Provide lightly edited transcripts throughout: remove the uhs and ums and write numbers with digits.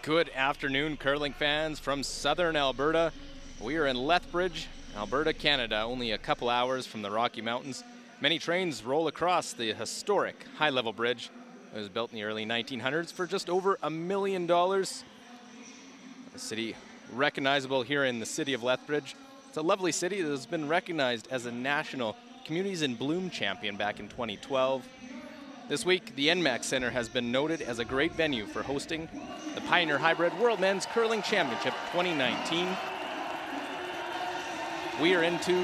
Good afternoon, curling fans from southern Alberta. We are in Lethbridge, Alberta, Canada, only a couple hours from the Rocky Mountains. Many trains roll across the historic high-level bridge. It was built in the early 1900s for just over $1 million. A city recognizable here in the city of Lethbridge. It's a lovely city that has been recognized as a national Communities in Bloom champion back in 2012. This week, the NMAX Center has been noted as a great venue for hosting the Pioneer Hi-Bred World Men's Curling Championship 2019. We are into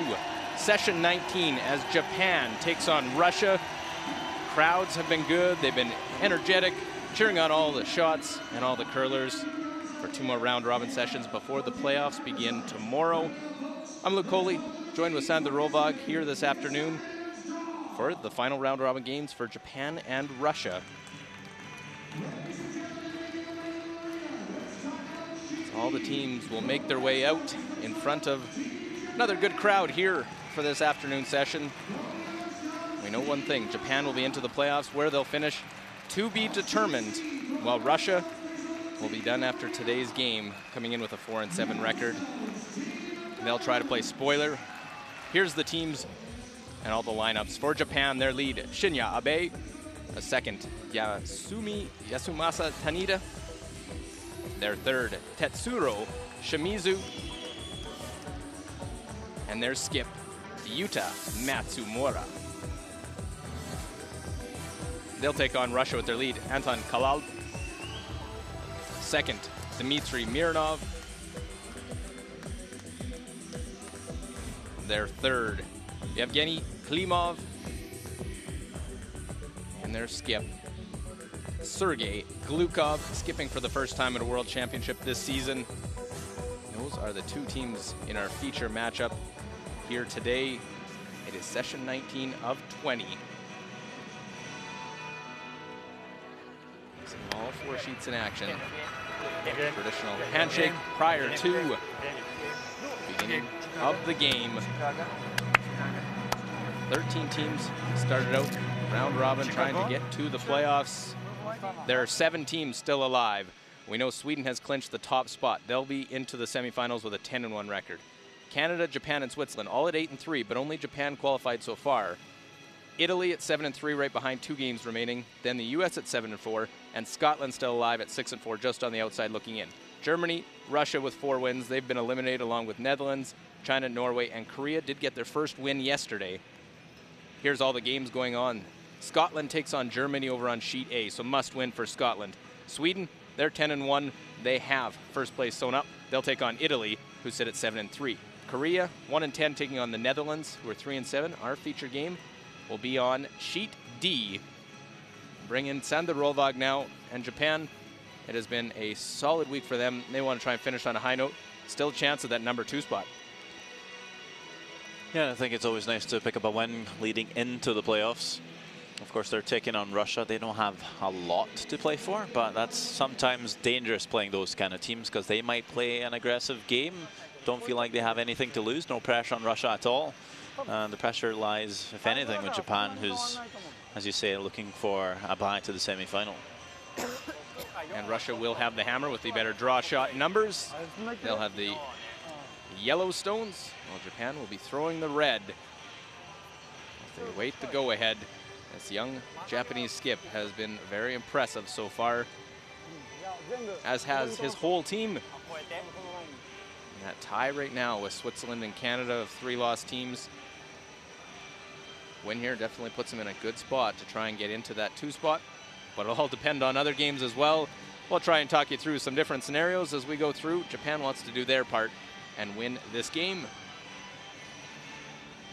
session 19 as Japan takes on Russia. Crowds have been good. They've been energetic, cheering on all the shots and all the curlers for 2 more round-robin sessions before the playoffs begin tomorrow. I'm Luke Coley, joined with Sandra Rovag here this afternoon for the final round-robin games for Japan and Russia. So all the teams will make their way out in front of another good crowd here for this afternoon session. We know one thing, Japan will be into the playoffs. Where they'll finish to be determined, while Russia will be done after today's game, coming in with a 4-7 record. And they'll try to play spoiler. Here's the teams and all the lineups. For Japan, their lead, Shinya Abe. A second, Yasumasa Tanida. Their third, Tetsuro Shimizu. And their skip, Yuta Matsumura. They'll take on Russia with their lead, Anton Kalal. Second, Dmitry Mironov. Their third, Yevgeny Klimov. And their skip, Sergei Glukov, skipping for the first time at a World Championship this season. Those are the 2 teams in our feature matchup here today. It is session 19 of 20. So all 4 sheets in action. Traditional handshake prior to beginning of the game. 13 teams started out round robin trying to get to the playoffs. There are 7 teams still alive. We know Sweden has clinched the top spot. They'll be into the semifinals with a 10-1 record. Canada, Japan, and Switzerland all at 8-3, but only Japan qualified so far. Italy at 7-3, right behind 2 games remaining. Then the US at 7-4, and Scotland still alive at 6-4, just on the outside looking in. Germany, Russia with 4 wins. They've been eliminated along with Netherlands, China, Norway, and Korea did get their first win yesterday. Here's all the games going on. Scotland takes on Germany over on sheet A, so must win for Scotland. Sweden, they're 10-1. They have first place sewn up. They'll take on Italy, who sit at 7-3. Korea, 1-10, taking on the Netherlands, who are 3-7. Our feature game will be on sheet D. Bring in Sandra Rovag now, and Japan. It has been a solid week for them. They want to try and finish on a high note. Still a chance at that number 2 spot. Yeah, I think it's always nice to pick up a win leading into the playoffs. Of course, they're taking on Russia. They don't have a lot to play for, but that's sometimes dangerous playing those kind of teams because they might play an aggressive game. Don't feel like they have anything to lose. No pressure on Russia at all. The pressure lies, if anything, with Japan, who's, as you say, looking for a bye to the semi-final. And Russia will have the hammer with the better draw shot numbers. They'll have the yellow stones, while Japan will be throwing the red. As they wait the go-ahead. This young Japanese skip has been very impressive so far, as has his whole team. And that tie right now with Switzerland and Canada of 3 lost teams. Win here definitely puts them in a good spot to try and get into that 2 spot, but it'll all depend on other games as well. We'll try and talk you through some different scenarios as we go through. Japan wants to do their part and win this game.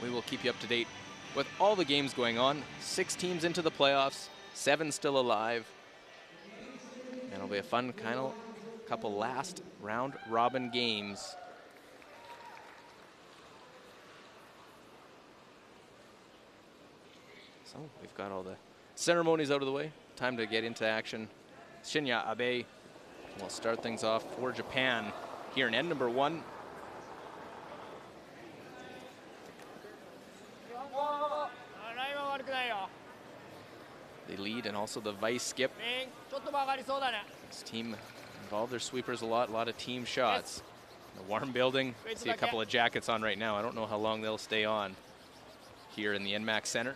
We will keep you up to date with all the games going on. 6 teams into the playoffs, 7 still alive. And it'll be a fun kind of couple last round robin games. So we've got all the ceremonies out of the way. Time to get into action. Shinya Abe will start things off for Japan here in end number 1. The lead and also the vice skip. This team involve their sweepers a lot of team shots. The warm building, see a couple of jackets on right now. I don't know how long they'll stay on here in the NMAX Center.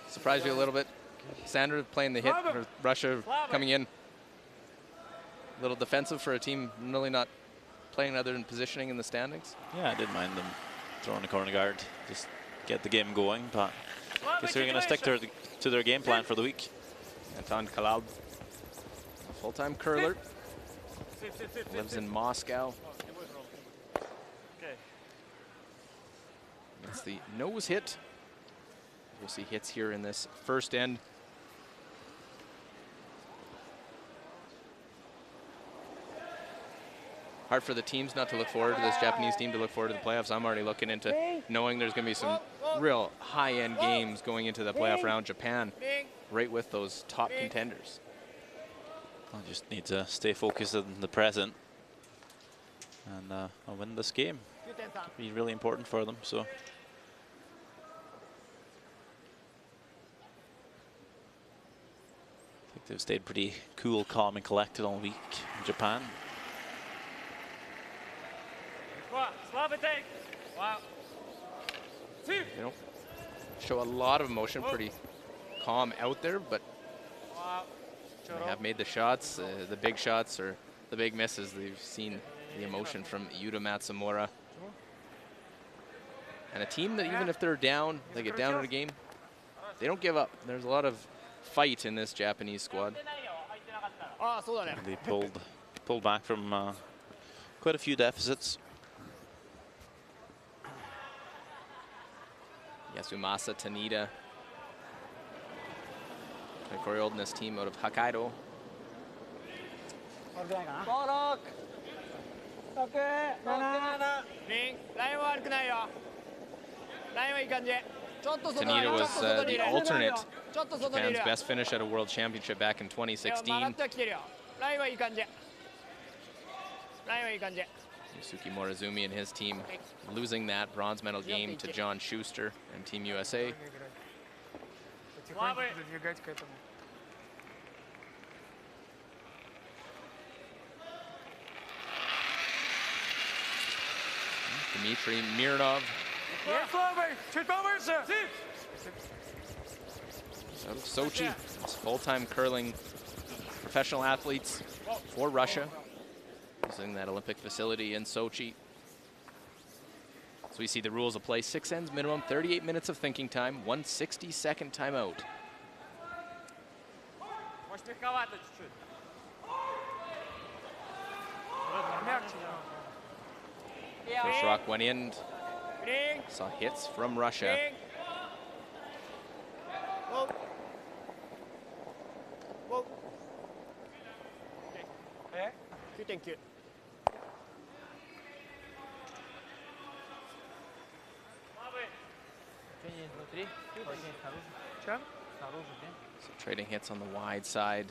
Surprised you a little bit, Sandra, playing the hit for Russia coming in. A little defensive for a team really not playing other than positioning in the standings. Yeah, I didn't mind them throwing a corner guard, just get the game going, but I guess they're going to stick to their game plan for the week. Anton Kalab, a full-time curler, lives in Moscow. That's the nose hit. We'll see hits here in this first end. Hard for the teams not to look forward to this Japanese team to look forward to the playoffs. I'm already looking into knowing there's going to be some real high-end games going into the playoff round. Japan right with those top contenders. I just need to stay focused on the present and I'll win this game. It'll be really important for them. So. I think they've stayed pretty cool, calm, and collected all week in Japan. They don't show a lot of emotion, pretty calm out there, but they have made the shots, the big shots or the big misses. They've seen the emotion from Yuta Matsumura. And a team that even if they're down, they get down in a game, they don't give up. There's a lot of fight in this Japanese squad. They pulled back from quite a few deficits. Yasumasa Tanida, 24-year-old in this team out of Hokkaido. Tanida was the alternate, Japan's best finish at a World Championship back in 2016. Yusuke Morizumi and his team losing that bronze medal game to John Schuster and Team USA. Dmitry Mironov out of Sochi. It's full-time curling professional athletes for Russia, using that Olympic facility in Sochi. So we see the rules of play: 6 ends minimum, 38 minutes of thinking time, 1 60-second timeout. First rock went in. Saw hits from Russia. So trading hits on the wide side.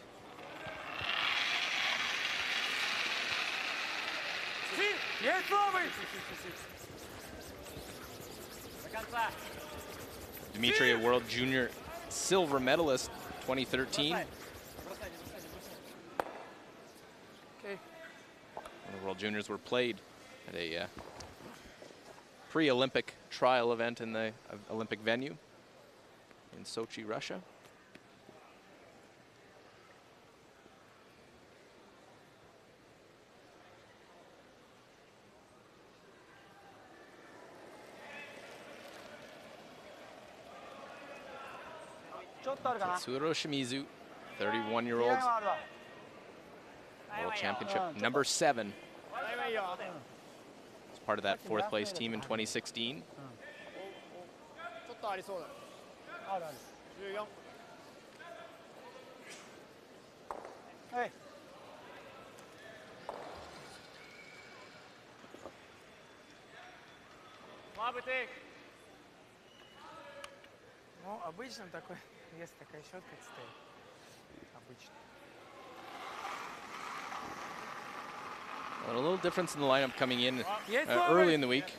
Dmitry, a World Junior silver medalist, 2013. When the World Juniors were played at a pre-Olympic trial event in the Olympic venue in Sochi, Russia. Katsuro Shimizu, 31-year-old, World Championship number 7. As part of that 4th place team in 2016. Ну, обычно такой, если такая щетка стоит, обычно. Well, a little difference in the lineup coming in early in the week.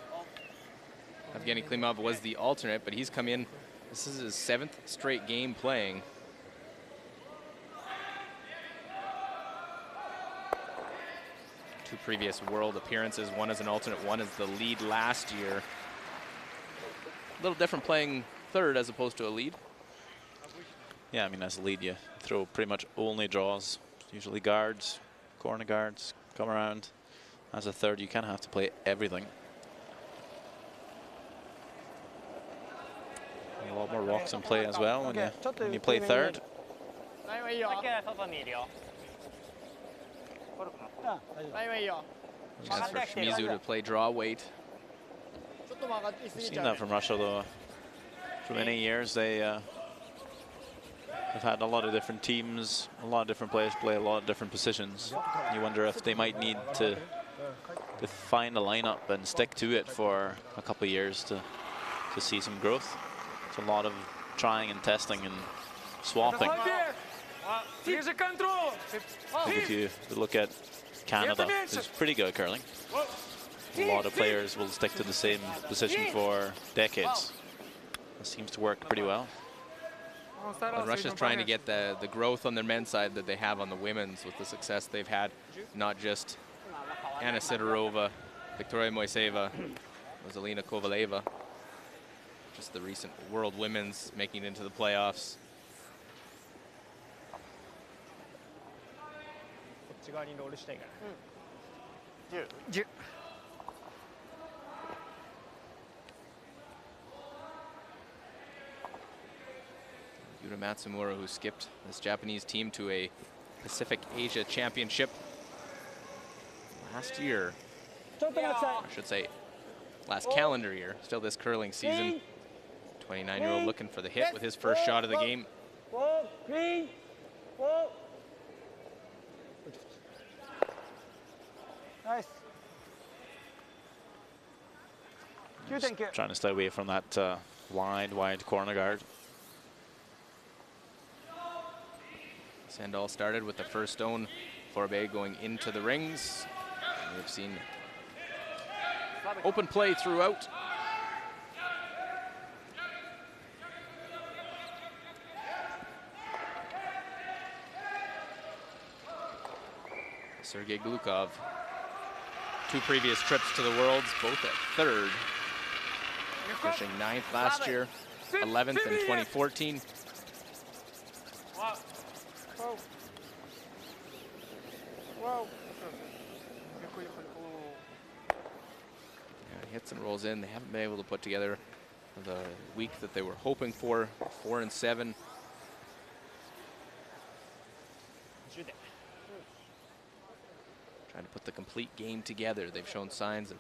Evgeny Klimov was the alternate, but he's come in. This is his 7th straight game playing. Two previous world appearances, one as an alternate, one as the lead last year. A little different playing third as opposed to a lead. Yeah, I mean, as a lead, you throw pretty much only draws. Usually guards, corner guards, come around. As a third, you kind of have to play everything. A lot more rocks in play as well when you play third. Chance for Shimizu to play draw weight. We've seen that from Russia, though. For many years, they've had a lot of different teams, a lot of different players play a lot of different positions. You wonder if they might need to find a lineup and stick to it for a couple of years to see some growth. It's a lot of trying and testing and swapping. If you look at Canada, it's pretty good at curling. A lot of players will stick to the same position for decades. It seems to work pretty well. And Russia's trying to get the growth on their men's side that they have on the women's with the success they've had. Not just Anna Sidorova, Victoria Moiseva, Zelina Kovaleva. Just the recent world women's making it into the playoffs. Yuta Matsumura, who skipped this Japanese team to a Pacific Asia Championship last year. I should say last calendar year. Still this curling season. 29-year-old looking for the hit with his first shot of the game. Nice. Just trying to stay away from that wide corner guard. Sandal started with the first stone. Forbet going into the rings. We've seen open play throughout. Sergei Glukov, 2 previous trips to the Worlds, both at third. Finishing 9th last year, 11th in 2014. Hits and rolls in. They haven't been able to put together the week that they were hoping for. 4 and 7. Trying to put the complete game together. They've shown signs of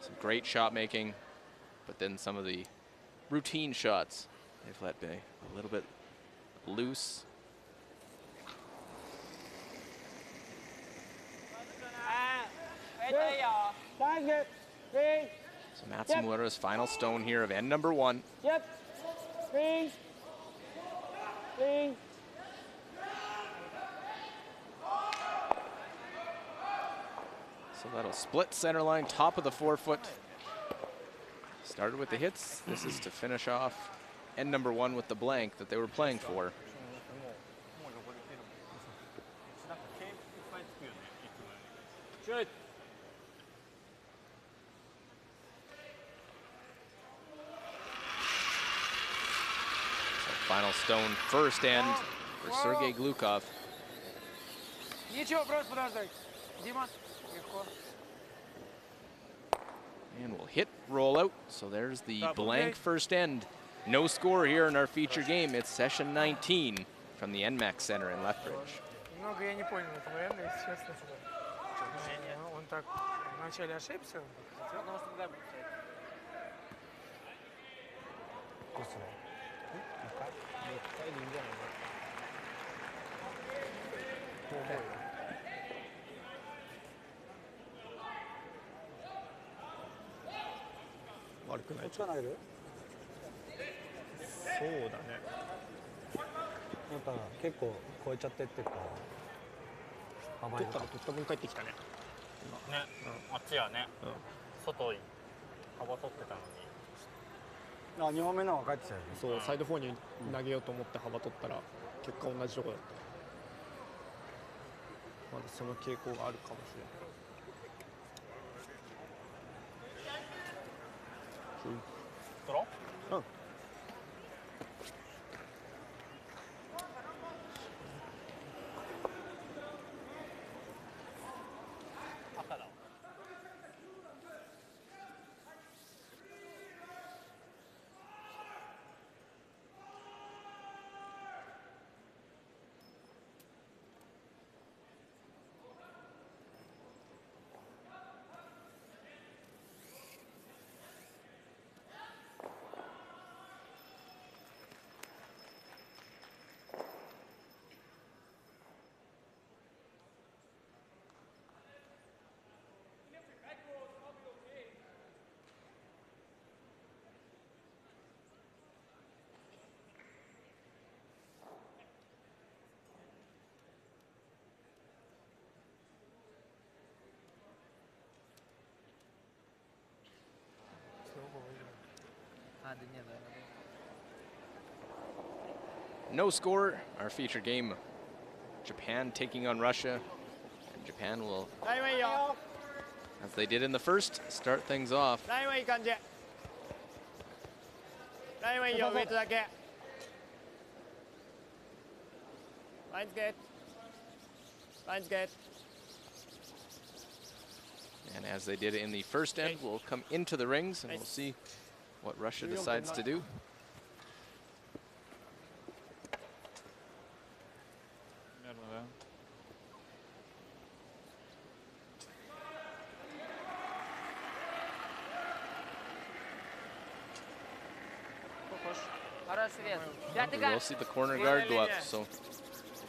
some great shot making, but then some of the routine shots they've let be a little bit loose. So Matsumura's final stone here of end number 1. So that'll split center line, top of the 4-foot. Started with the hits. This is to finish off end number 1 with the blank that they were playing for. So final stone first end for Sergei Glukov. And we'll hit, roll out. So there's the blank first end. No score here in our feature game. It's session 19 from the NMAX Center in Lethbridge. 幅取ってたのに。あ、2本目の方が帰ってきたよ。そう、サイド4に投げようと思って幅取ったら、結果同じとこだった。まだその傾向があるかもしれない。取ろう？うん。No score, our feature game, Japan taking on Russia. And Japan will, as they did in the first, start things off. Line's good. Line's good. And as they did in the first end, we'll come into the rings and we'll see what Russia decides to do. We'll see the corner guard go up, so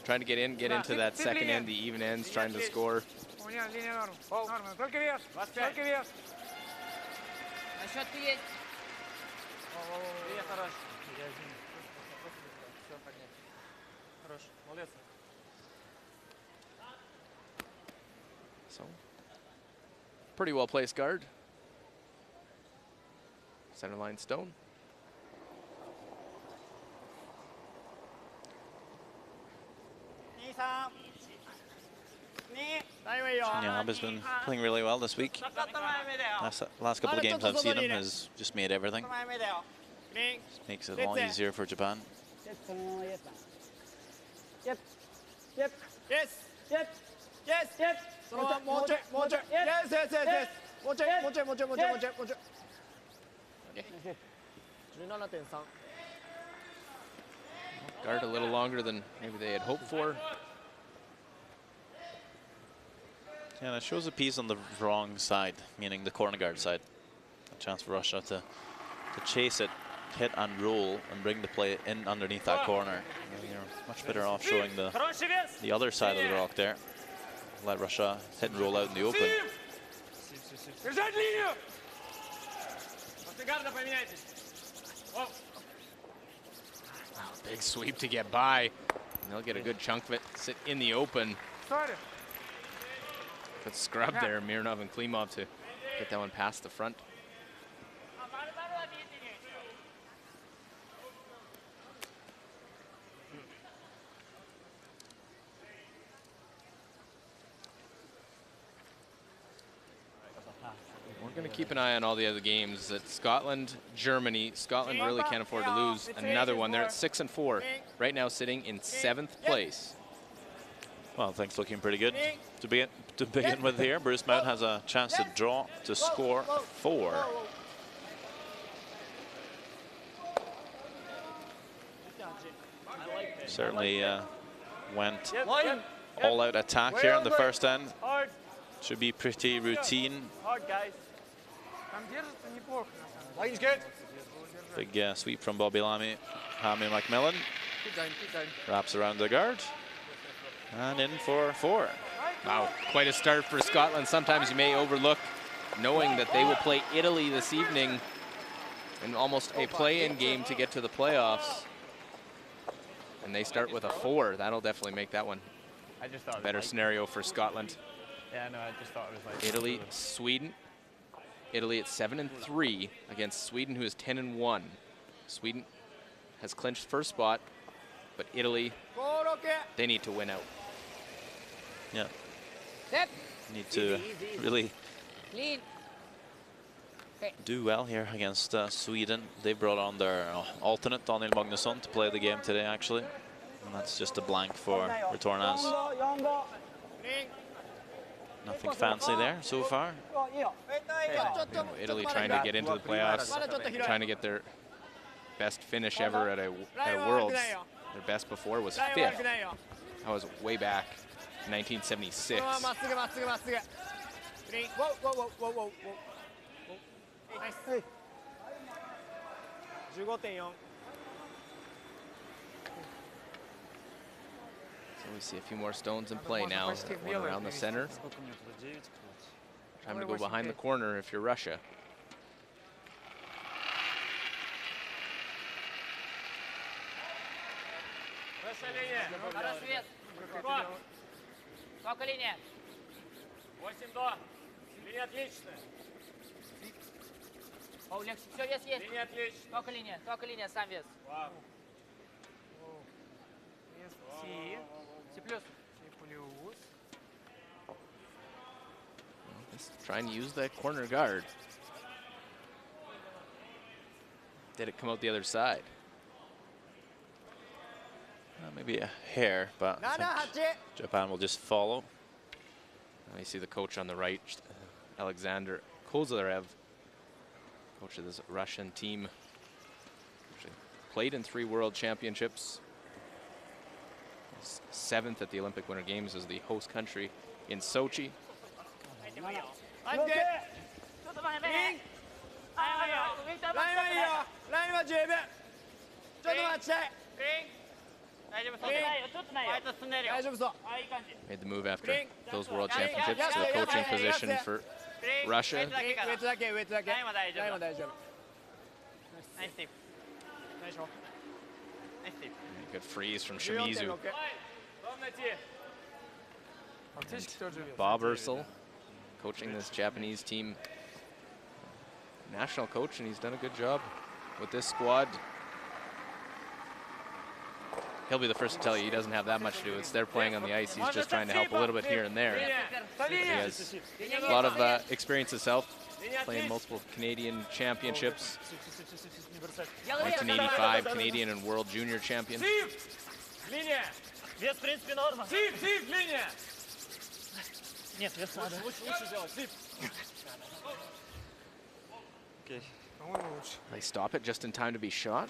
trying to get into that second end, the even ends, trying to score. So, pretty well placed guard. Center line Stone. Yab has been playing really well this week. Last couple of games I've seen him has just made everything. Just makes it a lot easier for Japan. Guard a little longer than maybe they had hoped for. Yeah, it shows a piece on the wrong side, meaning the corner guard side. A chance for Russia to chase it, hit and roll, and bring the play in underneath that corner. You're much better off showing the other side of the rock there. Let Russia hit and roll out in the open. Big sweep to get by. And they'll get a good chunk of it, sit in the open. Good scrub there, Mironov and Klimov to get that one past the front. We're going to keep an eye on all the other games. At Scotland, Germany. Scotland really can't afford to lose another one. They're at 6-4. Right now sitting in 7th place. Well, things looking pretty good to begin with here. Bruce Mount has a chance to draw to score 4. Certainly went all-out attack here in the first end. Should be pretty routine. Big sweep from Bobby Lamy. Hammy McMillan wraps around the guard. And in for 4. Wow, quite a start for Scotland. Sometimes you may overlook knowing that they will play Italy this evening in almost a play-in game to get to the playoffs. And they start with a 4. That'll definitely make that one a better scenario for Scotland. Yeah, no, I just thought it was like Italy, Sweden. Italy at 7-3 against Sweden, who is 10-1. Sweden has clinched first spot, but Italy, they need to win out. Yeah. Need to really do well here against Sweden. They brought on their alternate, Daniel Magnusson, to play the game today, actually. And that's just a blank for Retornaz. Nothing fancy there so far. Italy trying to get into the playoffs, trying to get their best finish ever at a Worlds. Their best before was 5th. That was way back in 1976. So we see a few more stones in play now. One around the center. Time to go behind the corner if you're Russia. Сколько линия? 8 до. Линия отличная. Паулик, все, вес есть. Линия отличная. Сколько линия, сам вес. Си плюс. Trying to use that corner guard. Did it come out the other side? Maybe a hair, but I think Japan will just follow. And you see the coach on the right, Alexander Kozyrev, coach of this Russian team. Actually played in 3 World Championships. 7th at the Olympic Winter Games as the host country in Sochi. Made the move after those World Championships to the coaching position for Russia. Good freeze from Shimizu. And Bob Ursel coaching this Japanese team. National coach, and he's done a good job with this squad. He'll be the first to tell you he doesn't have that much to do. It's they're playing on the ice. He's just trying to help a little bit here and there. He has a lot of experience himself, playing multiple Canadian championships. 1985 Canadian and World Junior champion. They stop it just in time to be shot.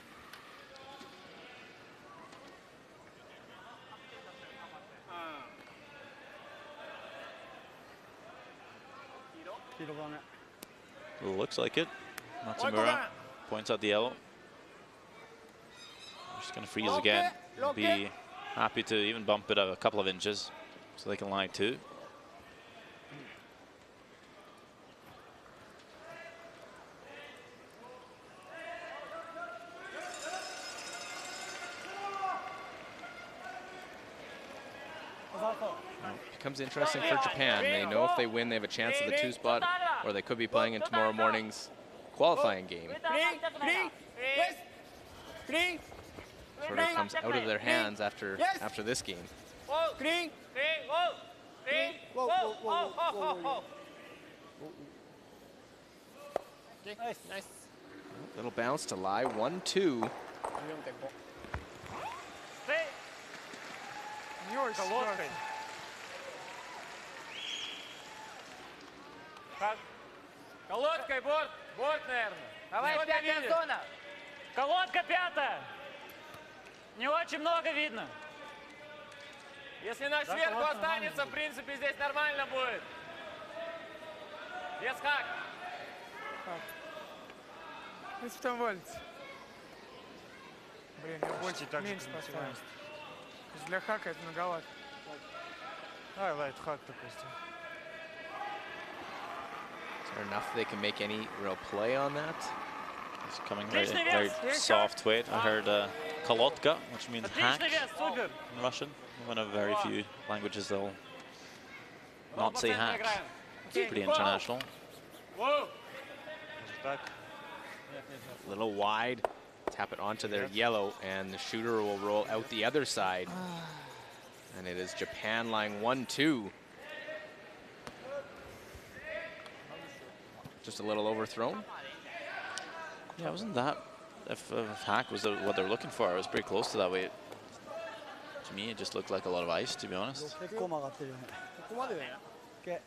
Looks like it. Matsumura points out the yellow. Just going to freeze again. Be happy to even bump it a couple of inches so they can lie too. Becomes interesting for Japan. They know if they win, they have a chance at the 2 spot, or they could be playing in tomorrow morning's qualifying game. Sort of comes out of their hands after this game. Nice. Little bounce to lie. 1-2. Колодкой борт, наверное. Давай, 5-я зона. Колодка 5-я. Не очень много видно. Если наш сверху останется, в принципе, здесь нормально будет. Без хак. Пусть там валится. Блин, я больше меньше поставил. Для хака это многовато. Давай лайт хак такой сделай. Is there enough they can make any real play on that? It's coming very soft weight. I heard kolotka, which means hack in Russian. One of very few languages they'll not say hack. It's pretty international. A little wide. Tap it onto their yellow, and the shooter will roll out the other side. And it is Japan lying 1-2. Just a little overthrown. Yeah, wasn't that, if hack was what they're looking for, it was pretty close to that way. To me, it just looked like a lot of ice, to be honest. 結構曲がってるよね。ここまでね。 OK。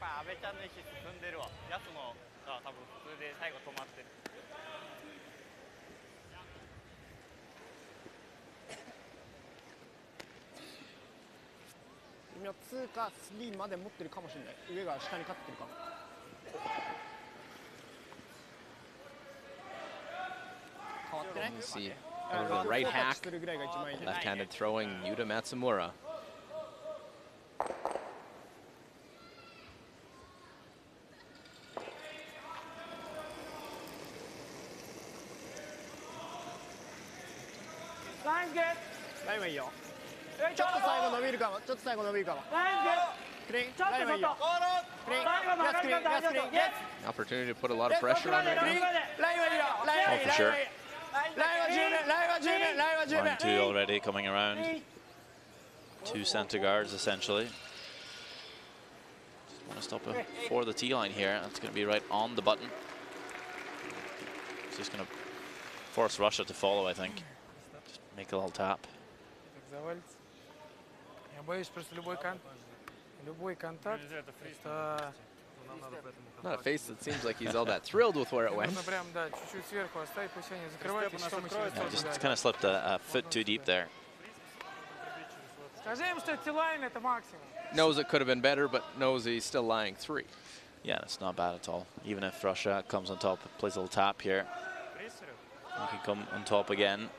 阿部ちゃんの意思進んでるわ。やつのが多分普通で最後止まってる。今2か3まで持ってるかもしれない。上が下に勝ってるかも。変わってない？ You see out of the right hack, するぐらいが一番いい。 left-handed throwing Yuta Matsumura. Line's good. ラインはいいよ。ちょっと最後伸びるかも。ちょっと最後伸びるかも。 Line's good. クリーン。ちょっラインはいいよ。とクリーン。ヤスクリーン。ヤスクリーン。ヤス。 Opportunity to put a lot of pressure on right クリーン。 now. ラインはいいよ。ラインはいい。 Oh, for sure. ラインは十分。ラインは十分。ラインは十分。 Line 2 already coming around. 2 center guards, essentially. Just want to stop it for the T line here. That's going to be right on the button. It's just going to force Russia to follow, I think. Just make a little tap. Так завалится. Я боюсь просто любой контакт. Это Not a face that seems like he's all that thrilled with where it went. нужно прям, да, чуть-чуть сверху оставить, пусть они закрывают, и что мы через Yeah, это just ударим. kind of slipped a foot too deep there. Скажи им, что T-line это максимум. Knows it could have been better, but knows he's still lying 3. Yeah, it's not bad at all. Even if Russia comes on top, plays a little tap here. You can come on top again.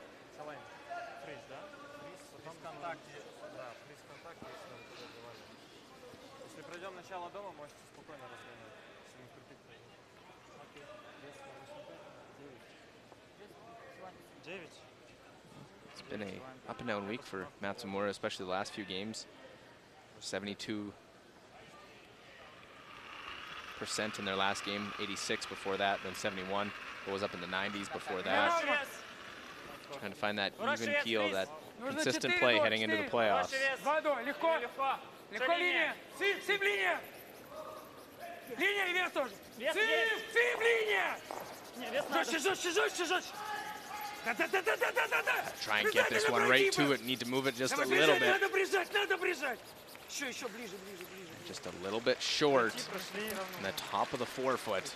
It's been a up and down week for Matsumura, especially the last few games. 72% in their last game, 86 before that, then 71. It was up in the 90s before that. Trying to find that even keel, that consistent play heading into the playoffs. Водой, легко. Легко линия. Сим линия. Линия и вес тоже. Сим линия. Жестче, жестче, жестче, жестче. Try and get this one right to it. Need to move it just a little bit. Надо прижать, надо прижать. Еще ближе, ближе, ближе. Just a little bit short on the top of the forefoot.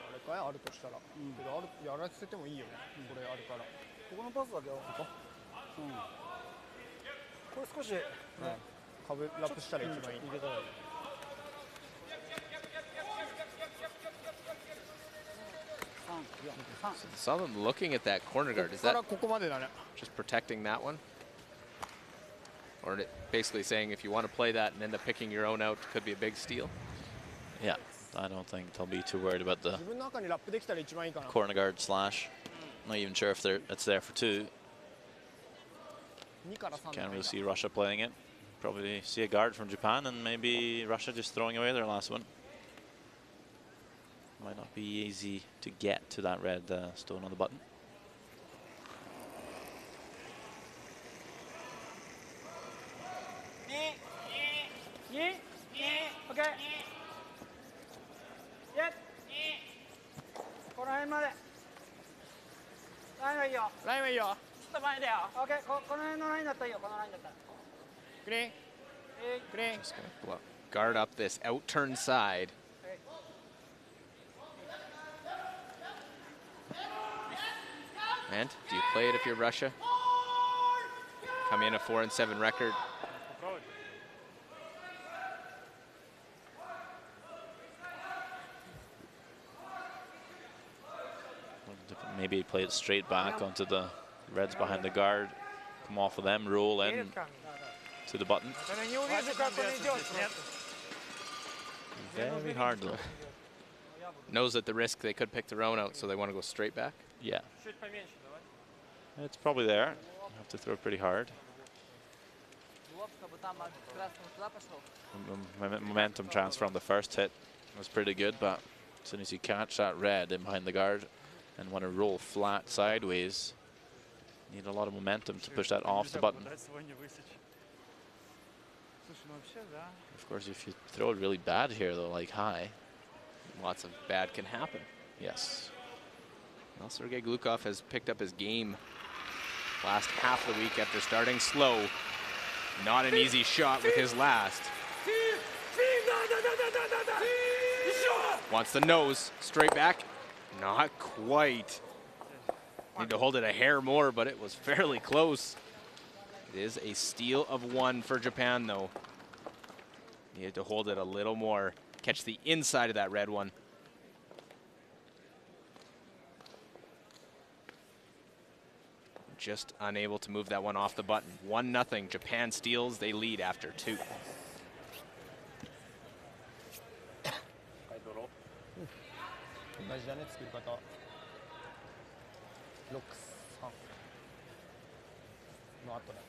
あれかいあるとしたら。けどあるやらせてもいいよね。これあるから。ここのパスだけは。うん。これ少し。株ラップしたら一番いい。入れたらいい。 Saw them looking at that corner guard. Is that ここまでだね。 just protecting that one? Or basically saying if you want to play that and end up picking your own out, could be a big steal? Yeah, I don't think they'll be too worried about the 自分の中にラップできたら一番いいかな。 corner guard slash. Not even sure if it's there for 2. 2から3 Can't really see Russia playing it. Probably see a guard from Japan and maybe Russia just throwing away their last one. Might not be easy to get to that red stone on the button. Okay. Yes. この辺まで。ラインはいいよ。ラインはいいよ。ちょっと前だよ。OK。この辺のラインだったらいいよ。このラインだったら。クリーン。クリーン。 Just gonna guard up this out-turn side. And do you play it if you're Russia? Come in a 4-7 record. Maybe play it straight back onto the Reds behind the guard. Come off of them, roll in to the button. Very hard though. Knows at the risk they could pick their own out, so they want to go straight back. Yeah. It's probably there. You have to throw pretty hard. Momentum transfer on the first hit was pretty good, but as soon as you catch that red in behind the guard and want to roll flat sideways, you need a lot of momentum to push that off the button. Of course, if you throw it really bad here, though, like high, lots of bad can happen. Yes. Well, Sergei Glukov has picked up his game last half of the week after starting slow. Not an easy shot with his last. Wants the nose, straight back. Not quite. Need to hold it a hair more, but it was fairly close. It is a steal of 1 for Japan, though. Needed to hold it a little more. Catch the inside of that red one. Just unable to move that one off the button. 1-0. Japan steals. They lead after 2. 同じだね、作り方。6、3の後だね。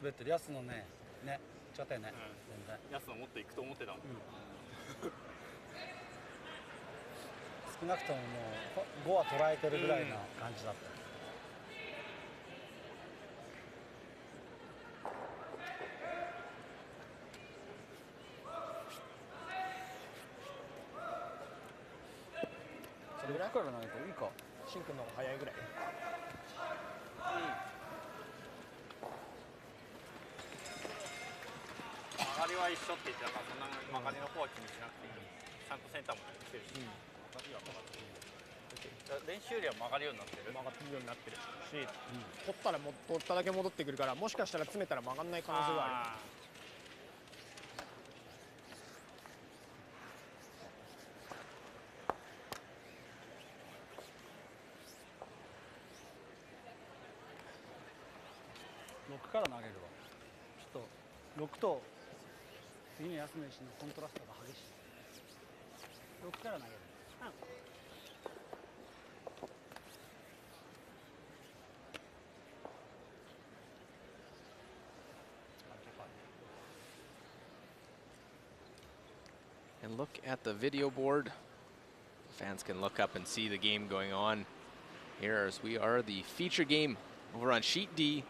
滑ってるやつのね、ね、ちょっとね、全然。やつのもっと行くと思ってたもん。少なくとももう5は捉えてるぐらいな感じだった。それぐらいから投げていいか。シンくんの方が早いぐらい。曲がりは一緒って言ってたから、そんな曲がりの方は気にしなくていい。ちゃんとセンターも来てるし、曲がりは曲がってる。練習よりは曲がるようになってる。曲がってるようになってるし、取ったらも取っただけ戻ってくるから、もしかしたら詰めたら曲がんない可能性がある。6から投げるわ。ちょっと6と次の休め石のコントラストが激しい。6から投げる。And look at the video board. Fans can look up and see the game going on here as we are the feature game over on Sheet D.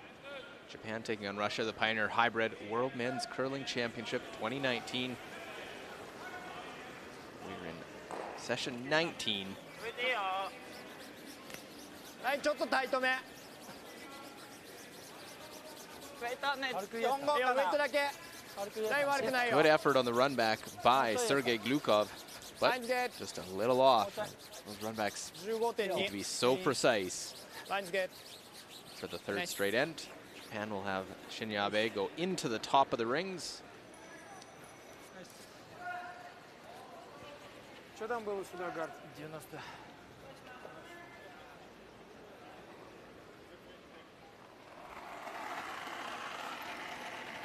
Japan taking on Russia, the Pioneer Hi-Bred World Men's Curling Championship 2019. We're in session 19. はい、ちょっとタイトめ。4号かウェイトだけ。ライン悪くないよ。 Good effort on the run back by Sergei Glukov, but just a little off. Those run backs need to be so precise. For the third straight end, Japan will have Shinyabe go into the top of the rings.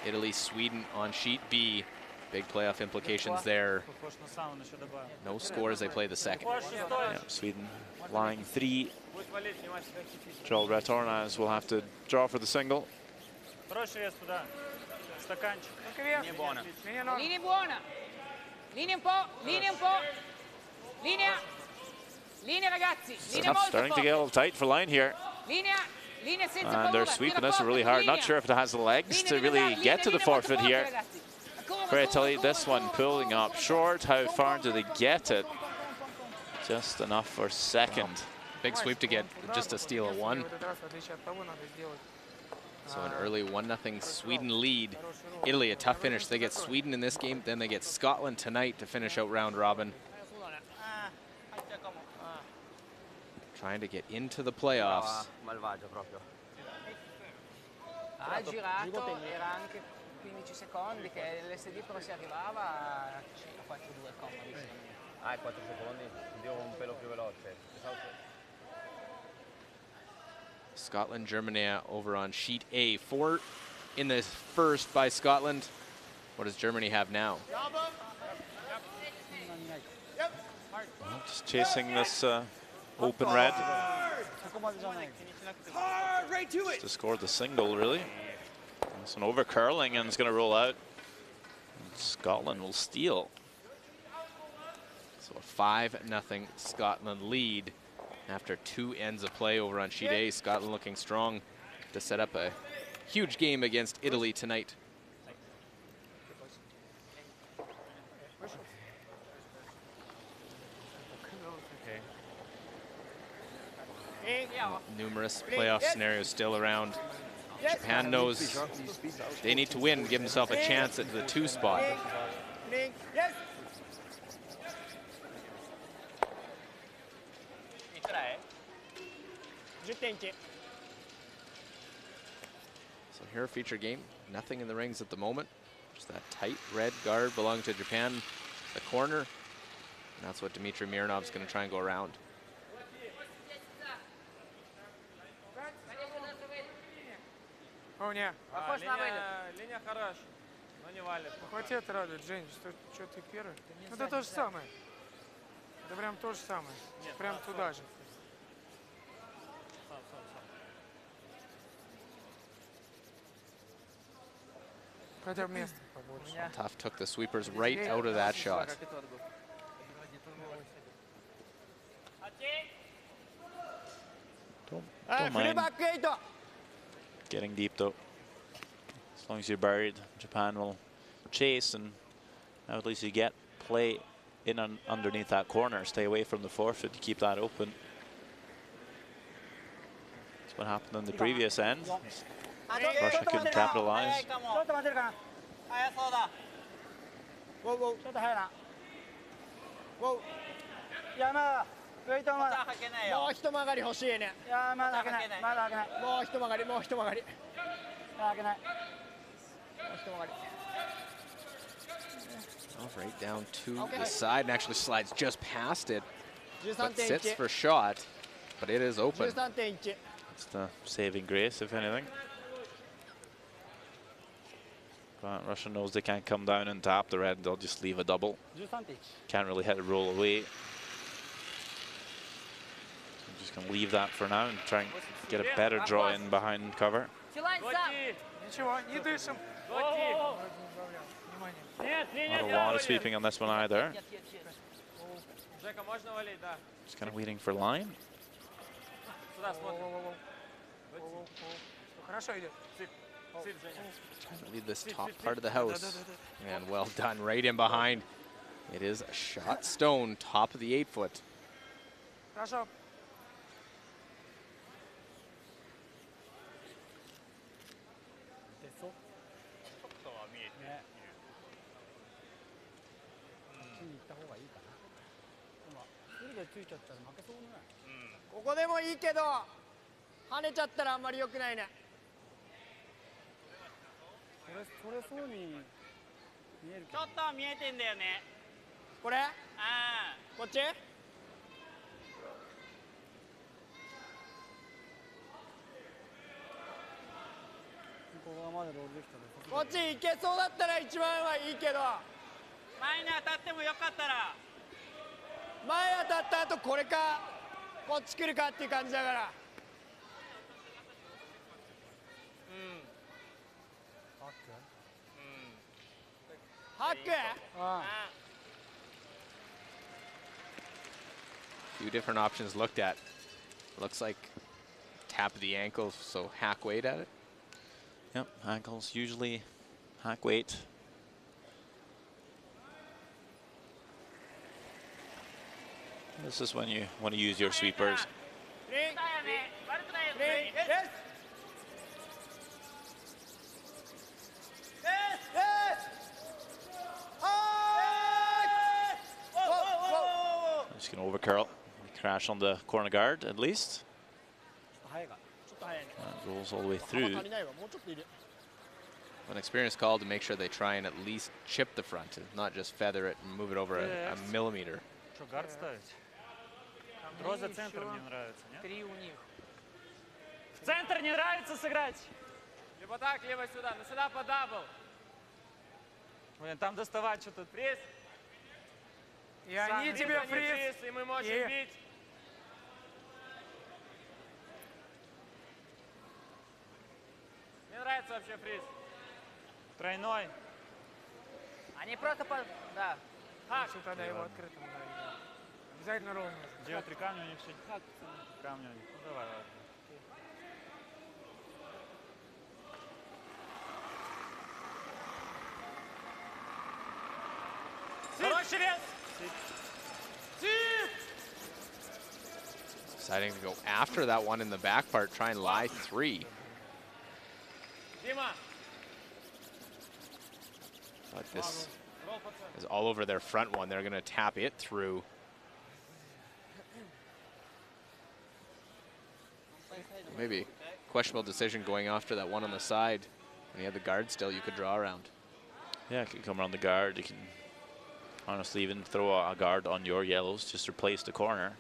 Italy, Sweden on sheet B. Big playoff implications there. No scores, they play the second. Yeah, Sweden lying 3. Joel Retornaz will have to draw for the single. Linea buona. Linea un po', linea un po'. Linea. Linea ragazzi. Linea molto Starting to get a little tight for line here. Linea. And they're sweeping this really hard. Not sure if it has the legs to really get to the forfeit here. For Italy, this one pulling up short. How far do they get it? Just enough for second. Big sweep to get just a steal of 1. So an early 1-0 Sweden lead. Italy, a tough finish. They get Sweden in this game, then they get Scotland tonight to finish out round robin. Trying to get into the playoffs. Ha girato, era anche 15 secondi che l'SD però si arrivava a 4-2 comodi. Ah, 4 secondi, quindi un pelo più veloce. Scotland, Germany over on sheet A. 4 in the first by Scotland. What does Germany have now? Well, just chasing this open red. Just to score the single, really. It's an over curling and it's going to roll out. And Scotland will steal. So a 5-0 Scotland lead after 2 ends of play over on sheet A. Scotland looking strong to set up a huge game against Italy tonight. Numerous playoff scenarios still around. Japan knows they need to win, give themselves a chance at the 2 spot. So here a feature game, nothing in the rings at the moment. Just that tight red guard belonging to Japan, the corner. And that's what Dmitry Miranov's going to try and go around. Линия хорошая, но не валит. Хватит радует, Жень, что ты первый? Это то же самое. Это прям то же самое. Прям туда же. Хотя бы место побольше. Tough took the sweepers right out of that shot. Don't mind getting deep though. As long as you're buried, Japan will chase, and now at least you get play in and underneath that corner. Stay away from the forfeit to keep that open. That's what happened in the previous end. Russia couldn't capitalize. Right down to the side and actually slides just past it, but sits for shot, but it is open. It's the saving grace, if anything. But Russia knows they can't come down and tap the red, they'll just leave a double. Can't really hit a roll away. So I'm just going to leave that for now and try and get a better draw in behind cover. Ничего, не дышим. Not a lot of sweeping on this one either. Just kind of waiting for line. Trying to leave this top part of the house. And well done, right in behind. It is a shot stone, top of the 8-foot. Хорошо. Few different options looked at. Looks like tap of the ankle, so hack weight at it. Yep, ankles usually hack weight. This is when you want to use your sweepers. Just going to over curl, crash on the corner guard at least. Rolls all the way through. An experienced call to make sure they try and at least chip the front, and not just feather it and move it over a millimeter. Центр не нравится сыграть? Либо так, либо сюда. Но сюда по дабл. Блин, там доставать что-то. Фриз. И они тебе фриз. И мы можем бить. Мне нравится вообще фриз. Тройной. Они просто по... Да. Лучше тогда его открытым. Да. Обязательно ровно. Где 3 камня у них все? Камня у них. Ну, давай, ладно. Хороший вес! Deciding to go after that one in the back part, try and lie 3. Дима. But this is all over their front one. They're going to tap it through. Maybe questionable decision going after that one on the side. When you have the guard still, you could draw around. Yeah, you can come around the guard. You can honestly even throw a guard on your yellows, just replace the corner.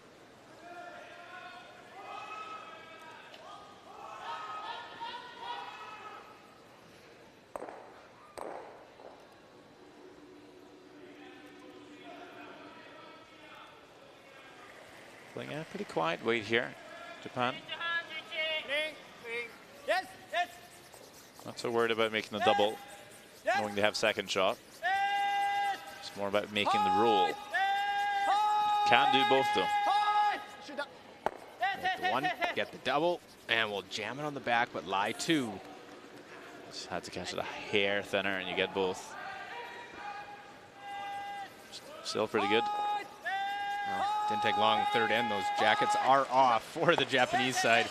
Playing a pretty quiet weight here, Japan. Yes, yes. Not so worried about making the double, knowing they have second shot. It's more about making the rule. Can do both though. Get the one, get the double, and we'll jam it on the back, but lie 2. Just had to catch it a hair thinner, and you get both. Still pretty good. Well, didn't take long, third end. Those jackets are off for the Japanese side.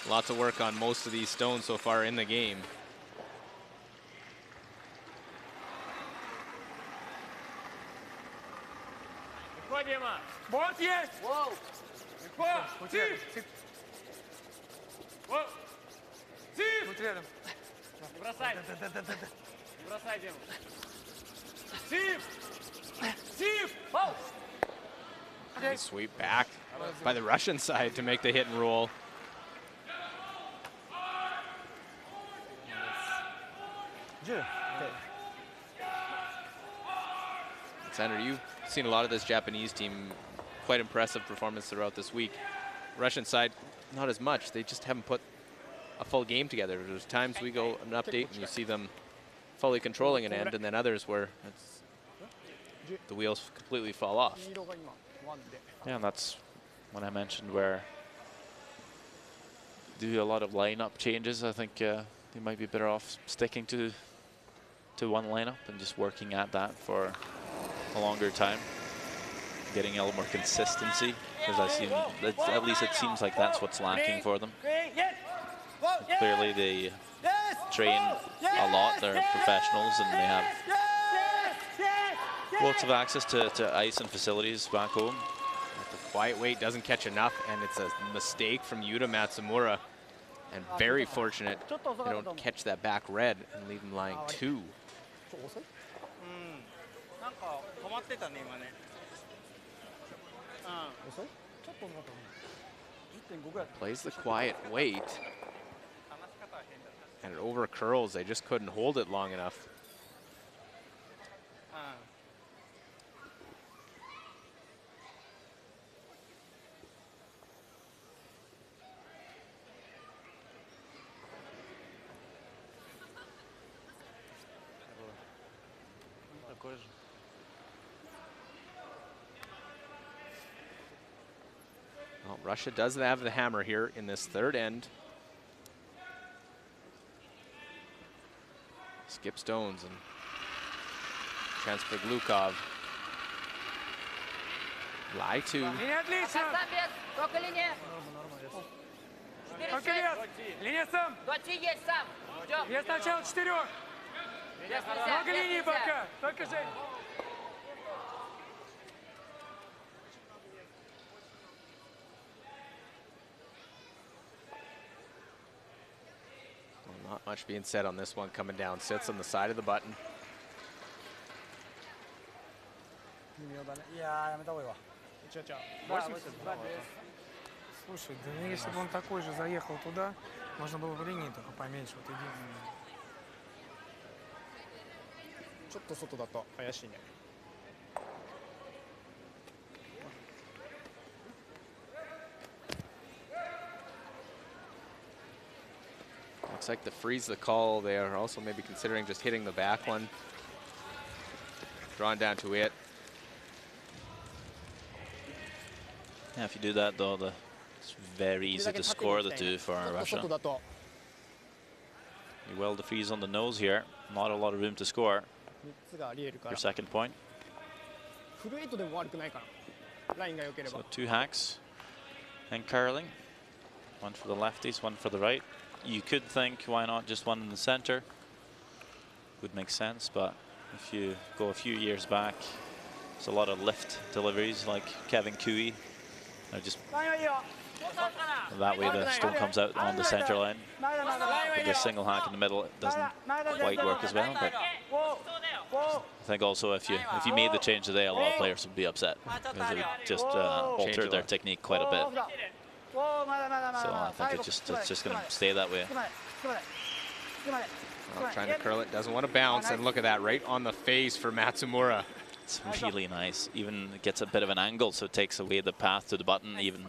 Lots of work on most of these stones so far in the game. Легко, Дима. Вот есть! Воу. Легко. Сив! Воу. Сив. Будь рядом. Не бросай. Не бросай, Дима. Сив! Сив! Nice sweep back by the Russian side to make the hit and roll. Sandra, you've seen a lot of this Japanese team, quite impressive performance throughout this week. Russian side, not as much. They just haven't put a full game together. There's times we go an update and you see them fully controlling an end, and then others where the wheels completely fall off. Yeah, and that's when I mentioned where do a lot of lineup changes. I think they might be better off sticking to one lineup and just working at that for a longer time, getting a little more consistency, because I see at least it seems like that's what's lacking for them. Clearly they train a lot, they're professionals, and they have lots of access to ice and facilities back home. The quiet weight doesn't catch enough, and it's a mistake from Yuta Matsumura, and very fortunate they don't catch that back red and leave him lying 2. なんか止まってたね今ね。遅いちょっとなんか1.5 ぐらい Plays the quiet weight, and it over curls. They just couldn't hold it long enough. Такой же. Well, Russia does have the hammer here in this third end. Skip stones and transfer Glukov. Lie 2. Линия отлично! Сам вес. Только линия. Только вес! Линия сам! До 3 есть сам. Ждем. Вес сначала 4. Вес нельзя. Много Вес линий нельзя. пока. Только Жень. Well, not much being said on this one coming down. Sits on the side of the button. 微妙だねいやーやめた方がいいわ違う違う Да, Восемь. да, Слушай, да если бы он такой же заехал туда, можно было бы линии только поменьше. Вот единственное. ちょっと外だと怪しいね。 Looks like the freeze the call. They are also maybe considering just hitting the back one. Drawn down to it. Yeah, if you do that though, it's very easy to score the two for Russia. You weld the freeze on the nose here. Not a lot of room to score. Your second point. So 2 hacks and curling. One for the lefties, one for the right. You could think, why not just one in the center? Would make sense, but if you go a few years back, there's a lot of lift deliveries like Kevin Cooey. Just that way the stone comes out on the center line. With the single hack in the middle, it doesn't quite work as well. But I think also if you made the change today, a lot of players would be upset because it would just alter their technique quite a bit. So I think it's just going to stay that way. Well, trying to curl it, doesn't want to bounce, and look at that, right on the face for Matsumura. It's really nice. Even gets a bit of an angle, so it takes away the path to the button even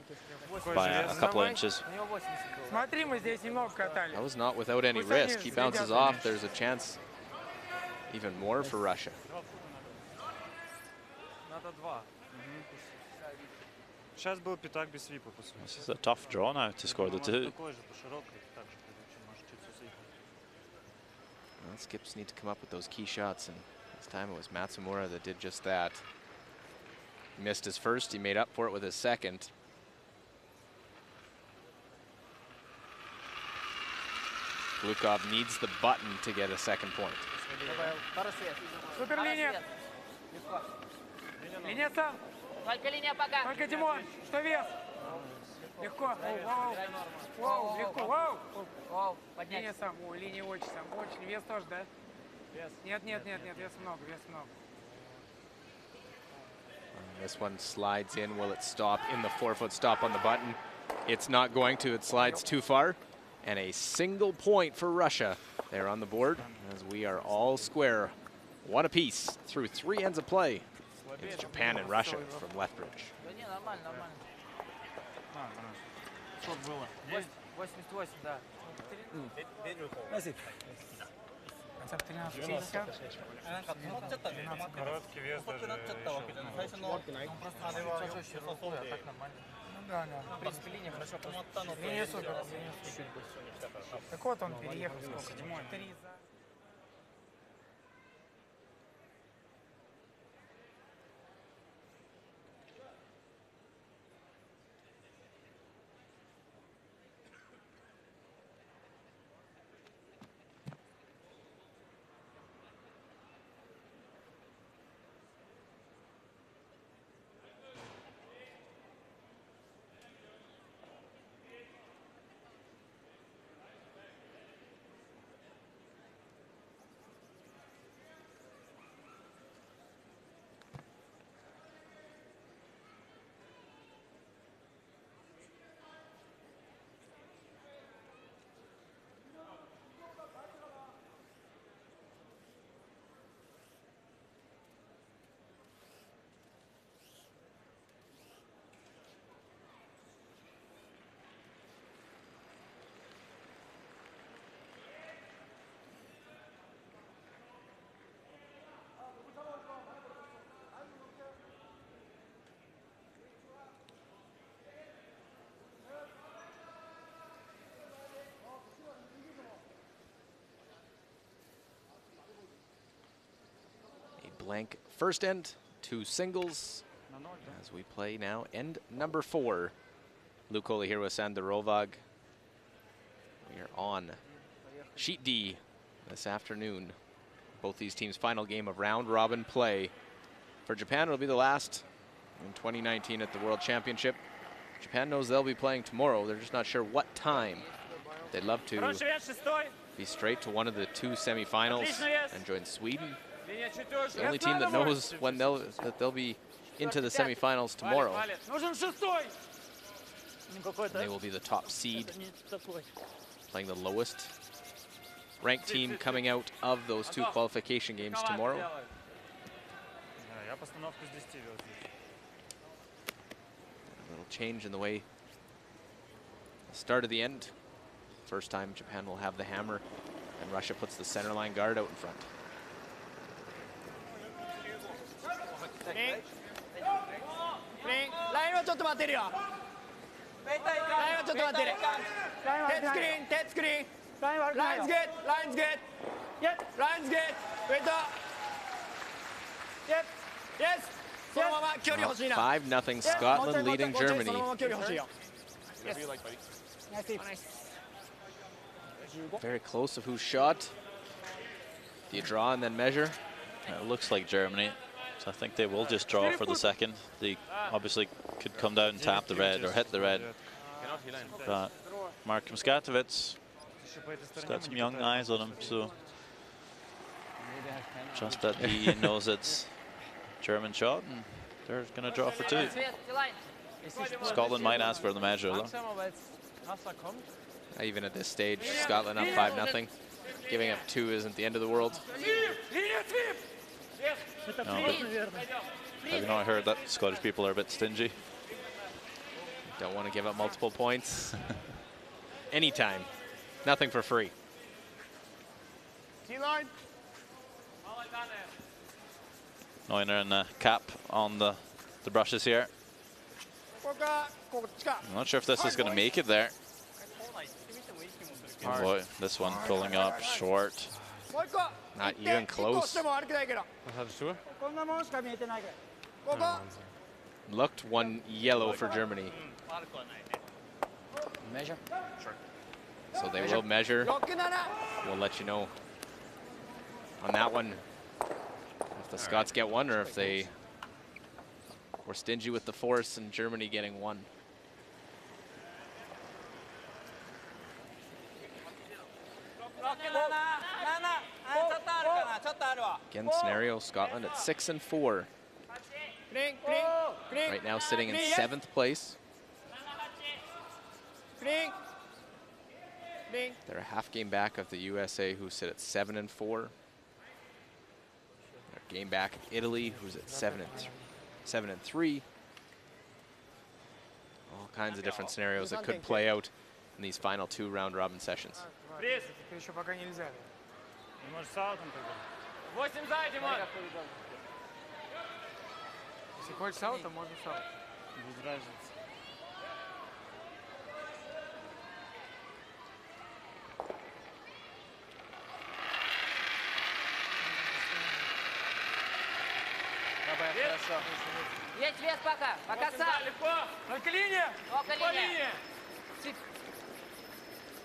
by a couple of inches. That was not without any risk. He bounces off. There's a chance even more for Russia. This is a tough draw now to score the two. Well, skips need to come up with those key shots, and this time it was Matsumura that did just that. He missed his first, he made up for it with his second. Glukov needs the button to get a second point. Супер линия. Линия сам. Только линия пока. Только Димон. Что вес? Легко. Воу, легко. Воу. Линия сам. О, линия очень сам. Очень. Вес тоже, да? Вес. Нет. Вес много. This one slides in. Will it stop in the 4-foot stop on the button? It's not going to. It slides too far. And a single point for Russia there on the board as we are all square. One apiece through 3 ends of play. It's Japan and Russia from Lethbridge. 88, да. Короткий вес даже Да. В принципе, линия хорошо. Линия супер. Так вот он переехал сколько, Димон? 3 за. Blank first end, 2 singles as we play now end number 4. Luke Coley here with Sander Rovag. We are on Sheet D this afternoon. Both these teams' final game of round robin play. For Japan, it'll be the last in 2019 at the World Championship. Japan knows they'll be playing tomorrow. They're just not sure what time. They'd love to be straight to one of the 2 semifinals and join Sweden. The only team that knows when they'll be into the semifinals tomorrow. They will be the top seed, playing the lowest ranked team coming out of those two qualification games tomorrow. A little change in the way the start of the end. First time Japan will have the hammer, and Russia puts the center line guard out in front. Line's good. Line's good. Yep. Line's good. Wait up. Yep. Yes. 5-0 Scotland leading Germany. Very close of whose shot. Do you draw and then measure? It looks like Germany. So I think they will just draw for the second. They obviously could come down and tap the red or hit the red. But Mark Mskatovic has got some young eyes on him, so just that he knows it's German shot, and they're going to draw for two. Scotland might ask for the measure, though. Even at this stage, Scotland up 5-0. Giving up 2 isn't the end of the world. No, have you not heard that Scottish people are a bit stingy? Don't want to give up multiple points. Anytime. Nothing for free. Neuner and the cap on the brushes here. I'm not sure if this is going to make it there. Oh boy, this one pulling up short. Not even close. Looked 1 yellow for Germany. Measure? So they will measure. We'll let you know on that one if the Scots get 1 or if they were stingy with the force and Germany getting 1. Again, scenario, Scotland at 6-4. Right now sitting in 7th place. They're a half game back of the USA, who sit at 7-4. They're a game back of Italy, who's at 7-3. All kinds of different scenarios that could play out in these final 2 round-robin sessions. 8 за, Димон. Если хочешь сау, то можно сау. Без разницы. Хорошо. Есть вес пока. Пока сам. Легко. Только линия. Только Легко линия. линия.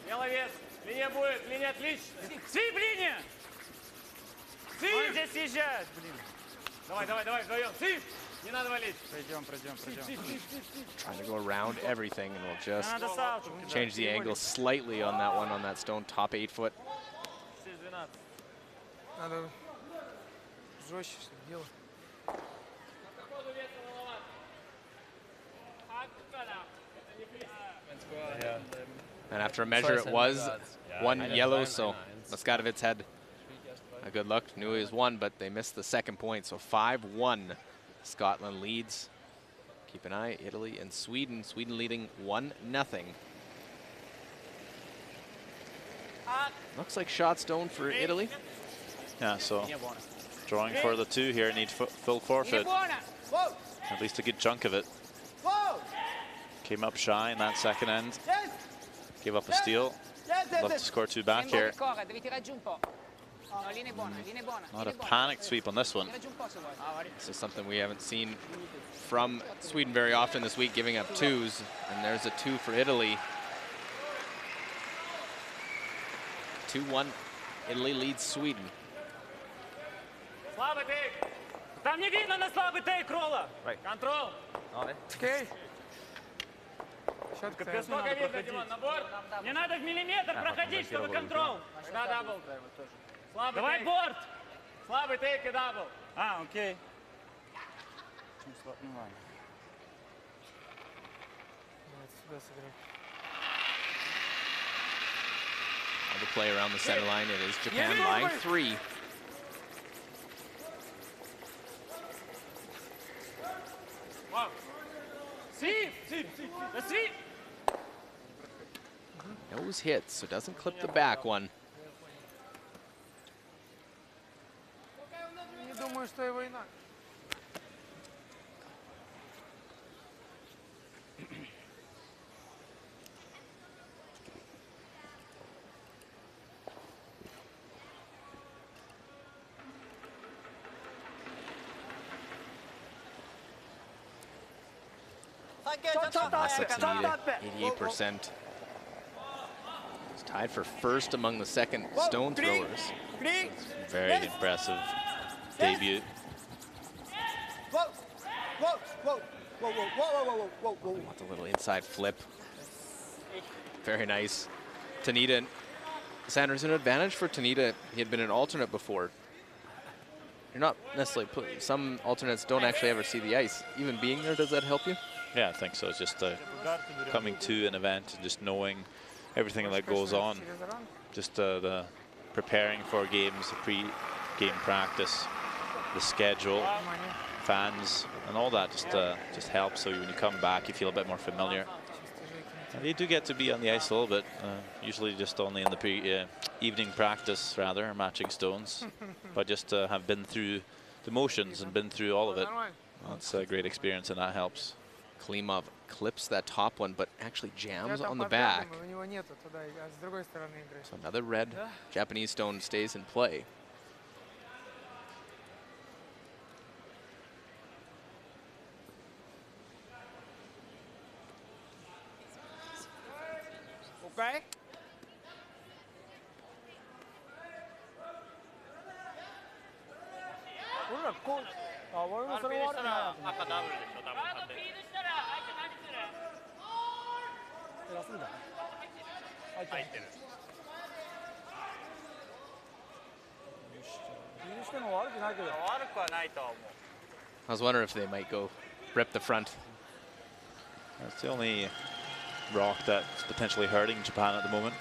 Делай вес. Линия будет. Линия отлично. Свип, линия! Он здесь съезжает, блин. Давай, давай, давай, вдвоем. Свип. Не надо валить. Пройдем. Trying to go around everything, and we'll just change the angle slightly on that one, on that stone, top 8 foot. Надо жестче, чтобы делать. And after a measure, it was 1 yellow, so Mskatovic had a good look. Knew he was 1, but they missed the second point, so 5-1. Scotland leads. Keep an eye, Italy and Sweden. Sweden leading 1-0. Looks like shot stone for Italy. Yeah, so drawing for the 2 here, need full forfeit. At least a good chunk of it. Came up shy in that second end. Gave up a steal. Love to score 2 back here. Not a panicked sweep on this one. This is something we haven't seen from Sweden very often this week, giving up 2s. And there's a 2 for Italy. 2-1. Italy leads Sweden. Слабый тейк. Там не видно на слабый тейк ролла. Контрол. Окей. Щетка Капец, Сколько надо видно, проходить. Димон? Набор. Не надо в миллиметр проходить, чтобы контрол. Да, дабл. Слабый Давай тейк. борт. Слабый тейк и дабл. А, окей. Ну ладно. All the play around the center line. It is Japan line 3. Nose hits, so doesn't clip the back one. Не думаю, что его инак. Tanita, 88%. He's tied for first among the second stone throwers. Very impressive debut. Wants a little inside flip. Very nice. Tanita, Sanders, an advantage for Tanita. He had been an alternate before. You're not necessarily some alternates don't actually ever see the ice. Even being there, does that help you? Yeah, I think so. It's just coming to an event and just knowing everything that goes on. Just the preparing for games, the pre-game practice, the schedule, fans, and all that just helps. So when you come back, you feel a bit more familiar. And you do get to be on the ice a little bit, usually just only in the evening practice, rather, matching stones. But just have been through the motions and been through all of it. That's a great experience, and that helps. Klimov clips that top one, but actually jams on the back. So another red Japanese stone stays in play. Okay. I was wondering if they might go rip the front. That's the only rock that's potentially hurting Japan at the moment.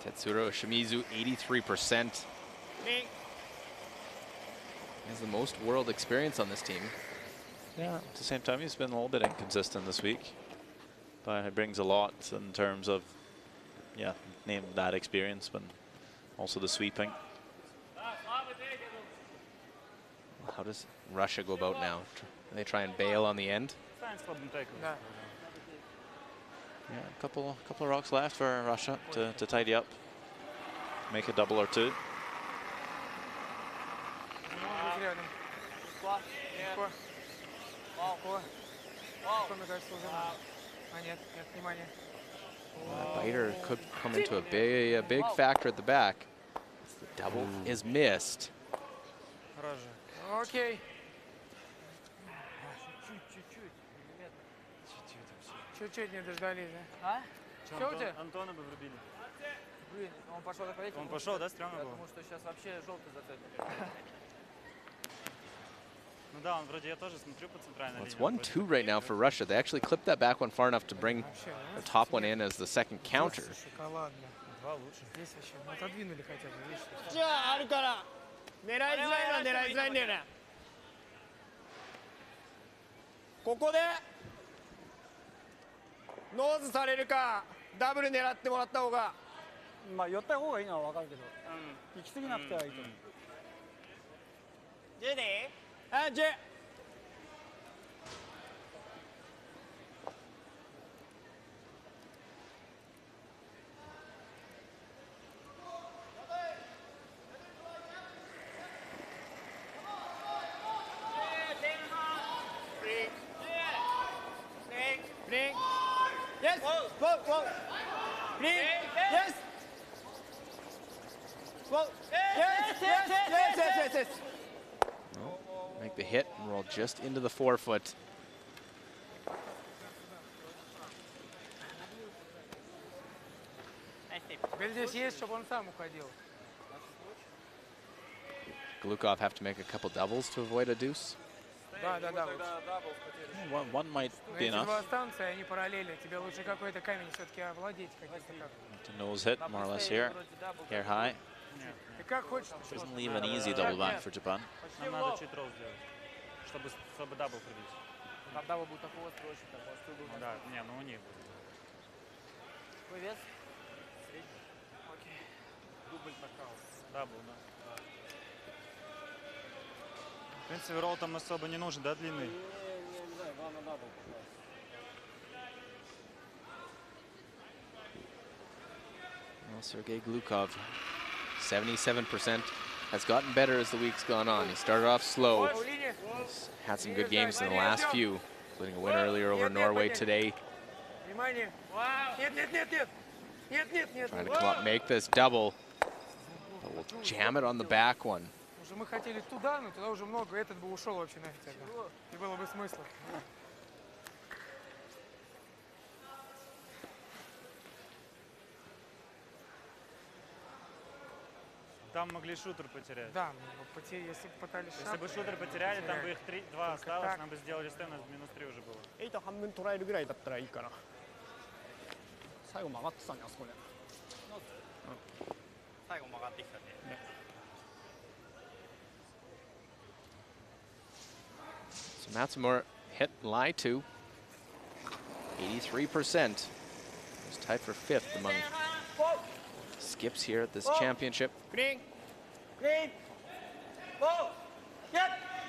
Tetsuro Shimizu, 83%. He has the most world experience on this team. Yeah, at the same time, he's been a little bit inconsistent this week. But he brings a lot in terms of, yeah, name that experience, but also the sweeping. How does Russia go about now? Do they try and bail on the end? Yeah, a couple of rocks left for Russia to tidy up, make a double or two. Biter could come into a big factor at the back. The double is missed. Окей. Чуть-чуть не дождались, да? Что у тебя? Антона бы врубили. Блин, он пошел так поехал. Он пошел, да, стрёмно было? Потому что сейчас вообще желтый зацепит. Ну да, он вроде, я тоже смотрю по центральной Well, it's линии. 1-2 right now for Russia. They actually clipped that back one far enough to bring the top one in as the second counter. Шоколадно. Два лучше. Здесь вообще, ну отодвинули хотя бы, видишь? じゃああるから狙いづらいのは狙いづらいんだよね。ここでノーズされるかダブル狙ってもらった方が。まあ寄った方がいいのは分かるけど、行き過ぎなくてはいいと思う。ジェであジェ。Yes. Whoa, whoa. Green. Yes. Whoa. Yes, yes, yes, yes, yes, yes. Make the hit and roll just into the forefoot. Теперь здесь есть, чтобы он сам уходил. Glukov have to make a couple doubles to avoid a deuce. Да, да, да. One might Но be эти enough. два станции, они параллели. Тебе лучше какой-то камень все-таки овладеть. The nose hit, more or less here. Here high. Ты как хочешь? Doesn't leave an easy double back for Japan. Нам надо чуть роу сделать, чтобы дабл пробить. Там дабл был такого строчка, может, был. Да, не, ну у них будет. Какой вес? Окей. Дубль нокаут. Дабл, да. В принципе, роу там особо не нужен, да, длинный? Не знаю, главное дабл попасть. Well, Sergei Glukov, 77%, has gotten better as the week's gone on. He started off slow. He's had some good games in the last few, including a win earlier over Norway today. Trying to come up, make this double. But we'll jam it on the back one. Мы хотели туда, но туда уже много. Этот бы ушел вообще нафиг. Не было бы смысла. Там могли шутер потерять. Да, если бы пытались. Если бы шутер потеряли, там бы их 2 осталось, нам бы сделали стен, -3 уже было. 8半分捉えるぐらいだったらいいかな。最後曲がってたね、あそこね。最後曲がってきたね。So Matsumura hit lie 2, 83%. He's tied for 5th among skips here at this championship. Green.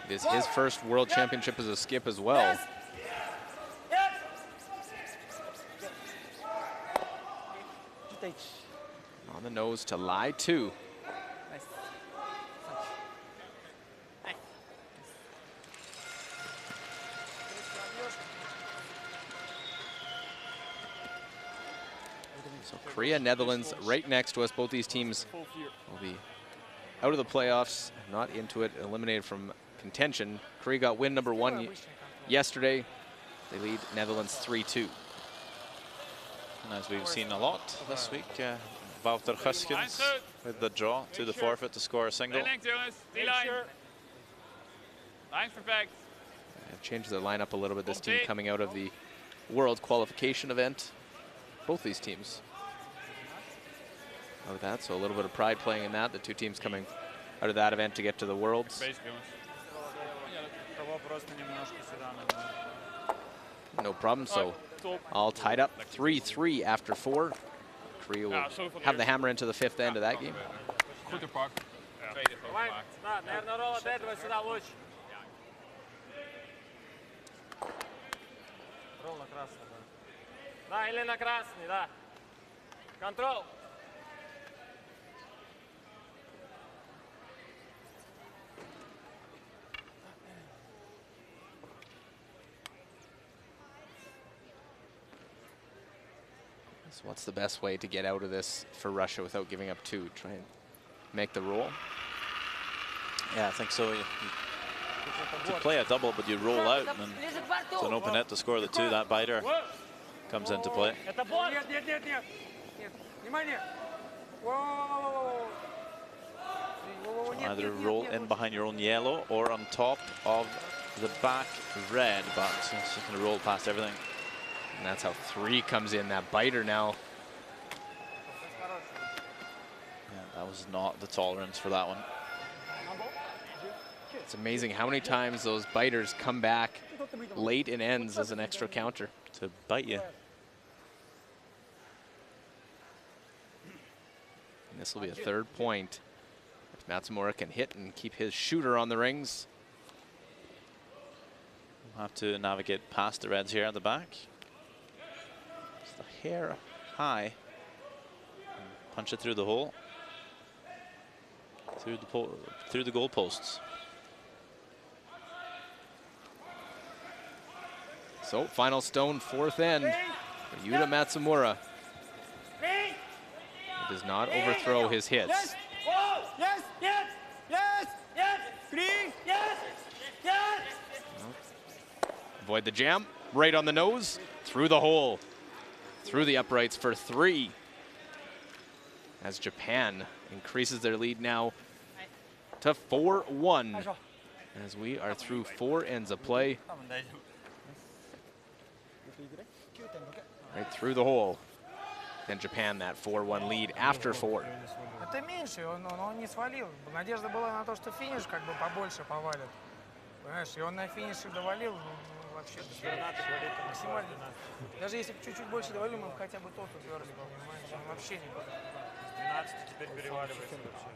It is his first world championship as a skip as well. On the nose to lie 2. So Korea, Netherlands right next to us. Both these teams will be out of the playoffs, not into it, eliminated from contention. Korea got win number 1 yesterday. They lead Netherlands 3-2. And as we've seen a lot this week, Wouter Huskins with the draw to the forfeit to score a single. They've changed their lineup a little bit. This team coming out of the World qualification event. Both these teams out of that, so a little bit of pride playing in that. The two teams coming out of that event to get to the Worlds. No problem, so all tied up 3-3 after 4. Korea will have the hammer into the 5th end of that game. Да, или на красный, да. Контрол. So what's the best way to get out of this for Russia without giving up 2? Try and make the roll? Yeah, I think so. You play a double, but you roll out, and then it's an open net to score the 2. That biter comes into play. Either roll in behind your own yellow or on top of the back red, but it's just going to roll past everything. And that's how 3 comes in. That biter now. Yeah, that was not the tolerance for that one. It's amazing how many times those biters come back late in ends as an extra counter. To bite you. And this will be a 3rd point. If Matsumura can hit and keep his shooter on the rings. We'll have to navigate past the reds here at the back. Just a hair high. Punch it through the hole. Through the goal posts. So final stone, 4th end for Yuta Matsumura. He does not overthrow his hits. Yes, yes, yes, yes, yes, green, yes, yes. Avoid the jam, right on the nose, through the hole, through the uprights for 3. As Japan increases their lead now to 4-1. as we are through 4 ends of play. Right through the hole. And Japan that 4-1 lead after 4. Это меньше, он не свалил. Надежда была на то, что финиш как бы побольше повалит. Понимаешь, и он на финише довалил, ну вообще максимально. Даже если бы чуть-чуть больше довалил, мы бы хотя бы тот уперли, понимаете, он вообще не был. С 12 теперь переваливается вообще.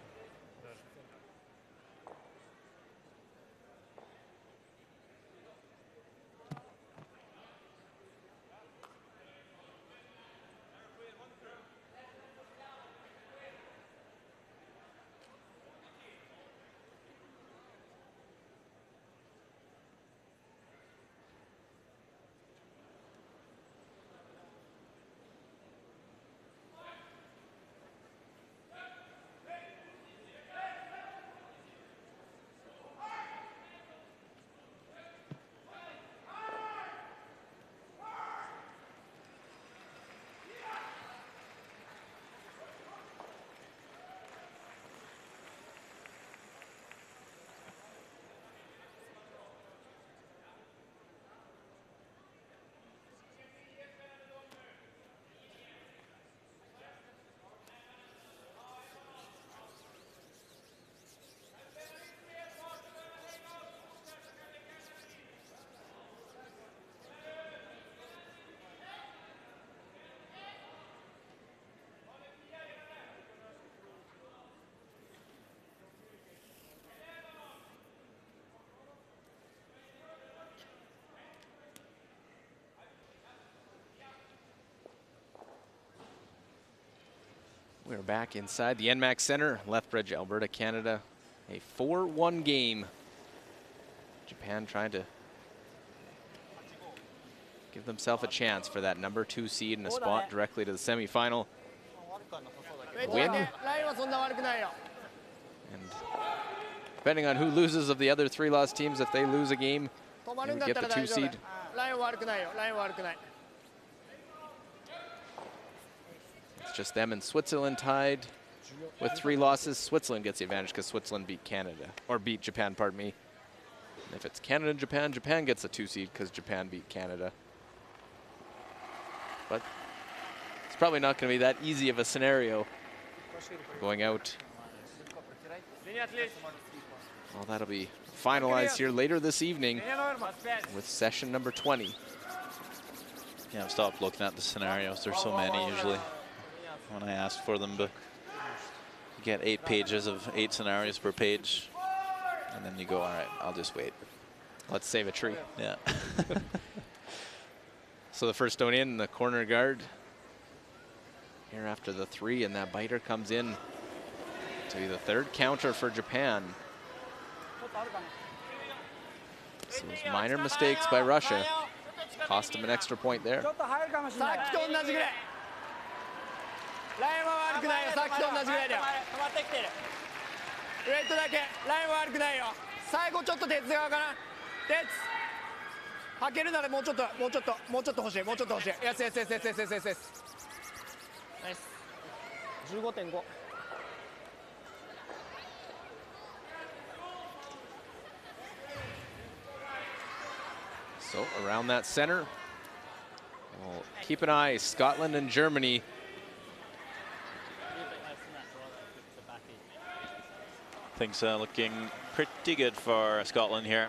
We're back inside the NMAX Center, Lethbridge, Alberta, Canada. A 4-1 game. Japan trying to give themselves a chance for that number 2 seed and a spot directly to the semifinal. Win. And depending on who loses of the other 3 lost teams, if they lose a game, they would get the 2 seed. It's just them and Switzerland tied with 3 losses. Switzerland gets the advantage because Switzerland beat Canada, or beat Japan, pardon me. And if it's Canada and Japan, Japan gets a 2 seed because Japan beat Canada. But it's probably not going to be that easy of a scenario going out. Well, that'll be finalized here later this evening with session number 20. Yeah, I've stopped looking at the scenarios. There's so many usually when I ask for them, but you get 8 pages of 8 scenarios per page, and then you go, all right, I'll just wait. Let's save a tree. Yeah. So the first stone in, the corner guard. Here after the 3, and that biter comes in to be the 3rd counter for Japan. So those minor mistakes by Russia cost them an extra point there. So around that center, we'll keep an eye, Scotland and Germany. Things looking pretty good for Scotland here.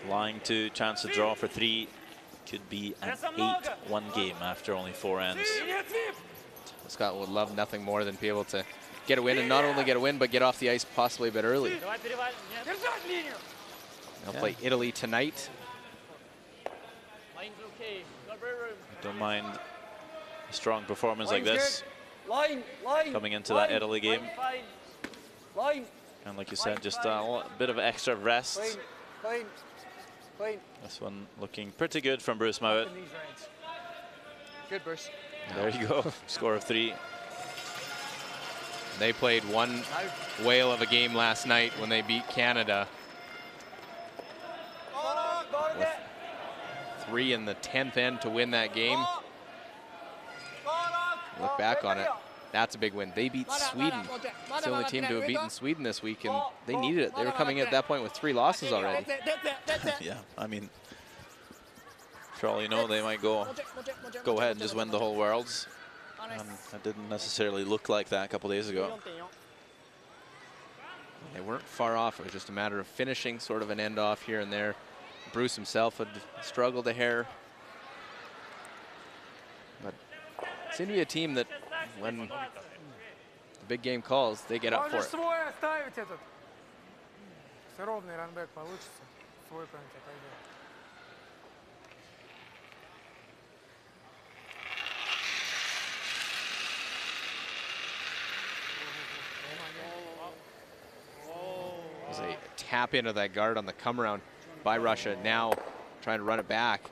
Lying to chance to draw for 3. Could be an 8-1 game after only 4 ends. Scotland would love nothing more than be able to get a win, and not only get a win, but get off the ice possibly a bit early. They'll play Italy tonight. Don't mind a strong performance like this coming into that Italy game. And like you said, just a bit of extra rest. This one looking pretty good from Bruce Mowat. Good, Bruce. There you go, score of 3. They played one whale of a game last night when they beat Canada. With 3 in the 10th end to win that game. Look back on it. That's a big win. They beat Sweden. It's the only team to have beaten Sweden this week, and they needed it. They were coming in at that point with 3 losses already. Yeah, I mean, for all you know, they might go ahead and just win the whole Worlds. That didn't necessarily look like that a couple days ago. They weren't far off. It was just a matter of finishing sort of an end off here and there. Bruce himself had struggled a hair. But it seemed to be a team that when the big game calls, they get up for it. Свой оставить этот. Если ровный ранбэк получится, свой куда-нибудь отойдет. There's a tap into that guard on the come around by Russia. Now trying to run it back.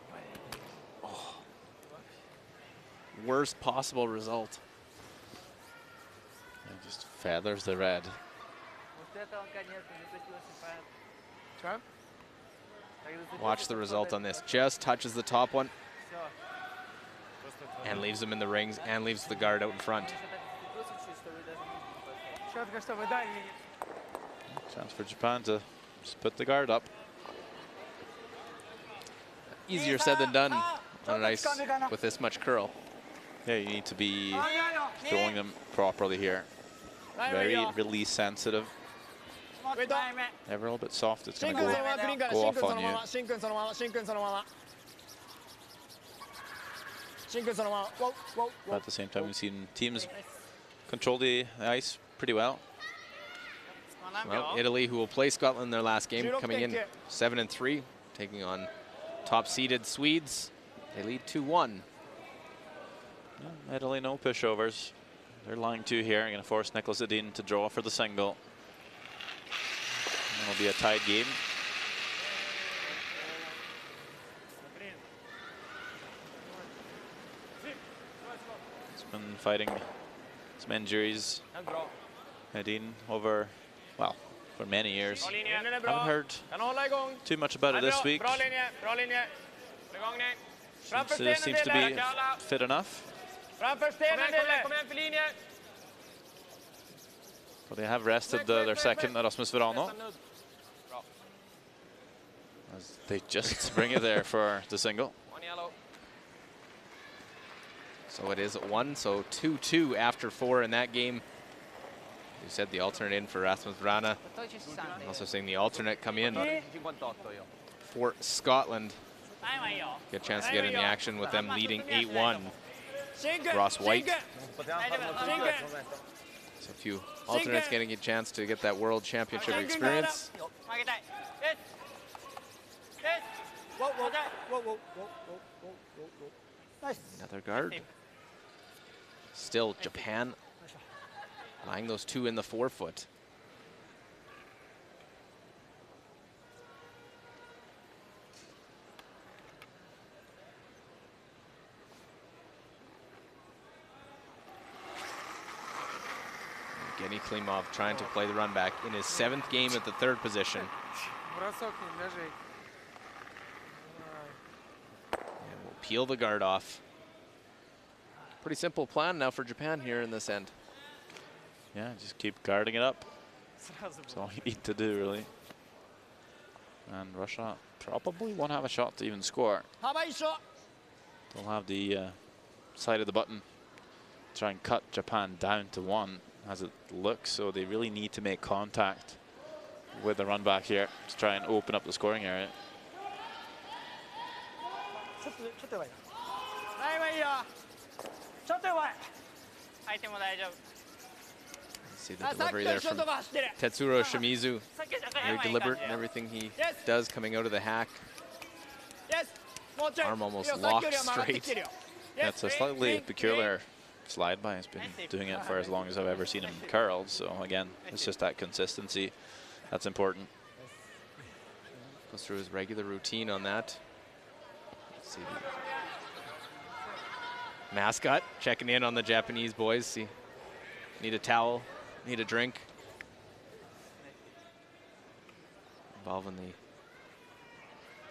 Oh. Worst possible result. And just feathers the red. Watch the result on this. Just touches the top one and leaves him in the rings and leaves the guard out in front. Chance for Japan to just put the guard up. Easier said than done on an ice with this much curl. Yeah, you need to be throwing them properly here. Very release sensitive. Ever a little bit soft, it's going to go off on you. But at the same time, we've seen teams control the ice pretty well. Well, Italy, who will play Scotland in their last game, coming in 7-3, taking on top-seeded Swedes. They lead 2-1. Yeah, Italy, no pushovers. They're line 2 here. Going to force Nicholas Edin to draw for the single. It'll be a tied game. He's been fighting some injuries. Edin over, well, for many years. Haven't heard too much about it this week. Seems to be fit enough. But they have rested their second, Rasmus Verano. As they just bring it there for the single. So it is at 1, so 2-2 after 4 in that game. You said the alternate in for Rasmus Vrana. Also seeing the alternate come in for Scotland. Get a chance to get in the action with them leading 8-1. Ross White. So a few alternates getting a chance to get that World Championship experience. Another guard. Still Japan lying those 2 in the forefoot. Evgeny Klimov trying to play the run back in his 7th game at the 3rd position. And we'll peel the guard off. Pretty simple plan now for Japan here in this end. Yeah, just keep guarding it up. That's all you need to do, really. And Russia probably won't have a shot to even score. They'll have the side of the button to try and cut Japan down to 1 as it looks, so they really need to make contact with the run back here to try and open up the scoring area. See the delivery there from Tetsuro Shimizu. Very deliberate in everything he does coming out of the hack. Arm almost locked straight. That's a slightly peculiar slide by. He's been doing it for as long as I've ever seen him curled. So again, it's just that consistency that's important. Goes through his regular routine on that. Let's see. Mascot checking in on the Japanese boys. See, need a towel, need a drink. Involving the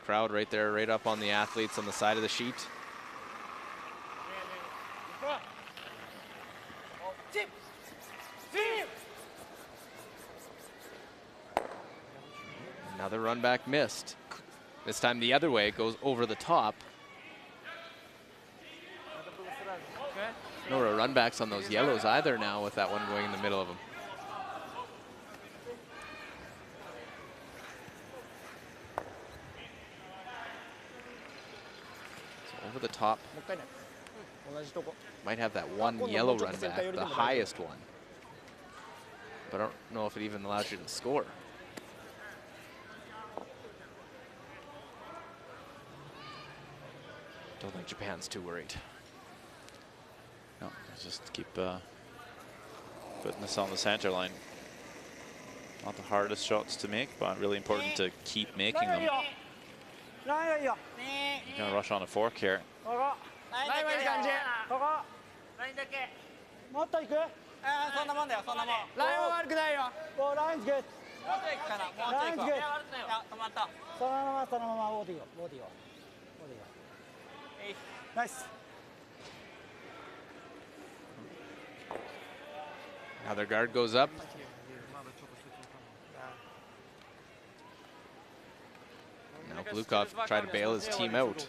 crowd right there, right up on the athletes on the side of the sheet. Another run back missed. This time the other way, it goes over the top. No run backs on those yellows either now with that one going in the middle of them. So over the top. Might have that one yellow run back, the highest one. But I don't know if it even allows you to score. Don't think Japan's too worried. No, just keep putting this on the center line. Not the hardest shots to make, but really important to keep making them. You're gonna rush on a fork here. もっと行く？そんなもんだよ、そんなもん。ラインは悪くないよ。もうラインつけ。もうちょい行くかな、もうちょい行くわ。いや、止まった。そのままそのままウォーディオ、ウォーディオ、ウォーディオ。ナイス。 Now their guard goes up. Now Glukov tried to bail his team out.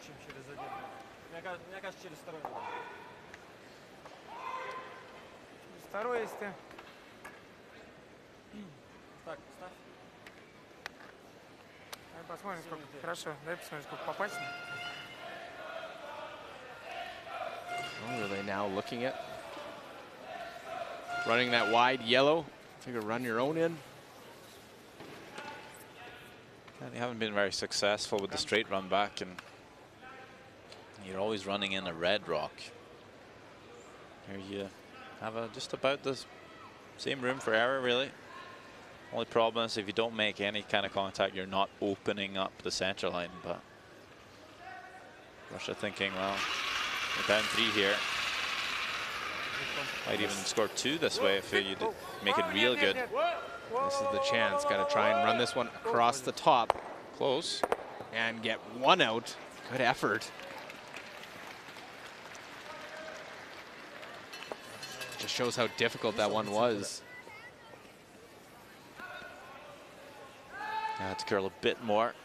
Второй есть ты. Дай посмотрим, сколько. Хорошо, дай посмотрим, сколько попасть. What are they now looking at? Running that wide yellow. Figure run your own in. Yeah, they haven't been very successful with the straight run back, and you're always running in a red rock. Here you have just about the same room for error, really. Only problem is if you don't make any kind of contact, you're not opening up the center line. But Russia thinking, well, we're down 3 here. Might even score 2 this way if you make it real good. This is the chance. Got to try and run this one across the top. Close. And get 1 out. Good effort. Just shows how difficult that one was. I had to curl a bit more.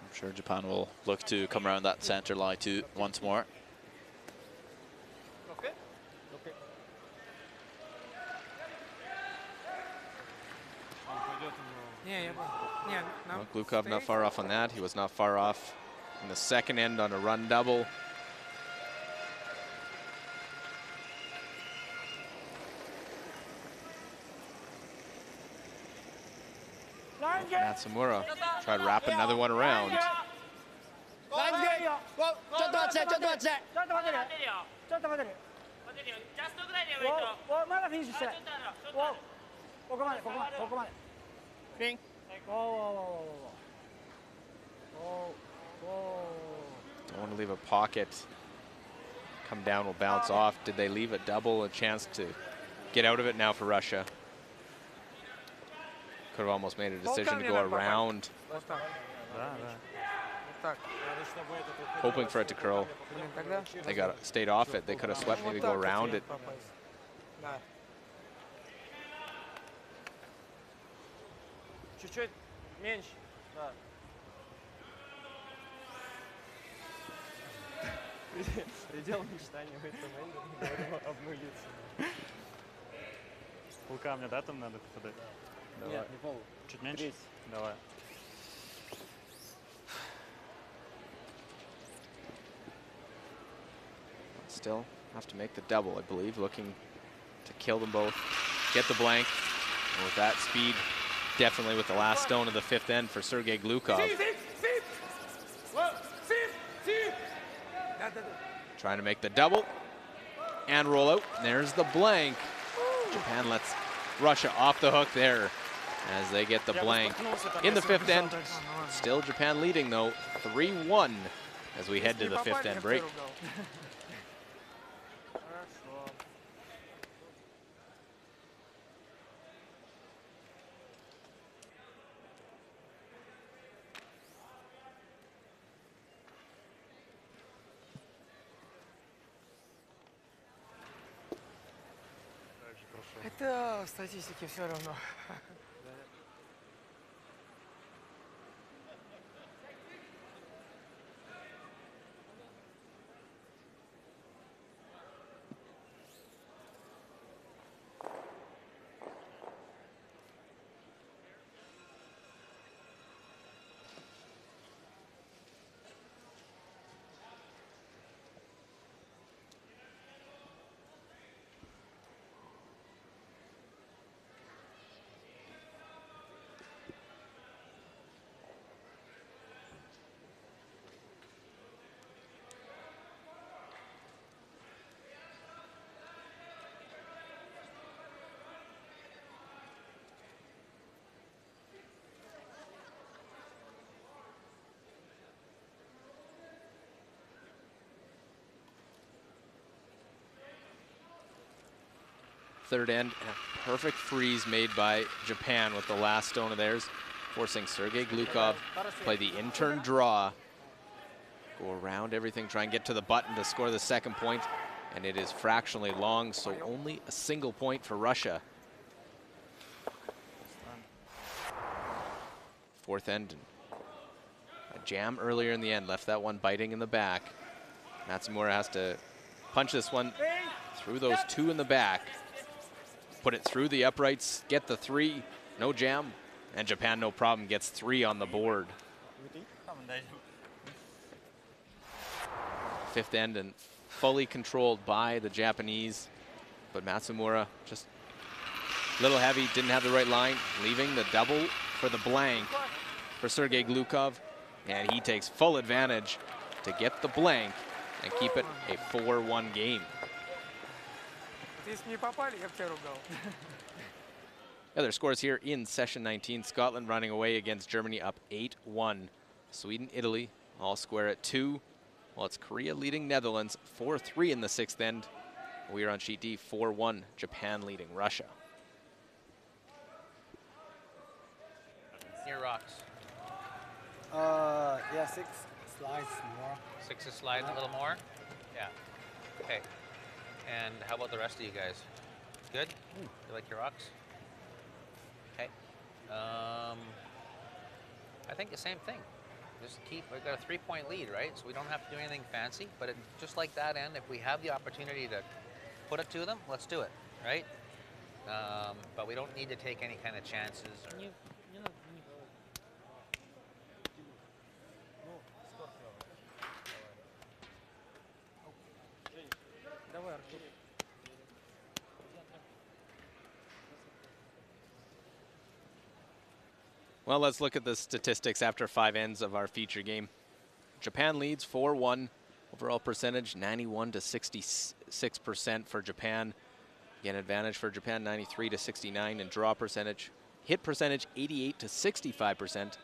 I'm sure Japan will look to come around that center line too once more. Well, Glukov not far off on that. He was not far off in the second end on a run double. Matsumura tried to wrap another one around. Don't want to leave a pocket. Come down, will bounce off. Did they leave a double, a chance to get out of it now for Russia? Could have almost made a decision to go around. Hoping for it to curl. They stayed off it. They could have swept, maybe go around it. Чуть-чуть меньше. Да. Предел мечтаний в этом энде обнулиться. Полкамня, да, там надо попадать? Давай. Нет, не пол. Чуть меньше? Давай. Still have to make the double, I believe, looking to kill them both, get the blank. And with that speed, definitely with the last stone of the 5th end for Sergei Glukov. Trying to make the double and roll out. There's the blank. Japan lets Russia off the hook there as they get the blank in the 5th end. Still Japan leading though, 3-1 as we head to the 5th end break. Да, в статистике все равно. Third end, and a perfect freeze made by Japan with the last stone of theirs, forcing Sergei Glukov to play the intern draw. Go around everything, try and get to the button to score the second point, and it is fractionally long, so only a single point for Russia. Fourth end, a jam earlier in the end, left that one biting in the back. Matsumura has to punch this one through those two in the back. Put it through the uprights, get the three, no jam, and Japan, no problem, gets three on the board. Fifth end and fully controlled by the Japanese, but Matsumura just a little heavy, didn't have the right line, leaving the double for the blank for Sergei Glukov, and he takes full advantage to get the blank and keep it a 4-1 game. Other scores here in session 19. Scotland running away against Germany up 8-1. Sweden, Italy all square at 2. Well, it's Korea leading Netherlands 4-3 in the sixth end. We are on sheet D 4-1. Japan leading Russia. Near rocks. Yeah, 6 slides more. 6 a slide, a little more? Yeah. Okay. And how about the rest of you guys? Good? You like your rocks? Okay. I think the same thing. Just we've got a 3-point lead, right? So we don't have to do anything fancy, but just like that end, if we have the opportunity to put it to them, let's do it, right? But we don't need to take any kind of chances. Or Well, let's look at the statistics after 5 ends of our feature game. Japan leads 4-1. Overall percentage 91 to 66% for Japan. Again, advantage for Japan 93 to 69, and draw percentage, hit percentage 88 to 65%.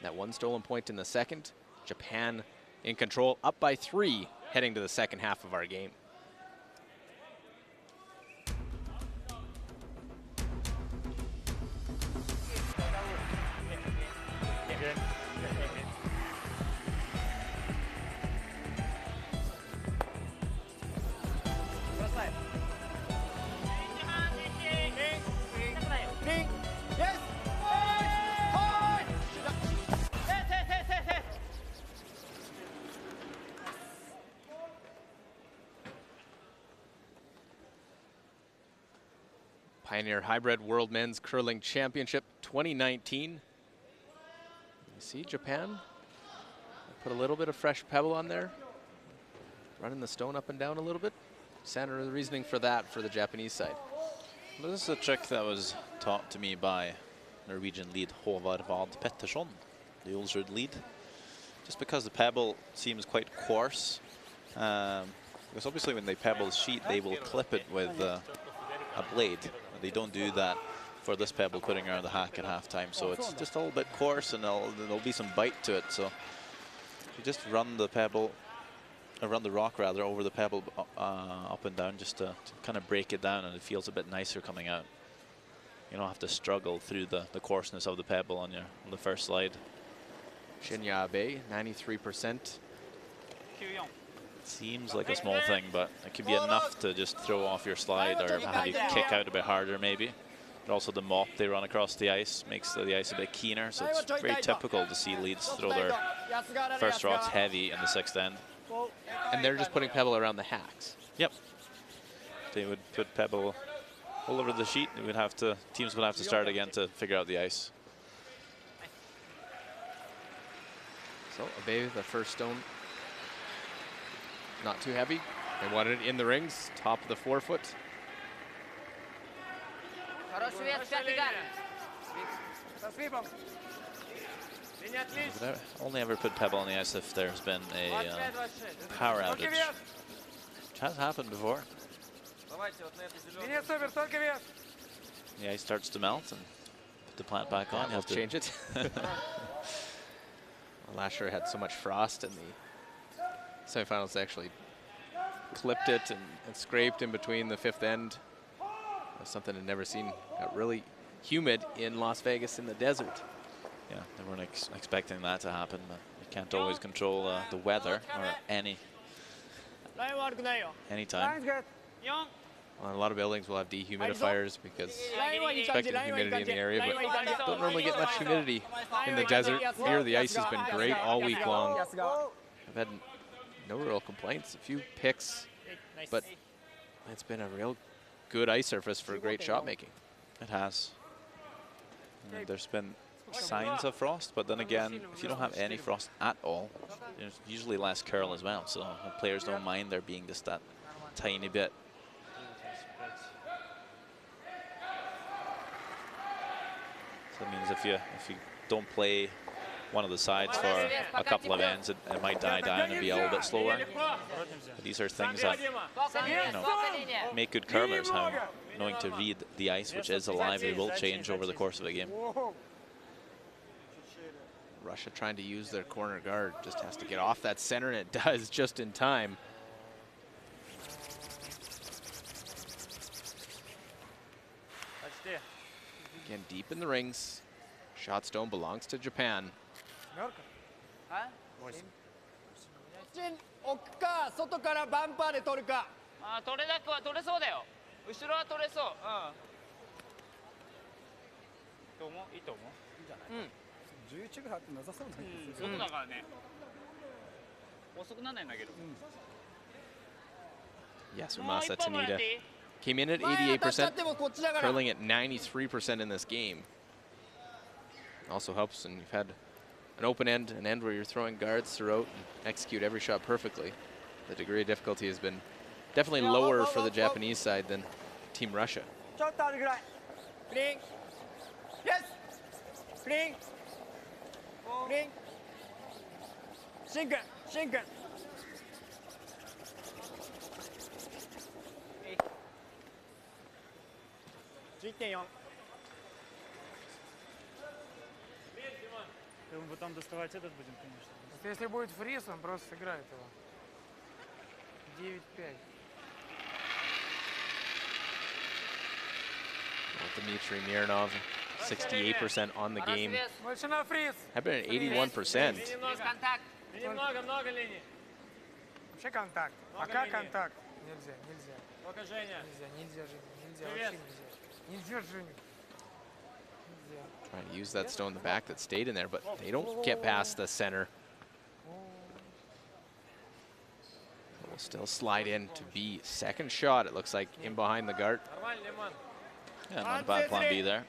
That one stolen point in the second. Japan in control, up by 3 heading to the second half of our game. Pioneer Hi-Bred World Men's Curling Championship 2019. You see Japan put a little bit of fresh pebble on there, running the stone up and down a little bit. Center the reasoning for that for the Japanese side. Well, this is a trick that was taught to me by Norwegian lead Håvard Vad Pettersson, the Ulsrud lead. Just because the pebble seems quite coarse, because obviously when they pebble the sheet, they will clip it with a blade. They don't do that for this pebble putting around the hack at halftime, so it's just a little bit coarse, and there'll be some bite to it. So you just run the pebble, run the rock rather, over the pebble up and down, just to kind of break it down, and it feels a bit nicer coming out. You don't have to struggle through the coarseness of the pebble on the first slide. Shinya Abe, 93%. Seems like a small thing, but it could be enough to just throw off your slide or have you kick out a bit harder maybe. But also the mop they run across the ice makes the ice a bit keener, so it's very typical to see leads throw their first rocks heavy in the 6th end. And they're just putting pebble around the hacks. Yep. They would put pebble all over the sheet. They would have to, teams would have to start again to figure out the ice. So Abe, the first stone, not too heavy. They wanted it in the rings, top of the 4-foot. Only ever put pebble on the ice if there's been a power outage, which has happened before. The ice starts to melt and put the plant back on. You have to change it. Last year had so much frost in the semifinals, they actually clipped it and scraped in between the 5th end. That's something I'd never seen. Got really humid in Las Vegas in the desert. Yeah, they weren't expecting that to happen, but you can't always control the weather or any time. Well, a lot of buildings will have dehumidifiers because expected humidity in the area, but don't normally get much humidity in the desert. Here, the ice has been great all week long. I've had no real complaints, a few picks, but it's been a real good ice surface for great shot making. It has. And there's been signs of frost, but then again, if you don't have any frost at all, there's usually less curl as well, so players don't mind there being just that tiny bit. So that means if you don't play one of the sides for a couple of ends, it might die down and be a little bit slower. But these are things that, you know, make good curlers, how knowing to read the ice, which is alive. It will change over the course of a game. Russia trying to use their corner guard, just has to get off that center, and it does just in time. Again, deep in the rings. Shot stone belongs to Japan. 奥か外からバンパーで取るか。あ、取れなくは取れそうだよ。後ろは取れそう。どうもいいと思う。いいじゃない。11ぐらいあってなさそうな気がする。外だからね。遅くならないんだけど。Yasumasa Tanita came in at 88%, curling at 93% in this game. Also helps when you've had an open end, an end where you're throwing guards throughout and execute every shot perfectly. The degree of difficulty has been definitely lower for the Japanese side than Team Russia. Clean. Yes. Clean. Clean. Sink. Sink. Мы там доставать этот будем, конечно. Если будет фриз, он просто сыграет его. 9-5. Dmitry Mironov, 68% on the game. Больше на фриз. Have been at 81%. Много линий. Вообще контакт. Пока контакт. Нельзя. Нельзя, вообще нельзя. Нельзя, Женя. Trying to use that stone in the back that stayed in there, but they don't get past the center. Will still slide in to be second shot, it looks like, in behind the guard. Yeah, not a bad plan B there.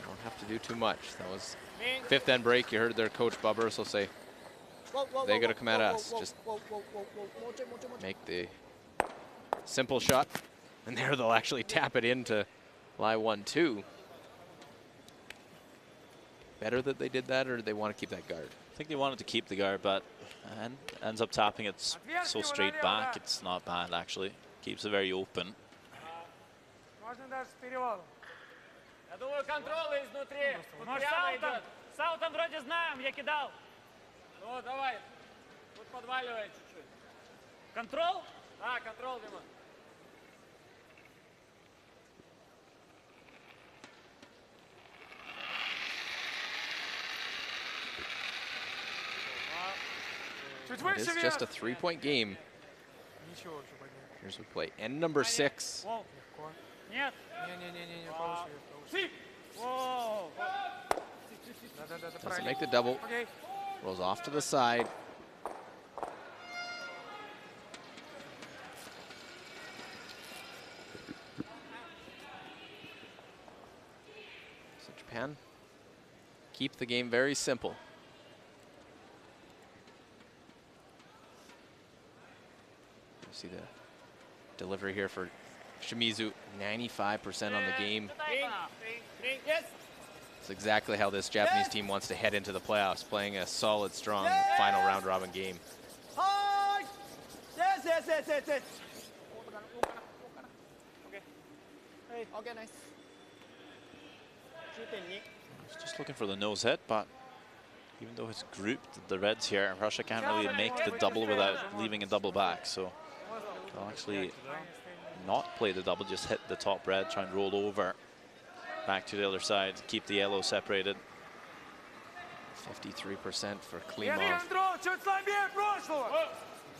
Don't have to do too much. That was fifth end break. You heard their coach Bob Ursel say, they got to come at us. Just make the simple shot, and there they'll actually tap it into lie 1-2. Better that they did that, or do they want to keep that guard? I think they wanted to keep the guard, but ends up tapping it so straight back. It's not bad, actually. Keeps it very open. Я думаю, контролы изнутри. Саутом вроде знаем, я кидал. Ну, давай. Тут подваливай чуть-чуть. Control? Ah, control, Dimon. It is just a 3-point game. Here's we play end number 6. Нет. Не получится. Doesn't make the double. Rolls off to the side. So Japan keep the game very simple. You see the delivery here for Shimizu, 95% on the game. It's exactly how this Japanese team wants to head into the playoffs, playing a solid, strong final round robin game. Okay, nice. Just looking for the nose hit, but even though it's grouped the reds here, Russia can't really make the double without leaving a double back. So they'll actually not play the double, just hit the top red, try and roll over back to the other side, keep the yellow separated. 53% for Klimov.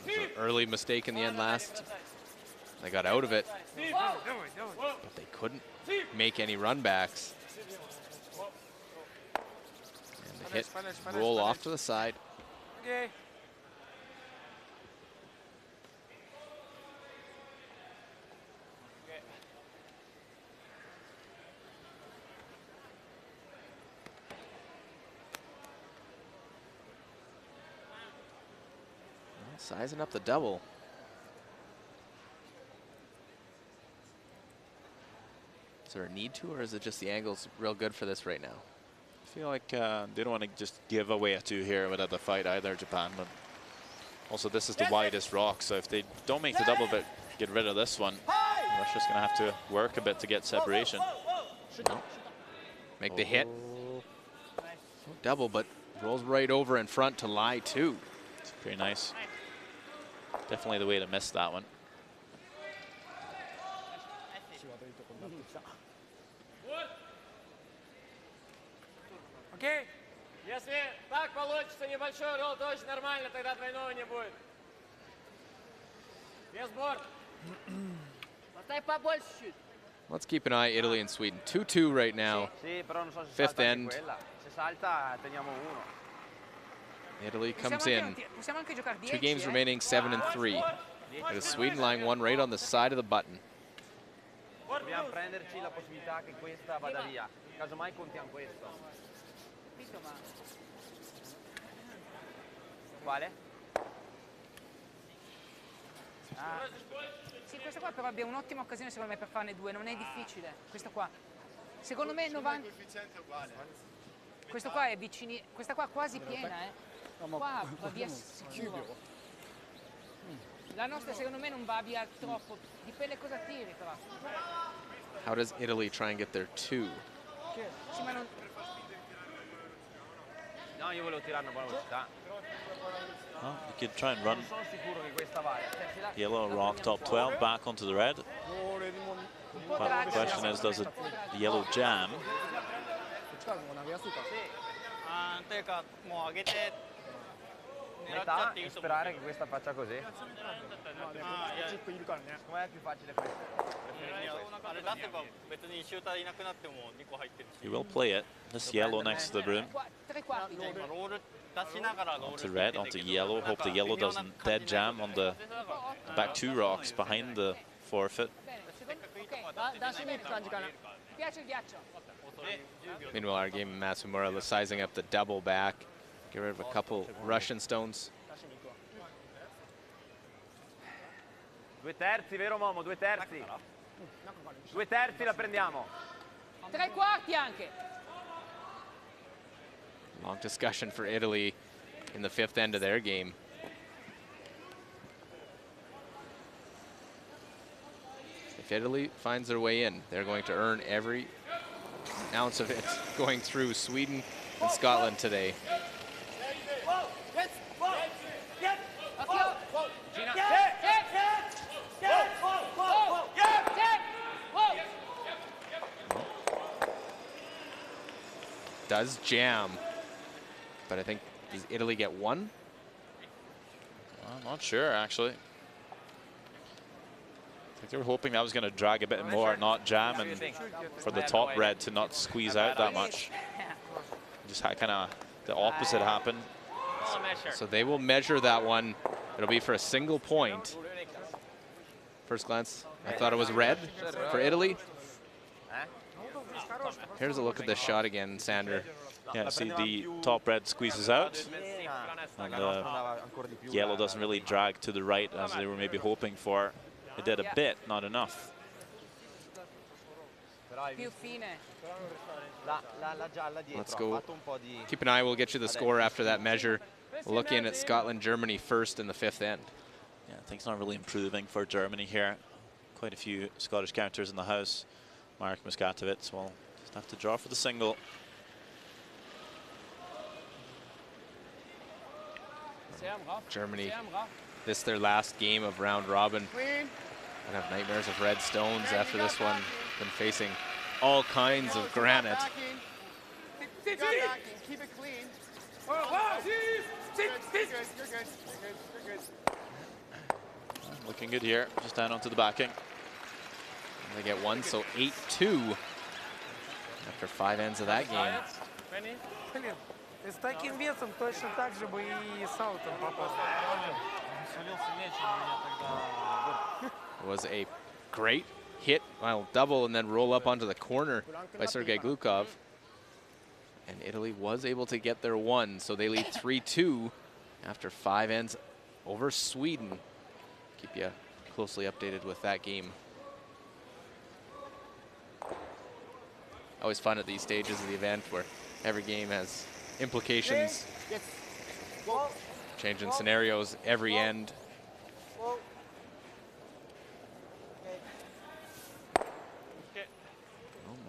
An early mistake in the end last. They got out of it, but they couldn't make any run backs. And the hit roll off to the side. Sizing up the double. Is there a need to, or is it just the angle's real good for this right now? I feel like they don't want to just give away a 2 here without the fight either, Japan. But also, this is the widest rock, so if they don't make the double but get rid of this one, Russia's going to have to work a bit to get separation. No. Make the hit. Double, but rolls right over in front to lie two. It's pretty nice. Definitely the way to miss that one. Окей? Если так получится небольшой ролл, то очень нормально, тогда двойного не будет. Без борт. Поставь побольше чуть. Let's keep an eye, Italy and Sweden. 2-2 right now. Fifth end. Italy comes in. 2 games remaining, 7-3. It is Sweden lying one right on the side of the button. Dobbiamo prenderci la possibilità che questa vada via. Casomai contiamo questo. Quale? Sì, questo qua però abbia un'ottima occasione secondo me per farne 2, non è difficile. Questo qua. Secondo me 90. Questo qua è vicino, questa qua quasi piena, Qua va via sicuro. La nostra secondo me non va via troppo, dipende cosa tiri però. How does Italy try and get their 2? Sì, ma non... No, io volevo tirare una buona velocità. Well, you could try and run Non sono sicuro che questa vada. yellow rock top 12 back onto the red. But the question is, does the yellow jam? というかもう上げて狙っちゃっていいと思う。Sperare che questa faccia così. Chip いるからね。Com'è più facile questo? あれ出せば別にシューターいなくなっても2個入ってるし。 You will play it. This yellow next to the broom. 3 quarti. ロール出しながらロール Onto red, onto yellow. Hope the yellow doesn't dead jam on the back 2 rocks behind the forfeit. Meanwhile, our game Masumura sizing up the double back. Get rid of a couple Russian stones. 2 terzi, vero Momo? 2 terzi. 2 terzi la prendiamo. 3 quarti anche. Long discussion for Italy in the 5th end of their game. If Italy finds their way in, they're going to earn every ounce of it going through Sweden and Scotland today. does jam. But I think, does Italy get one? I'm not sure, actually. I think they were hoping that was going to drag a bit more, not jam, and for the top red to not squeeze out that much. Just had kind of the opposite happen. So they will measure that one. It'll be for a single point. First glance, I thought it was red for Italy. Here's a look at this shot again, Sander. Yeah, see the top red squeezes out, and yellow doesn't really drag to the right as they were maybe hoping for. It did a bit, not enough. Let's go. Keep an eye, we'll get you the score after that measure. Looking at Scotland, Germany first in the 5th end. Yeah, things not really improving for Germany here. Quite a few Scottish counters in the house. Mark Muskatowicz will just have to draw for the single. Germany, this their last game of round robin. Gonna have nightmares of red stones after this one. Been facing all kinds of granite. Keep it clean. Looking good here, just down onto the backing. And they get one, so 8-2 after 5 ends of that game. С таким весом точно так же бы и с аутом попал. It was a great hit, well, double and then roll up onto the corner by Sergei Glukov. And Italy was able to get their one, so they lead 3-2 after 5 ends over Sweden. Keep you closely updated with that game. Always fun at these stages of the event where every game has implications, changing scenarios every end. Well,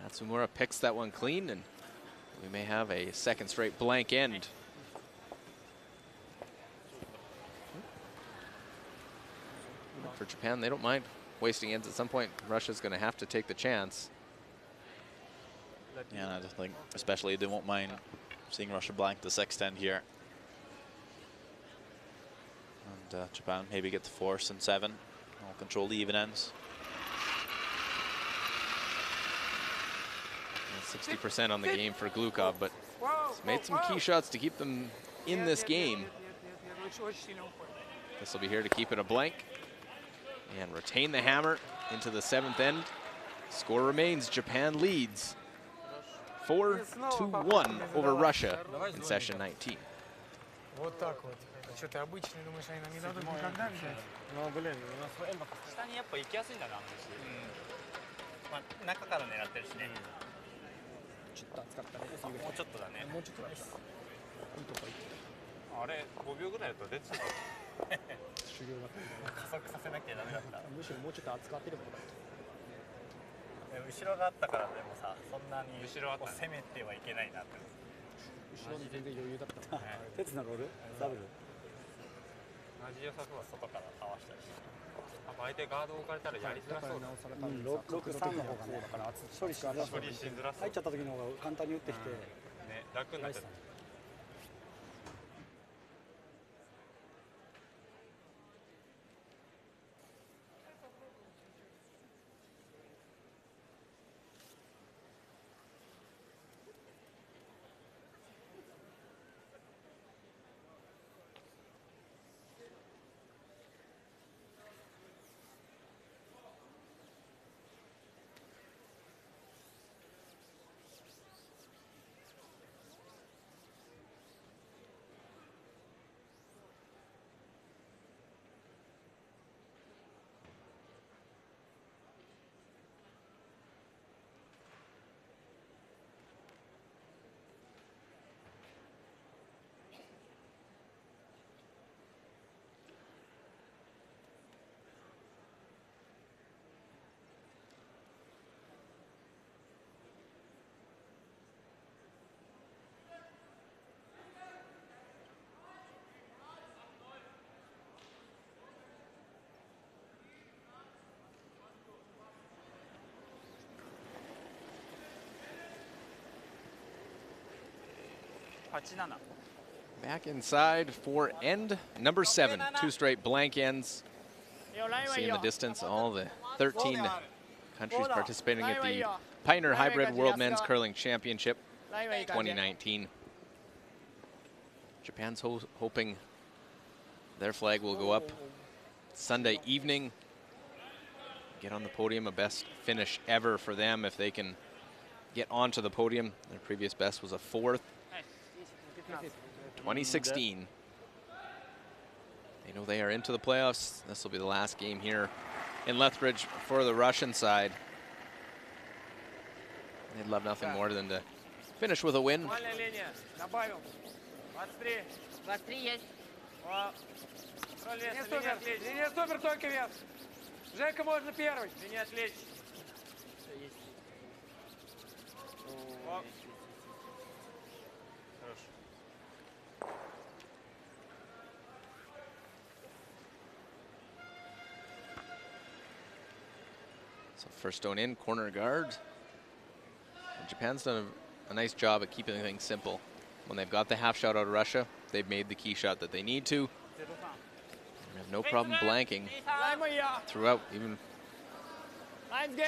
Matsumura picks that one clean, and we may have a second straight blank end. For Japan, they don't mind wasting ends at some point. Russia's going to have to take the chance. Yeah, and I just think, especially they won't mind seeing Russia blank the 6th end here. And Japan maybe get the 4s and 7. I'll control the even ends. 60% on the game for Glukov, but he's made some key shots to keep them in this game. This will be here to keep it a blank and retain the hammer into the 7th end. Score remains, Japan leads 4-1 over Russia in session 19. Вот так вот. А что ты обычный думаешь, они нам не дадут никогда взять? Ну, блин, у нас下にやっぱ行きやすいんだな、まあ中から狙ってるしね。ちょっと暑かったね。もうちょっとだね。もうちょっとです。いいとこ行って。あれ5秒ぐらいだと出てた。修行だった。加速させなきゃダメだった。むしろもうちょっと暑がってればよかった。後ろがあったからでもさ、そんなに後ろを攻めてはいけないなって。後ろに全然余裕だった。鉄のロール？ダブル。味良さそうは外からかわしたり。相手ガード置かれたらやりづらそうだ。6-3の方がね、だから処理しづらそう。入っちゃった時の方が簡単に打ってきて、ね、楽になっちゃう。Back inside for end number 7. 2 straight blank ends. See in the distance all the 13 countries participating at the Pioneer Hybrid World Men's Curling Championship 2019. Japan's hoping their flag will go up Sunday evening. Get on the podium, a best finish ever for them if they can get onto the podium. Their previous best was a 4th. 2016. They know they are into the playoffs. This will be the last game here in Lethbridge for the Russian side. They'd love nothing more than to finish with a win. Жека, можно первый. Не отвлечь. So first stone in, corner guard. And Japan's done a nice job at keeping things simple. When they've got the half shot out of Russia, they've made the key shot that they need to. They have no problem blanking throughout, even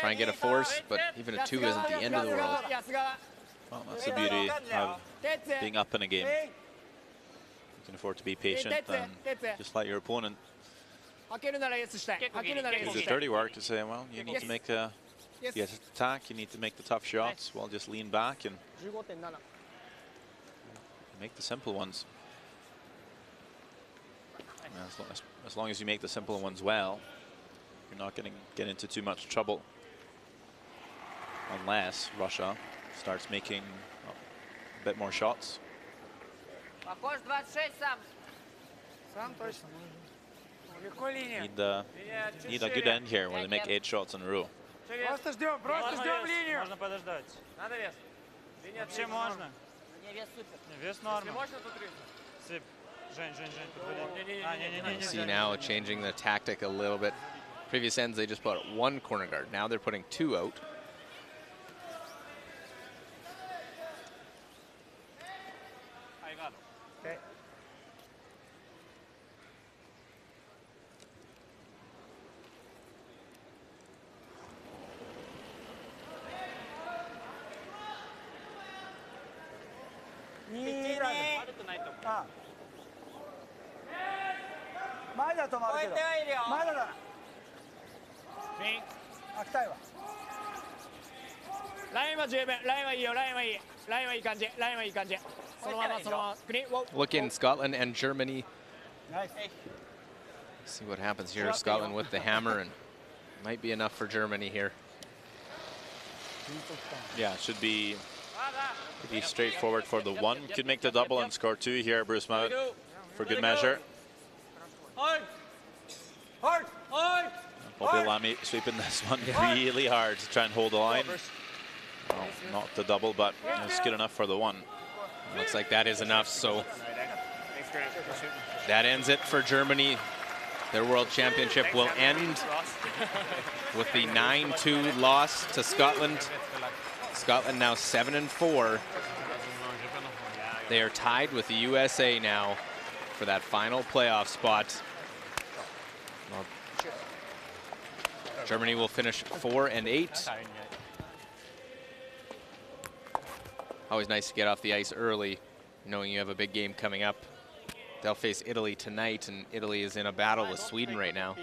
try and get a force, but even a 2 isn't the end of the world. Well, that's the beauty of being up in a game. You can afford to be patient and just let your opponent do the dirty work to say, well, you need to make the attack, you need to make the tough shots. Well, just lean back and make the simple ones. As long as you make the simple ones well, you're not going to get into too much trouble. Unless Russia starts making a bit more shots. Need a good end here when they make 8 shots in a row. Просто ждем линию. Можно подождать. Надо вес. Вообще можно. Вес норма. Сып. Жень, подходи. See now changing the tactic a little bit. Previous ends they just put 1 corner guard. Now they're putting 2 out. Okay. Look in Scotland and Germany. Nice. See what happens here. Scotland with the hammer, and might be enough for Germany here. Yeah, it should be pretty straightforward for the 1. Could make the double and score 2 here, Bruce Mount, for good measure. Hope Lamy sweeping this one really hard to try and hold the line. Well, not the double, but it's good enough for the 1. Looks like that is enough, so that ends it for Germany. Their World Championship will end with the 9-2 loss to Scotland. Scotland now 7-4. They are tied with the USA now for that final playoff spot. Well, Germany will finish 4-8. Always nice to get off the ice early, knowing you have a big game coming up. They'll face Italy tonight, and Italy is in a battle with Sweden right now.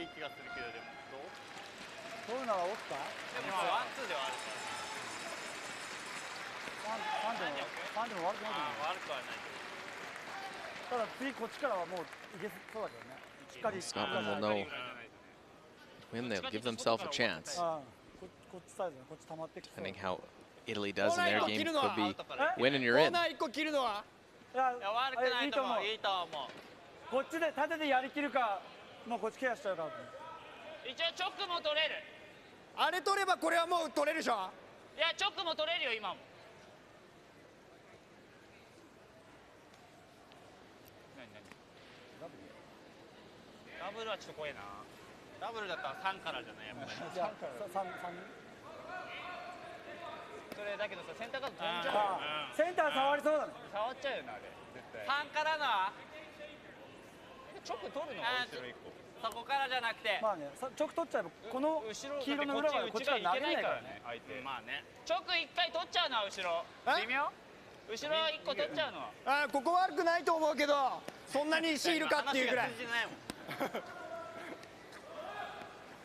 Scotland will know when they'll give themselves a chance. Depending how Italy does in their game, could be win and you're in. こっちで縦でやりきるか、もうこっちケアしちゃうか。一応チョックも取れる。あれ取ればこれはもう取れるでしょ。いやチョックも取れるよ今も。ダブルはちょっと怖いな。ダブルだったら3からじゃないやっぱり。3。それだけどさ、センターカード飛んじゃう。センター触りそうだね。触っちゃうよなあれ。絶対。3からのは？直取るのが後ろ1個。そこからじゃなくて。まあね、直取っちゃえばこの黄色の裏はこっちから投げないからね。相手。まあね。直1回取っちゃうのは後ろ。微妙？後ろ1個取っちゃうのは。ここ悪くないと思うけど、そんなに石いるかっていうぐらい。い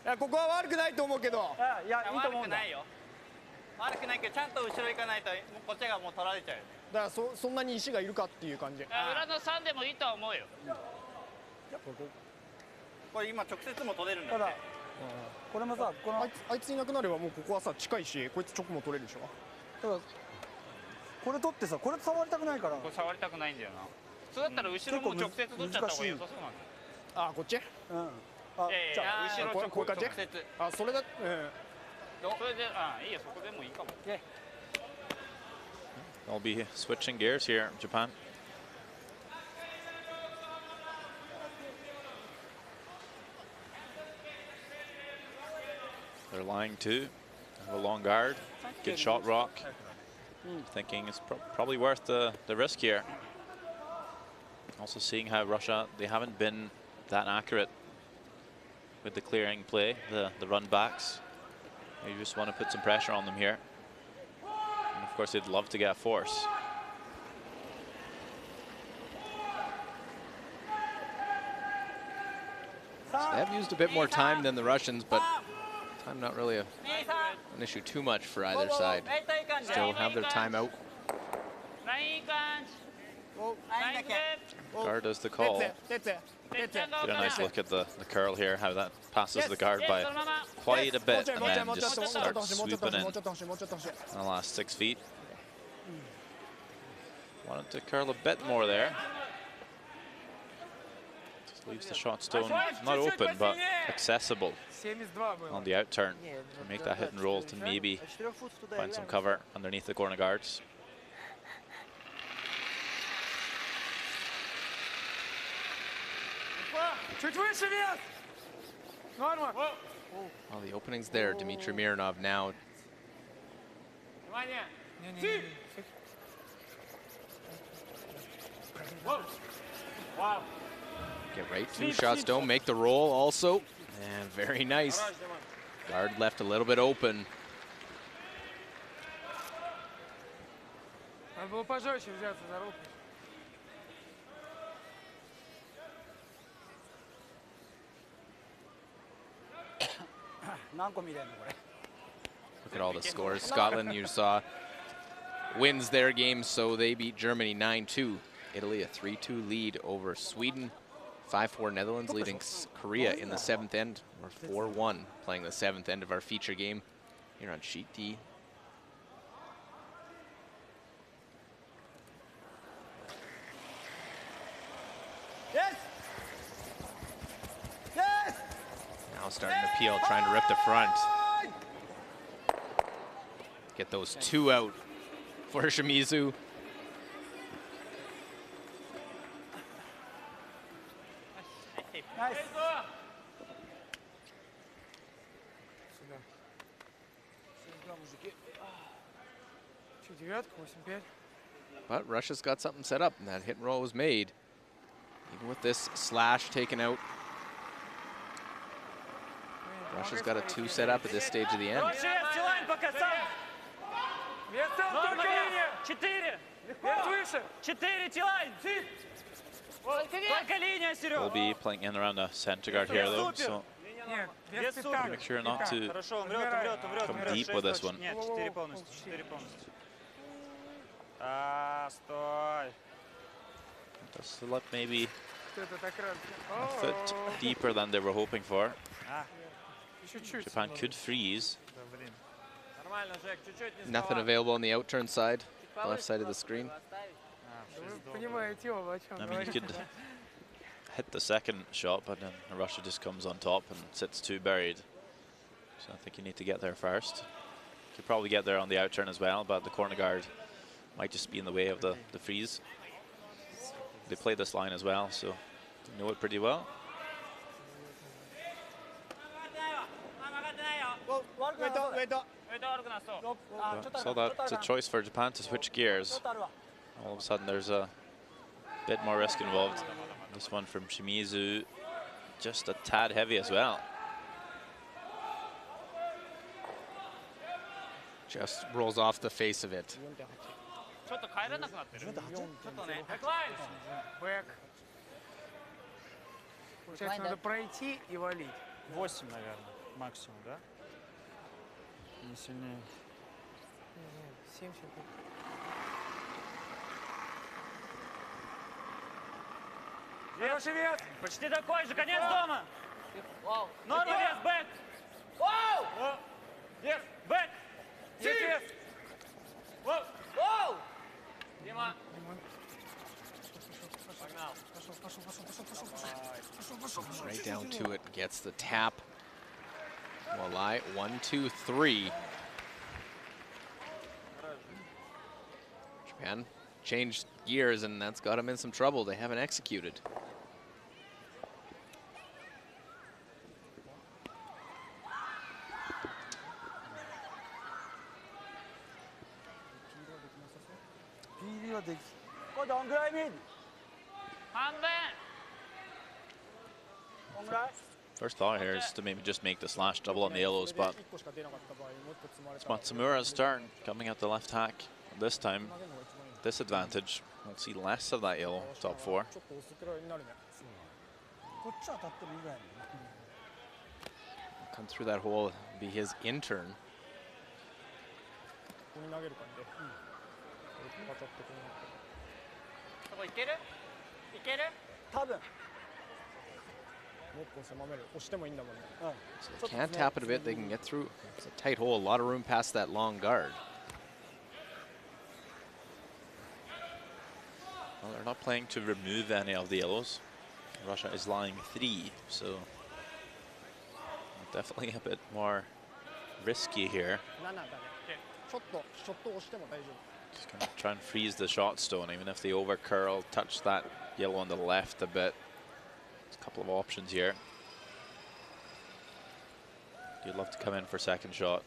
や、ここは悪くないと思うけど。いや、いいと思うんだ。悪くないよ。悪くないけど、ちゃんと後ろ行かないと、もうこっちがもう取られちゃうよ。だからそんなに石がいるかっていう感じ。裏の3でもいいとは思うよ。これ今直接も取れるんだって。ただ、これもさ、あいついなくなればもうここはさ近いし、こいつ直も取れるでしょ。ただこれ取ってさ、これ触りたくないから。これ触りたくないんだよな。そうだったら後ろも直接取っちゃった方が良さそうなんだよ。あ、こっち？うん。じゃあ後ろ直接。あ、それだ。それで、いいよ、そこでもいいかも。They'll be switching gears here, Japan. They're lying two. Have a long guard. Good shot, Rock. Thinking it's probably worth the risk here. Also seeing how Russia, they haven't been that accurate with the clearing play, the run backs. You just want to put some pressure on them here. And of course, they'd love to get a force. So they have used a bit more time than the Russians, but time not really an issue too much for either side. Still have their timeout. Guard does the call. Get a nice look at the curl here, how that passes the guard by quite a bit and then just starts swooping in the last 6 feet. Wanted to curl a bit more there. Just leaves the shot stone not open but accessible on the out turn. To make that hit and roll to maybe find some cover underneath the corner guards. Well, the opening's there. Dmitry Mironov now. Get right, 2 shots don't make the roll also. And very nice. Guard left a little bit open. Look at all the scores. Scotland, you saw, wins their game, so they beat Germany 9-2. Italy, a 3-2 lead over Sweden. 5-4 Netherlands leading Korea in the 7th end. We're 4-1 playing the 7th end of our feature game here on Sheet D. Yes! Yes! Now starting to peel, trying to rip the front. Get those 2 out for Shimizu. Nice. But Russia's got something set up, and that hit and roll was made. Even with this slash taken out, Russia's got a 2 set up at this stage of the end. We'll be playing in around the center guard here though, so make sure not to come deep with this one. Does look maybe a foot deeper than they were hoping for. Japan could freeze. Nothing available on the outturn side, left side of the screen. I mean, you could hit the second shot, but then Russia just comes on top and sits 2 buried. So I think you need to get there first. You could probably get there on the outturn as well, but the corner guard might just be in the way of the freeze. They play this line as well, so they know it pretty well. Wait. So that's a choice for Japan to switch gears. All of a sudden there's a bit more risk involved. This one from Shimizu, just a tad heavy as well. Just rolls off the face of it. Бэк. Получается, надо пройти и валить. 8, наверное, максимум, да? Не сильнее. Нет, 7 секунд. Хороший вес! Почти такой же, конец дома! Норма вес, бэк! Вес, бэк! Есть вес! Дима! Right down to it, gets the tap. Walai, 1, 2, 3. Japan changed gears, and that's got them in some trouble. They haven't executed. First thought here is to maybe just make the slash double on the yellows, but it's Matsumura's turn, coming at the left hack. This time, disadvantage. We'll see less of that yellow top 4. Come through that hole, be his intern. So they can't tap it a bit, they can get through. It's a tight hole, a lot of room past that long guard. Well, they're not playing to remove any of the yellows. Russia is lying 3, so definitely a bit more risky here. Just gonna try and freeze the shot stone, even if they over curl, touch that yellow on the left a bit. There's a couple of options here. You'd love to come in for second shot.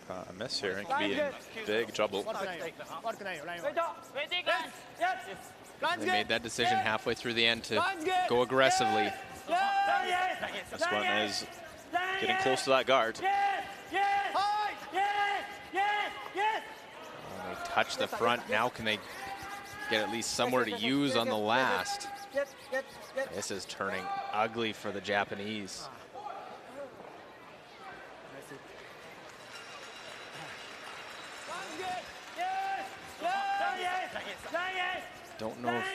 A miss here and could be in big trouble. They made that decision halfway through the end to go aggressively. This one is getting close to that guard. They touch the front. Now can they get at least somewhere to use on the last? This is turning ugly for the Japanese. Don't know if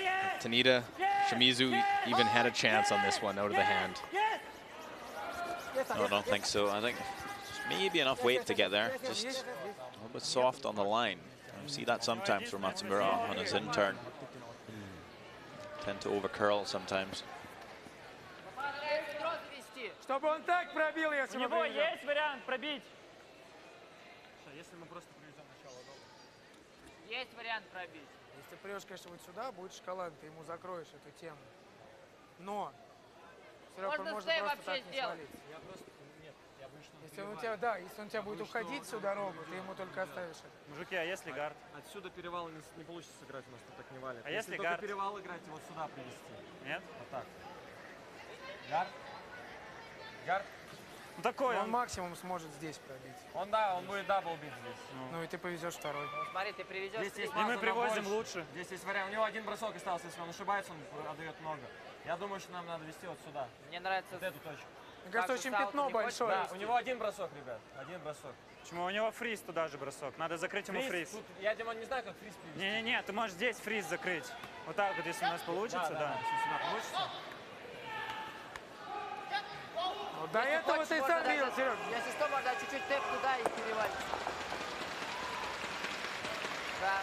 Tanita, Shimizu even had a chance on this one out of the hand. No, I don't think so. I think maybe enough weight to get there. Just a little bit soft on the line. You see that sometimes from Matsumura on his in turn. Tend to over curl sometimes. Чтобы он так пробил, если мы приведем. Есть вариант пробить. Если мы просто приведем начало дома. Есть вариант пробить. Если ты прешь, конечно, вот сюда, будет шоколад, ты ему закроешь эту тему. Но Серега может просто так не свалиться. Я просто, нет, я обычно если он у тебя, да, если он у тебя будет уходить всю дорогу, ты ему только оставишь это. Мужики, а если гард? Отсюда перевал не получится сыграть, у нас тут так не валит. А если только гард? Перевал играть, вот сюда привести. Нет? Вот так. Гард? Гард? Ну, такой он максимум сможет здесь пробить. Он, да, он будет дабл бить здесь. Ну и ты повезешь второй. Ну, смотри, ты привезешь. Здесь есть и мы привозим лучше. Здесь есть вариант. У него один бросок остался, если он ошибается, он отдает много. Я думаю, что нам надо вести вот сюда. Мне нравится вот эту точку. Мне кажется, очень пятно большое. Да, у него один бросок, ребят. Один бросок. Почему? У него фриз туда же бросок. Надо закрыть ему фриз. Тут, я, Димон, не знаю, как фриз привести. Не-не-не, ты можешь здесь фриз закрыть. Вот так вот, если у нас получится, да. Если сюда получится. Ну, до этого ты сам видел, Серега. Если что, можно чуть-чуть тэп туда и перевалить. Да.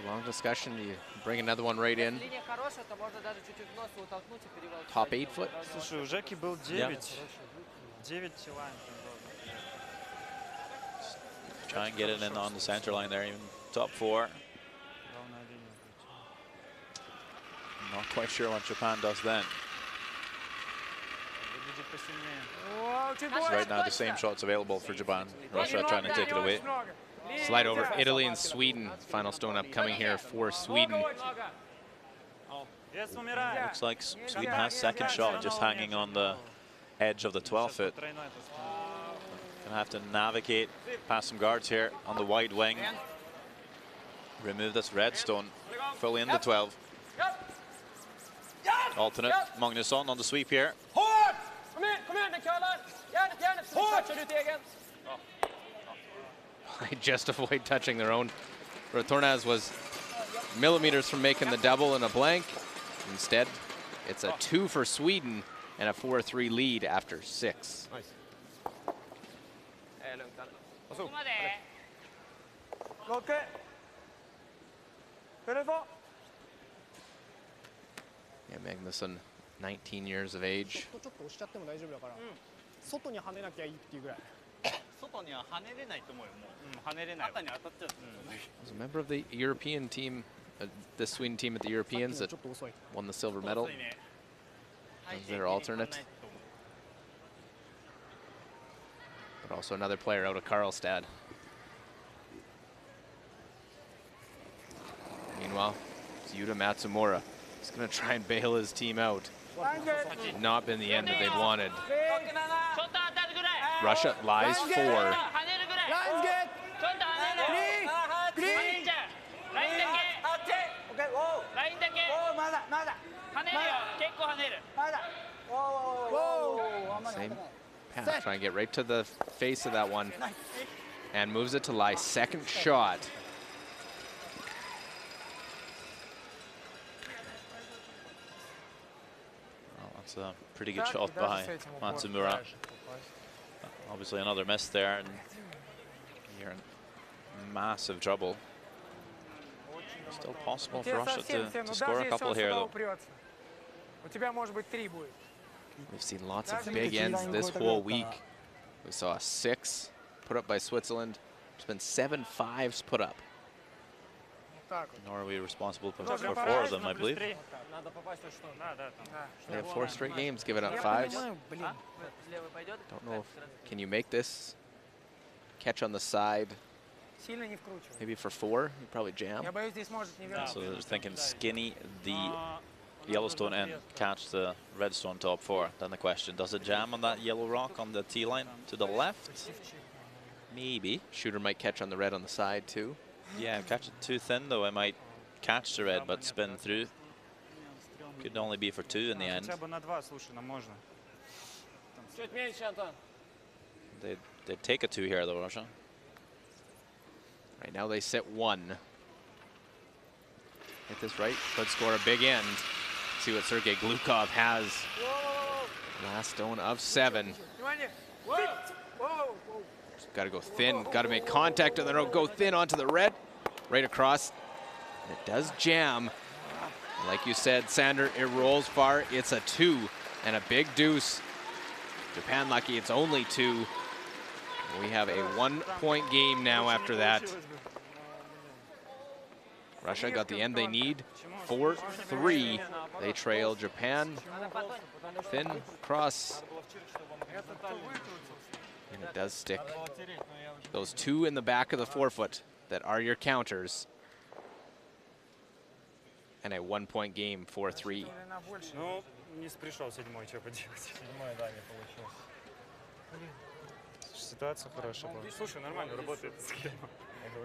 Long discussion. You bring another one right in. Линия хорошая, то можно даже чуть-чуть в нос утолкнуть и перевалить. Top 8 foot. Слушай, у Жеки был 9. 9 line. Try and get it in on the center line there, even top 4. Not quite sure what Japan does then. Right now, the same shots available for Japan. Russia trying to take it away. Slide over Italy and Sweden. Final stone up coming here for Sweden. Looks like Sweden has second shot, just hanging on the edge of the 12-foot. Gonna have to navigate past some guards here on the wide wing. Remove this red stone, fully in the 12. Alternate, Magnusson on the sweep here. Just avoid touching their own. Tornaz was millimeters from making the double in a blank. Instead, it's a 2 for Sweden and a 4-3 lead after 6. Nice. Yeah, Magnusson, 19 years of age. Was a member of the European team, the Sweden team at the Europeans that won the silver medal. Was their alternate. But also another player out of Karlstad. Meanwhile, it's Yuta Matsumura. He's going to try and bail his team out. Not been the end that they'd wanted. Russia lies 4. Same path, trying to get right to the face of that one. And moves it to lie. Second shot. Well, that's a pretty good shot by Matsumura. Obviously another miss there, and you're in massive trouble. Still possible for Russia to score a couple here, though. We've seen lots of big ends this whole week. We saw a 6 put up by Switzerland. There's been 7 5s put up. Norway responsible for 4 of them, I believe. They have 4 straight games giving up 5s. Don't know if, can you make this catch on the side? Maybe for 4, you probably jam. So they're thinking skinny the Yellowstone end, catch the redstone top 4. Then the question, does it jam on that yellow rock on the T line to the left? Maybe. Shooter might catch on the red on the side too. Yeah, catch it too thin though. I might catch the red but spin through. Could only be for 2 in the end. They take a 2 here though, Russia. Right now they sit 1. Get this right, could score a big end. See what Sergei Glukov has. Last stone of 7. Got to go thin, got to make contact, and then go thin onto the red. Right across. It does jam. Like you said, Sander, it rolls far. It's a 2 and a big deuce. Japan lucky it's only 2. We have a 1-point game now after that. Russia got the end they need. 4-3. They trail Japan. Thin cross. And it does stick. Those 2 in the back of the 4-foot that are your counters. And a 1-point game, 4-3. Ну, не пришел 7-й, что поделать. 7-й, да, не получилось. Ситуация хорошая была. Слушай, нормально работает схема.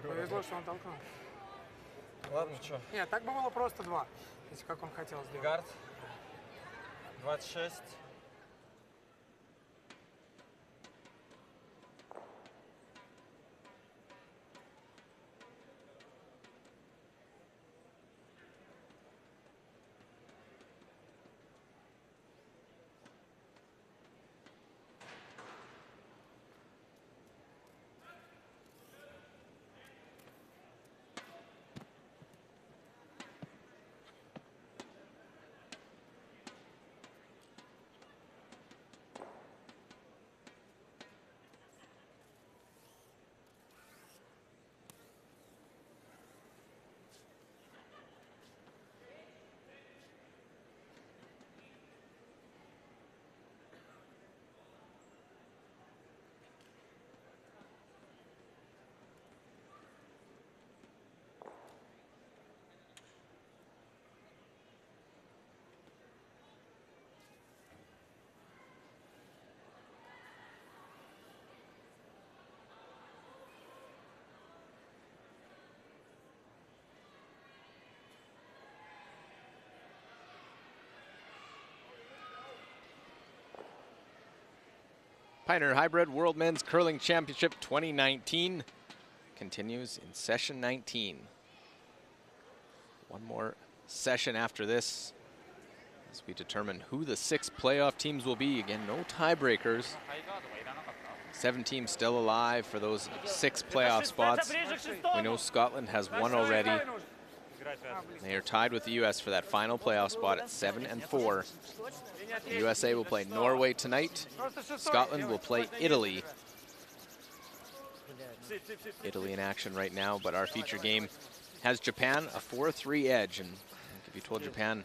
Повезло, что он толкнул. Ладно, что? Нет, так бы было просто 2, если как он хотел сделать. Гард. 26. Pioneer Hi-Bred World Men's Curling Championship 2019 continues in session 19. One more session after this as we determine who the 6 playoff teams will be. Again, no tiebreakers. 7 teams still alive for those 6 playoff spots. We know Scotland has 1 already. They are tied with the US for that final playoff spot at 7 and 4. The USA will play Norway tonight. Scotland will play Italy. Italy in action right now, but our feature game has Japan a 4-3 edge. And if you told Japan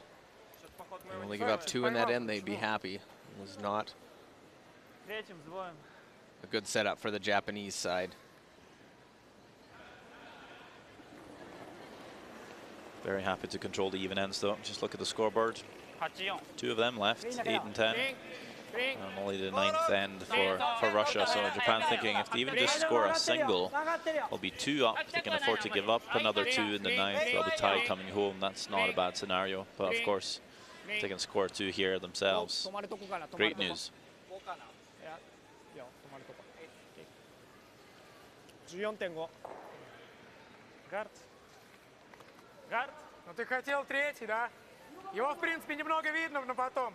they only give up 2 in that end, they'd be happy. It was not a good setup for the Japanese side. Very happy to control the even ends, though. Just look at the scoreboard. 2 of them left, 8 and 10. And only the 9th end for Russia. So Japan thinking if they even just score a single, they'll be 2 up. They can afford to give up another 2 in the 9th. They'll be tied coming home. That's not a bad scenario. But of course, if they can score 2 here themselves, great news. 14.5. Ну ты хотел 3-й, да? Его, в принципе, немного видно, но потом.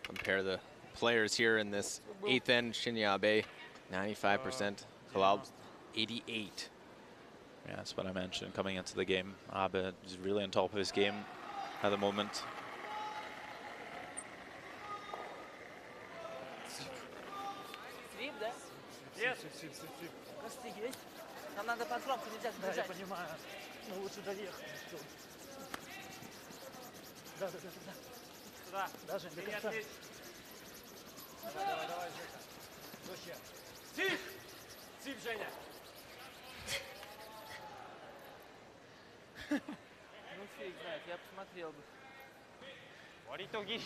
Compare the players here in this 8th end. Shinya Abe, 95%. Kalal, 88. Yeah, that's what I mentioned coming into the game. Abe is really on top of his game at the moment. Yes. Нам надо под фланг, нельзя сбежать. Я понимаю, но лучше доехать. Да. Сюда. Даже до конца. Давай, Жека. Жестче. Сип, Женя. Ну, фиг знает, я посмотрел бы. Варить туги.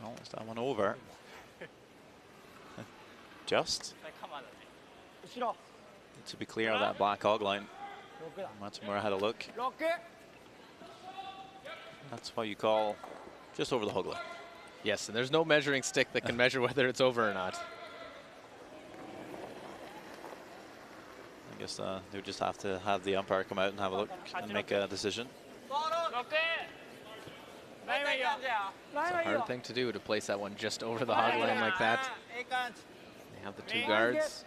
Oh, is that one over? Just. To be clear of that black hog line. Matsumura had a look. That's what you call just over the hog line. Yes, and there's no measuring stick that can measure whether it's over or not. I guess they would just have to have the umpire come out and have a look and make a decision. It's a hard thing to do, to place that one just over the hog line like that. They have the 2 guards.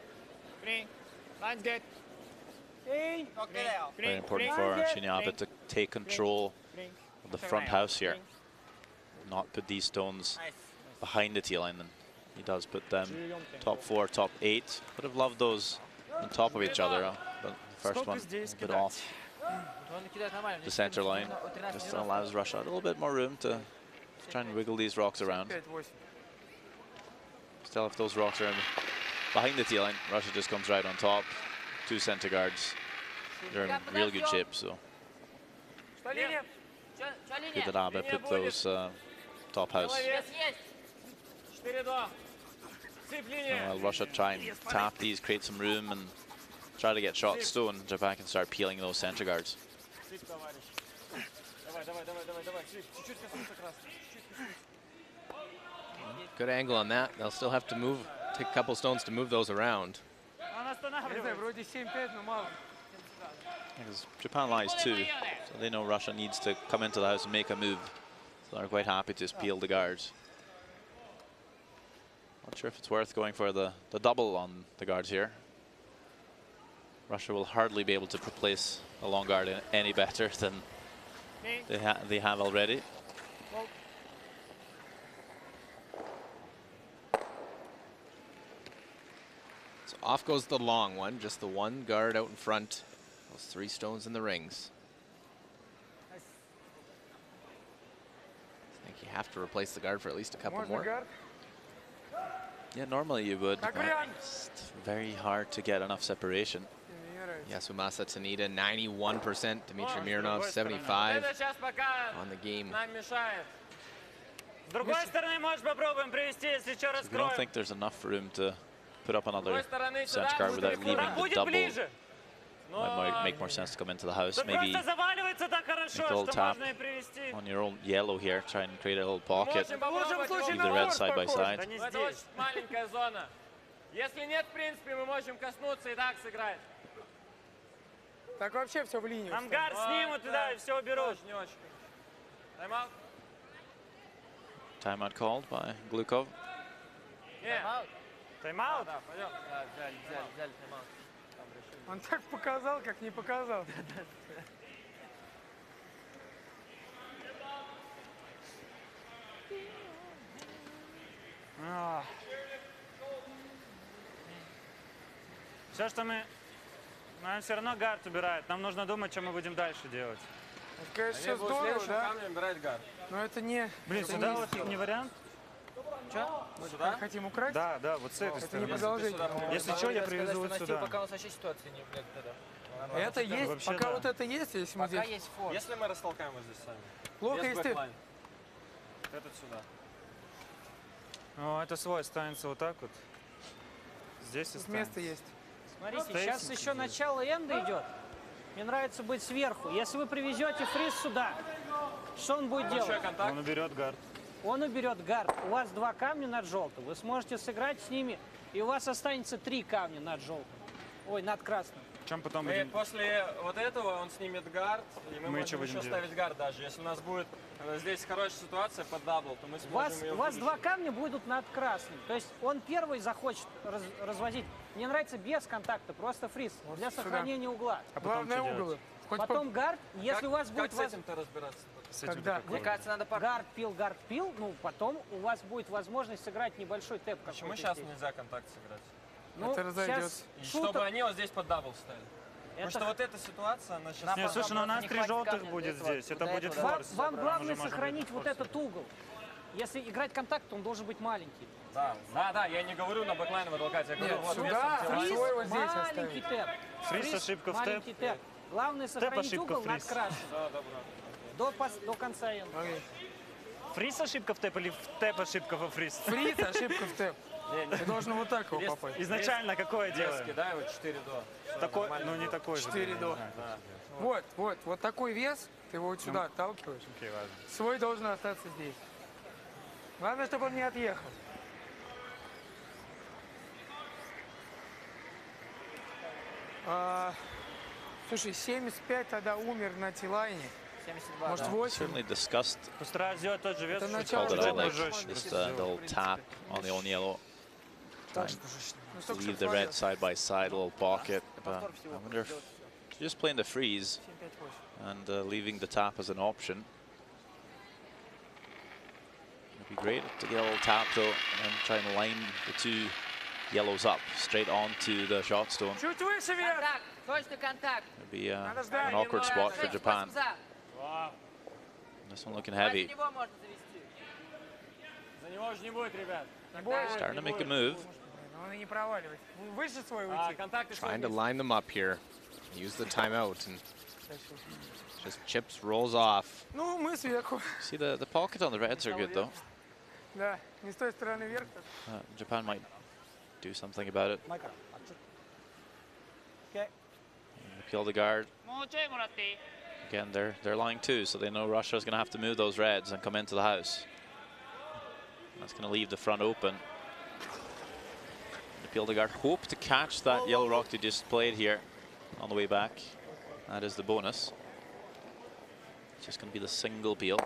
Very important for Shinya Abe to take control of the front house here. Not put these stones behind the tee line. And he does put them top 4, top 8. Would have loved those on top of each other, but the first one a bit off the center line. Just allows Russia a little bit more room to try and wiggle these rocks around. Still, if those rocks are behind the tee line, Russia just comes right on top. 2 center guards. They're in real good shape, so good that Abe put those top house. While Russia try and tap these, create some room, and try to get shots stolen, Japan can start peeling those center guards. Good angle on that. They'll still have to move, take a couple stones to move those around. Because Japan lies 2, so they know Russia needs to come into the house and make a move. So they're quite happy to just peel the guards. Not sure if it's worth going for the double on the guards here. Russia will hardly be able to place a long guard any better than they have already. So off goes the long one, just the 1 guard out in front. Those 3 stones in the rings. I think you have to replace the guard for at least a couple more. Yeah, normally you would, but it's very hard to get enough separation. Yasumasa Tanida, 91%. Dmitry Mironov, 75 on the game. So we don't think there's enough room to put up another center guard without leaving the double might make more sense to come into the house. Maybe make a little tap on your own yellow here. Try and create a little pocket. Leave the red side by side. Это очень маленькая зона. Если нет, в принципе, мы можем коснуться и так сыграть. Так вообще все в линию. Амгар снимут, да, и все уберут. Не очень. Тайм-аут. Timeout called by Glukov. Тайм-аут? Да, пойдем. Да, взяли тайм-аут. Он так показал, как не показал. Все, что мы... Нам все равно гард убирает. Нам нужно думать, что мы будем дальше делать. Это, конечно, все здорово, да? Но это не... Блин, сюда вот не вариант? Что? Мы сюда? Хотим украсть? Да, да, вот с этой стороны. Это не продолжение. Если что, я привезу вот сюда. Пока у нас вообще ситуация не блядь, тогда. Это есть, вообще пока да. вот это есть, если мы Пока здесь... есть форс. Если мы растолкаем вот здесь сами. Плохо, если... Этот сюда. О, это свой останется вот так вот. Здесь Тут останется. место есть. Смотрите, Стоит сейчас здесь. еще начало энда идет. Мне нравится быть сверху. Если вы привезете фриз сюда, что он будет делать? Он уберет гард. Он уберет гард. У вас 2 камня над желтым. Вы сможете сыграть с ними, и у вас останется 3 камня над желтым. Ой, над красным. Чем потом Мы будем... после вот этого он снимет гард, и мы можем будем еще делать? ставить гард даже. Если у нас будет здесь хорошая ситуация под дабл, то мы сможем У вас 2 камня будут над красным. То есть он первый захочет развозить. Мне нравится без контакта, просто фриз для сохранения угла. А главное угол. Потом гард, если у вас будет... Как с этим-то разбираться? Когда? Мне кажется, надо гард пил, ну потом у вас будет возможность сыграть небольшой тэп. Почему сейчас нельзя контакт сыграть? Ну, это разойдется. И чтобы они вот здесь под дабл ставили. Потому что вот эта ситуация, она сейчас... Нет, слушай, ну у нас 3 желтых будет здесь. Это будет форс. Вам главное сохранить вот этот угол. Если играть контакт, он должен быть маленький. Да, я не говорю на бэклайн вытолкать, я говорю вот сюда, фриз, свой вот здесь маленький оставить. тэп. Фриз, ошибка в тэп. Маленький тэп. Главное сохранить ошибка, угол над фриз. красным. До конца энда. Фриз ошибка в тэп или в тэп ошибка во фриз? Фриз, ошибка в тэп. Ты должен вот так его попасть. Изначально какое дело? Да, вот 4 до. Такой, ну не такой же. 4 до. Вот такой вес, ты его вот сюда отталкиваешь. Окей, ладно. Свой должен остаться здесь. Главное, чтобы он не отъехал. Слушай, 75 тогда умер на Тилайне. 72, Может, да. 8? Certainly discussed. Постараюсь сделать тот же вес. Это Call начало that I like joga. just a little tap on the on yellow. Ну, Leave the red side by side, a little pocket. But I wonder if just playing the freeze and leaving the tap as an option. It'd be great to get a little tap though and try and line the 2 yellows up straight onto the shot stone. Чуть выше вверх. Контакт, точно контакт. It'd be an awkward spot for Japan. This one looking heavy. Его можно завести. За него уже не будет, ребят. Starting to make a move. Он и не проваливает. Выше свой уйти. Trying to line them up here. Use the timeout and just chips rolls off. Ну, мы сверху. See the pocket on the reds are good though. Да, не с той стороны вверх. Japan might do something about it. Appeal the guard. Again, they're lying too, so they know Russia is going to have to move those reds and come into the house. That's going to leave the front open. Appeal the guard. Hope to catch that yellow rock they just played here on the way back. That is the bonus. It's just going to be the single peel.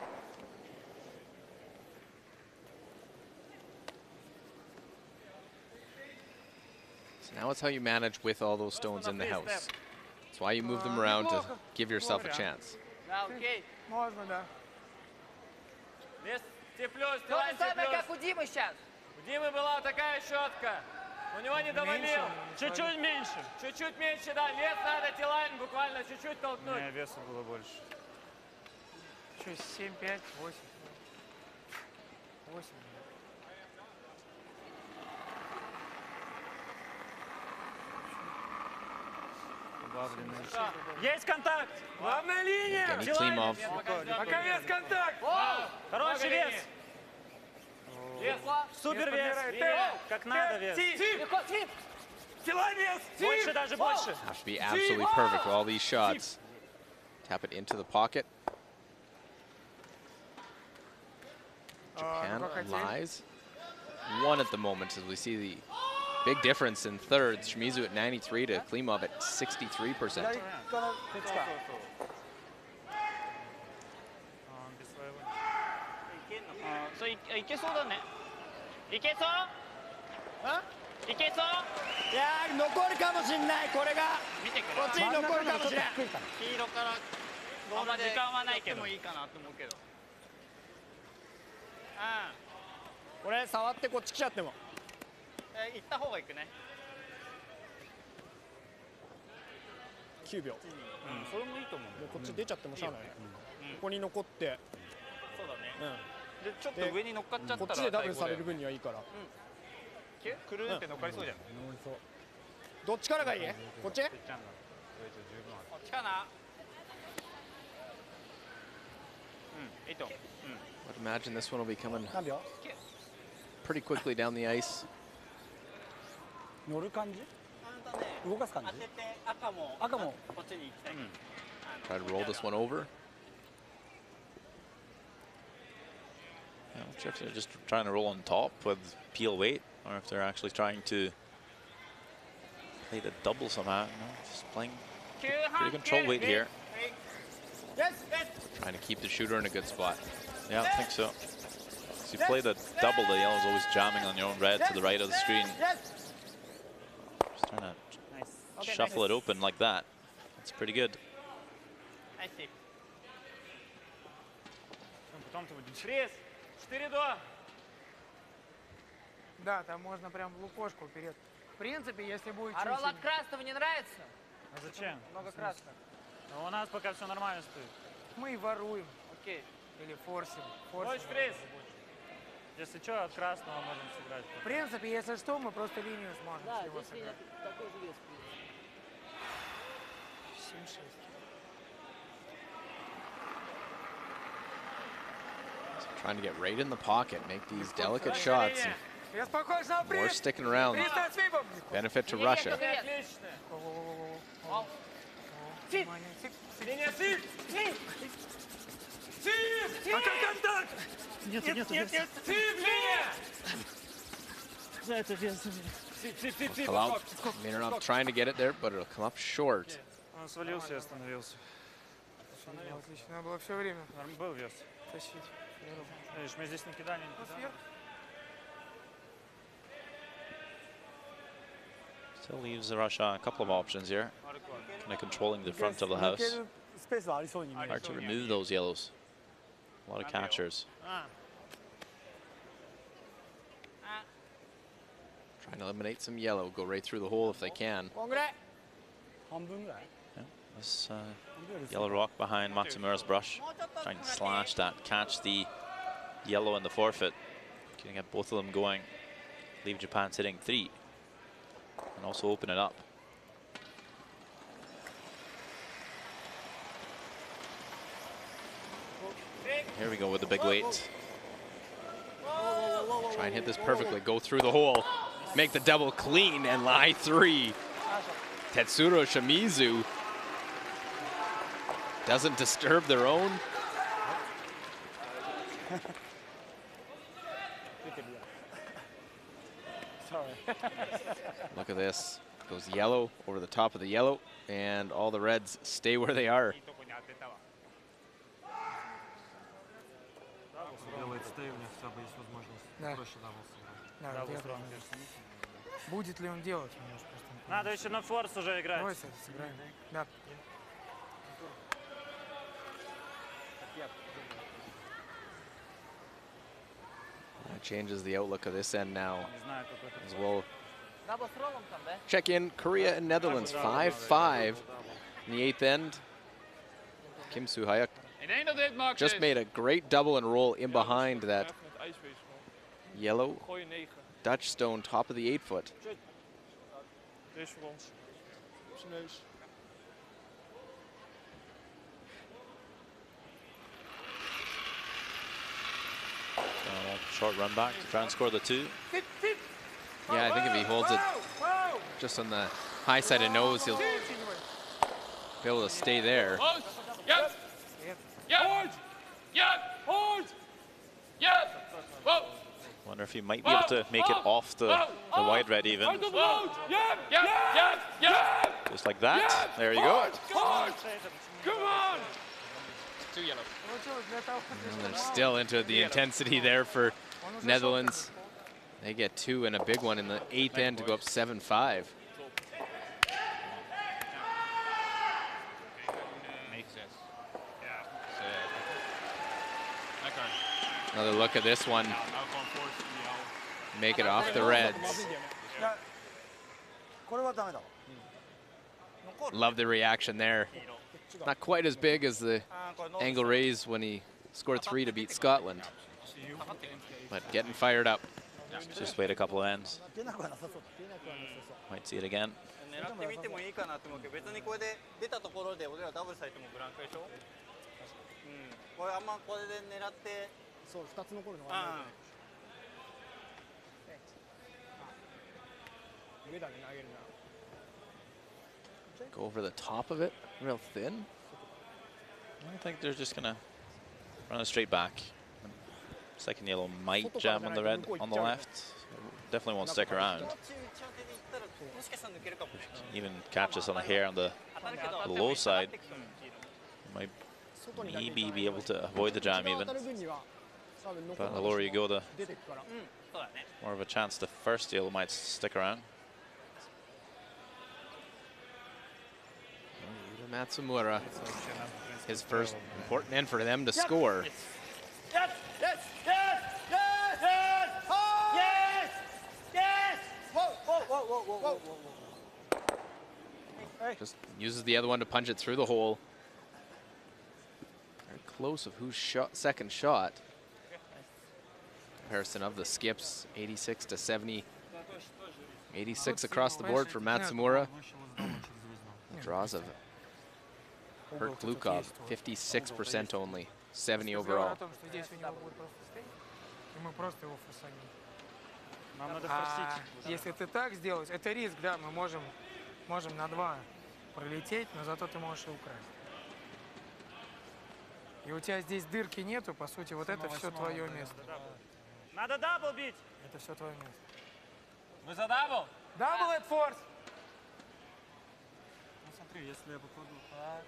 So now it's how you manage with all those stones in the house. That's why you move them around to give yourself a chance. Да, окей. Можно, да. То же самое, как у Димы сейчас. У Димы была такая щетка. У него не довалил. Чуть-чуть меньше. Чуть-чуть меньше, да. Вес надо Тилайн буквально чуть-чуть толкнуть. Не, веса было больше. Что, 7, 5, 8. 8. Есть контакт! Главная линия! Getting Klimov. Пока вес контакт! Хороший вес! Супер вес! Как надо вес! Легко, свип! Больше, даже больше. Have to be absolutely perfect with all these shots. Tap it into the pocket. Japan lies. 1 at the moment as we see the big difference in thirds. Shimizu at 93 to Klimov at 63%. そういけそうだね。いけそう？いけそう？いやー、残るかもしんない、これが。見てくれ。こっちに残るかもしれん。黄色からどうまで時間はないけどもいいかなと思うけど。これ触ってこっち来ちゃっても。行った方がいくね。9秒。それもいいと思う。もうこっち出ちゃってもしゃあないね。ここに残って。そうだね。でちょっと上に乗っかっちゃったらこっちでダブルされる分にはいいから。くるって乗っかりそうじゃん。どっちからがいい？こっち？こっちかな。いいと。I'd imagine this one will be coming pretty quickly down the ice. 乗る感じ？動かす感じ？赤もこっちに行きたい。Try to roll this one over. I'm not sure if they're just trying to roll on top with peel weight, or if they're actually trying to play the double somehow. No, just playing pretty control weight here. Trying to keep the shooter in a good spot. Yeah, I think so. So you play the double, the yellow's always jamming on your own red to the right of the screen. Just trying to shuffle it open like that. That's pretty good. I see. Фриз, 4-2. Да, там можно прям в лукошку вперед. В принципе, если будет А ролл от красного не нравится? А зачем? Много красных. У нас пока все нормально стоит. Мы и воруем. Окей. Или форсим. Хочешь фриз? Если что, от красного можем сыграть. В принципе, если что, мы просто линию сможем Да, всего здесь сыграть. такой же вес. 7-6. Trying to get right in the pocket, make these delicate shots. More sticking around. Benefit to Russia. Mironov trying to get it there, but it'll come up short. Он свалился и остановился. Отлично, надо было все время. Был вес. Тащить. Видишь, мы здесь не кидали. Still leaves Russia a couple of options here. Kind of controlling the front of the house. Hard to remove those yellows. A lot of catchers. Trying to eliminate some yellow, go right through the hole if they can. This yellow rock behind Matsumura's brush. Trying to slash that, catch the yellow in the forfeit. Can get both of them going. Leave Japan sitting 3. And also open it up. Here we go with the big weight. Try and hit this perfectly, go through the hole, make the double clean and lie 3. Tetsuro Shimizu doesn't disturb their own. Look at this. Goes yellow over the top of the yellow, and all the reds stay where they are. Будет ли он делать? Надо еще на форс уже играть. Давай сыграем. Да. That changes the outlook of this end now as well. Double с роллом там, да? Check in Korea and Netherlands 5-5 in the 8th end. Kim Soo-hyuk just made a great double and roll in behind that yellow Dutch stone top of the 8-foot. Short run back to try and score the 2. Yeah, I think if he holds it just on the high side of nose. He'll be able to stay there. Wonder if he might be able to make it off the wide red even. Just like that. There you go. And they're still into the intensity there for Netherlands. They get 2 and a big one in the 8th end to go up 7-5. Another look at this one. Make it off the reds. Love the reaction there. Not quite as big as the angle raise when he scored 3 to beat Scotland, but getting fired up. Just wait a couple of ends. Might see it again. Go over the top of it, real thin. I think they're just gonna run it straight back. Second yellow might jam on the red on the left. Definitely won't stick around. Even catch us on a hair on the low side. Might maybe be able to avoid the jam even. But the lower you go, the more of a chance the first yellow might stick around. Matsumura, his first important end for them to score. Yes! Yes! Yes! Yes! Yes! Yes! Yes! Whoa! Whoa! Whoa! Whoa! Whoa! Whoa! Just uses the other one to punch it through the hole. Very close of whose second shot. Comparison of the skips, 86 to 70. 86 across the board for Matsumura. Draws of Hurt Glukov, 56% only, 70 overall. Если ты так сделаешь, это риск, да, мы можем на 2 пролететь, но зато ты можешь и украсть. И у тебя здесь дырки нету, по сути, вот это все твое место. Надо дабл бить! Это все твое место. Вы за дабл? Дабл это форс! Ну смотри, если я попаду так,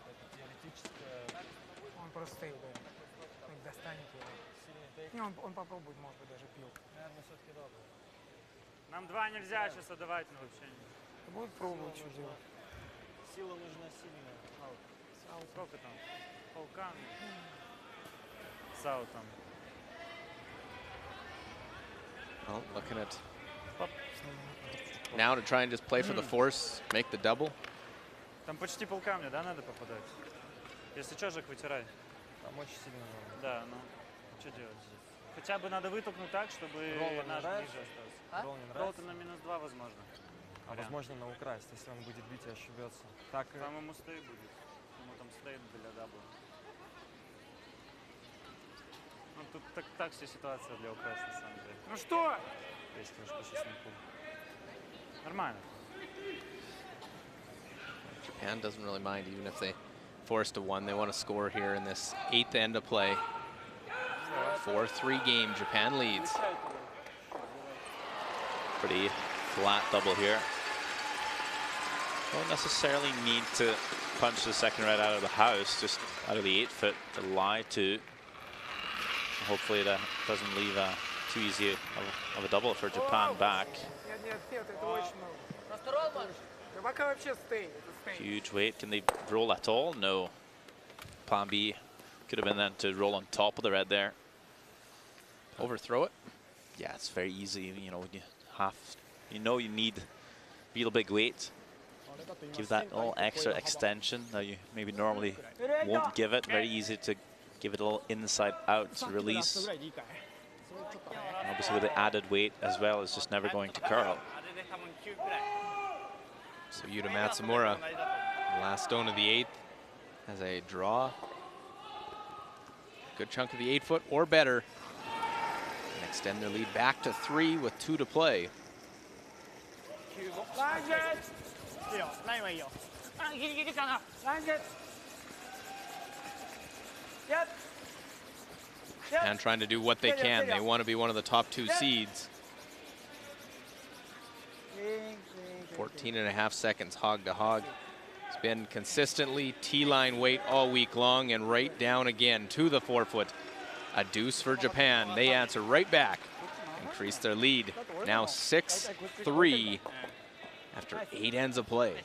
это теоретически... Он просто стоит, да. Достанет его. Не, он попробует, может быть, даже пил. Наверное, все-таки дабл. Нам 2 нельзя сейчас отдавать, ну вообще. Будет пробовать, что делать. Сила нужна сильная. Аут. Сколько там? Полкан. С аутом. Well, looking at now to try and just play for the force, make the double. Там почти полкамня, да, надо попадать? Если что, Жек, вытирай. Там очень сильно надо. Да, ну, что делать здесь? Хотя бы надо вытолкнуть так, чтобы наш ниже остался. Ролл не нравится? Ролл-то на -2 возможно. А возможно на украсть, если он будет бить и ошибется. Так, там ему стей будет. Ему там стейт для дабла. Ну, тут так вся ситуация для украсть, на самом деле. Ну что? Есть немножко чесноку. Нормально. Japan doesn't really mind even if they force to 1. They want to score here in this 8th end of play. 4-3 game, Japan leads. Pretty flat double here. Don't necessarily need to punch the second red out of the house, just out of the 8-foot to lie to. Hopefully that doesn't leave too easy of a double for Japan back. Huge weight. Can they roll at all? No. Plan B could have been then to roll on top of the red there. Overthrow it? Yeah, it's very easy. You know, you need real big weight. Give that little extra extension that you maybe normally won't give it. Very easy to give it a little inside out release. And obviously with the added weight as well, it's just never going to curl. So Yuta Matsumura, last stone of the 8th, has a draw. Good chunk of the 8-foot or better. And extend their lead back to 3 with 2 to play. And trying to do what they can. They want to be one of the top 2 seeds. 14.5 seconds hog to hog. It's been consistently T-line weight all week long, and right down again to the 4-foot. A deuce for Japan. They answer right back. Increase their lead. Now 6-3 after 8 ends of play.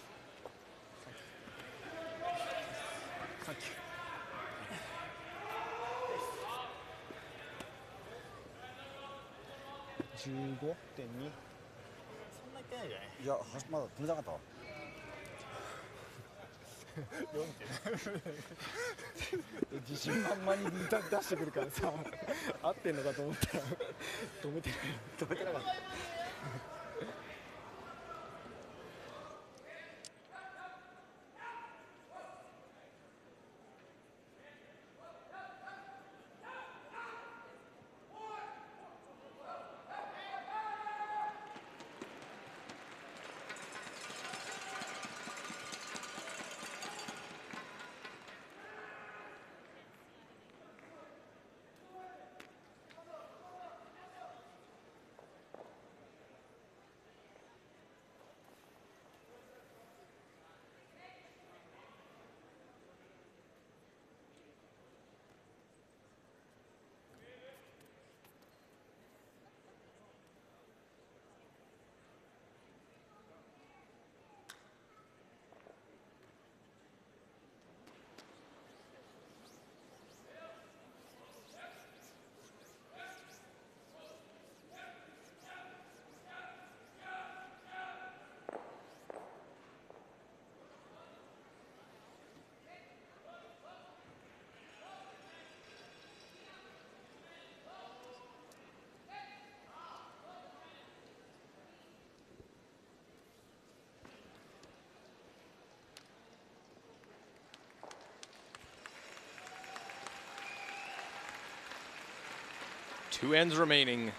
Two ends remaining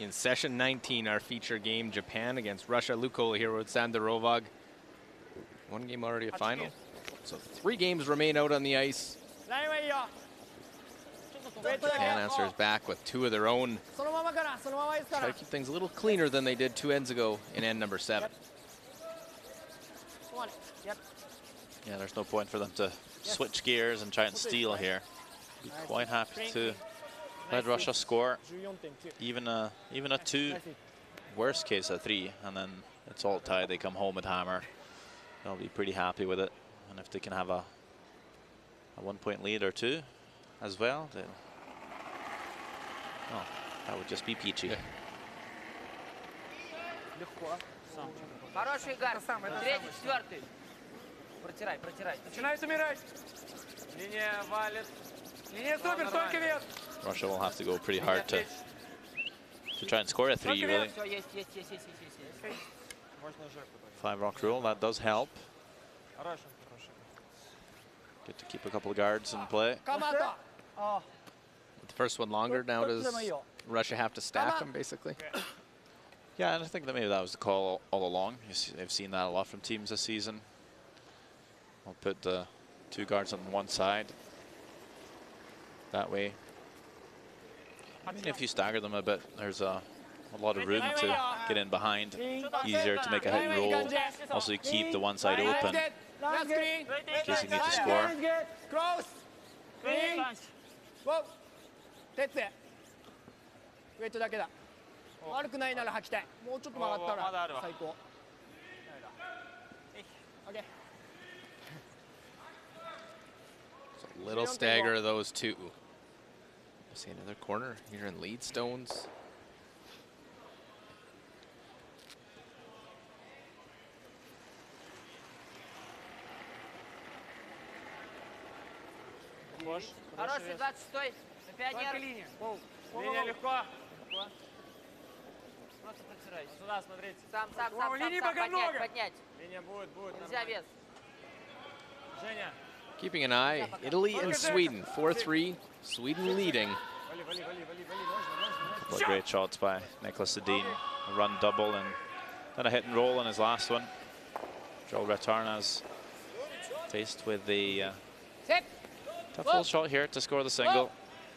in session 19, our feature game, Japan against Russia. Luke Kohli here with Sander Rovag. One game already a final. So 3 games remain out on the ice. Japan answers back with 2 of their own. Try to keep things a little cleaner than they did 2 ends ago in end number 7. Yeah, there's no point for them to switch gears and try and steal here. Be quite happy to let Russia score even a 2, worst case a 3, and then it's all tied. They come home with hammer. They'll be pretty happy with it. And if they can have a 1-point lead or 2 as well, then that would just be peachy. Хороший гард. 3-й, 4-й. Протирай, протирай. Начинай умирать. Линия валит. Линия супер, столько вес. Russia will have to go pretty hard to try and score a 3, really. 5 rock rule, that does help. Get to keep a couple of guards in play. The first one longer, now does Russia have to stack them, basically? Yeah, and I think that maybe that was the call all along. They've seen that a lot from teams this season. I'll put the 2 guards on one side. That way, I mean, if you stagger them a bit, there's a lot of room to get in behind. Easier to make a hit and roll. Also, you keep the one side open in case you need to score. So a little stagger of those 2. See another corner here in lead stones. Хороший 26-й. Пионер. Линия легко. Просто протирай. Сюда, смотрите. Сам, поднять. Линия будет. Нельзя вес. Женя. Keeping an eye, Italy and Sweden, 4-3, Sweden leading. Couple of great shots by Nicholas Sedin. A run double and Then a hit and roll on his last one. Joel Retarnas faced with the tough little shot here to score the single.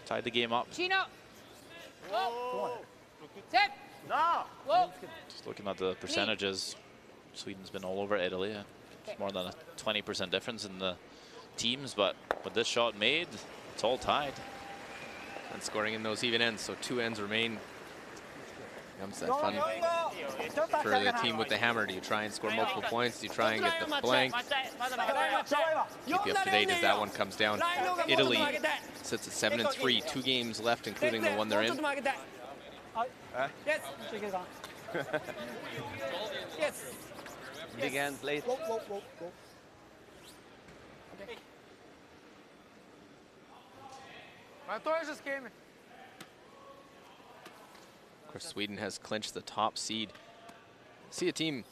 Tied the game up. Chino. Just looking at the percentages, Sweden's been all over Italy. It's more than a 20% difference in the teams, but with this shot made, it's all tied. And scoring in those even ends, so 2 ends remain. Comes that fun for the team with the hammer. Do you try and score multiple points? Do you try and get the blank? Keep you up to date as that one comes down. Italy sits at 7-3, 2 games left, including the one they're in. Yes. Yes. Big hand, late. Of course, Sweden has clinched the top seed. See a team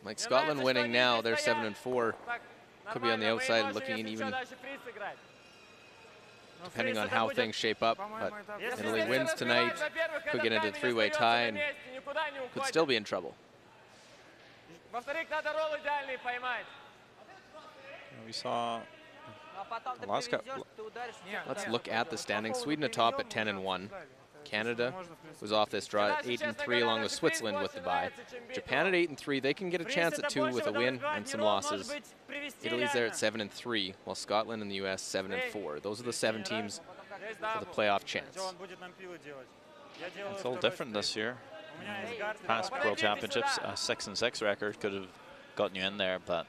like Scotland winning now. They're 7-4. Could be on the outside looking in even, depending on how things shape up. But Italy wins tonight, could get into a 3-way tie and could still be in trouble. We saw the last couple. Let's look at the standings. Sweden atop at 10-1. Canada was off this draw at 8-3, along with Switzerland with the bye. Japan at 8-3. They can get a chance at 2 with a win and some losses. Italy's there at 7-3, while Scotland and the US 7-4. Those are the 7 teams with a playoff chance. It's all different this year. Past World Championships, a 6-6 record could have gotten you in there, but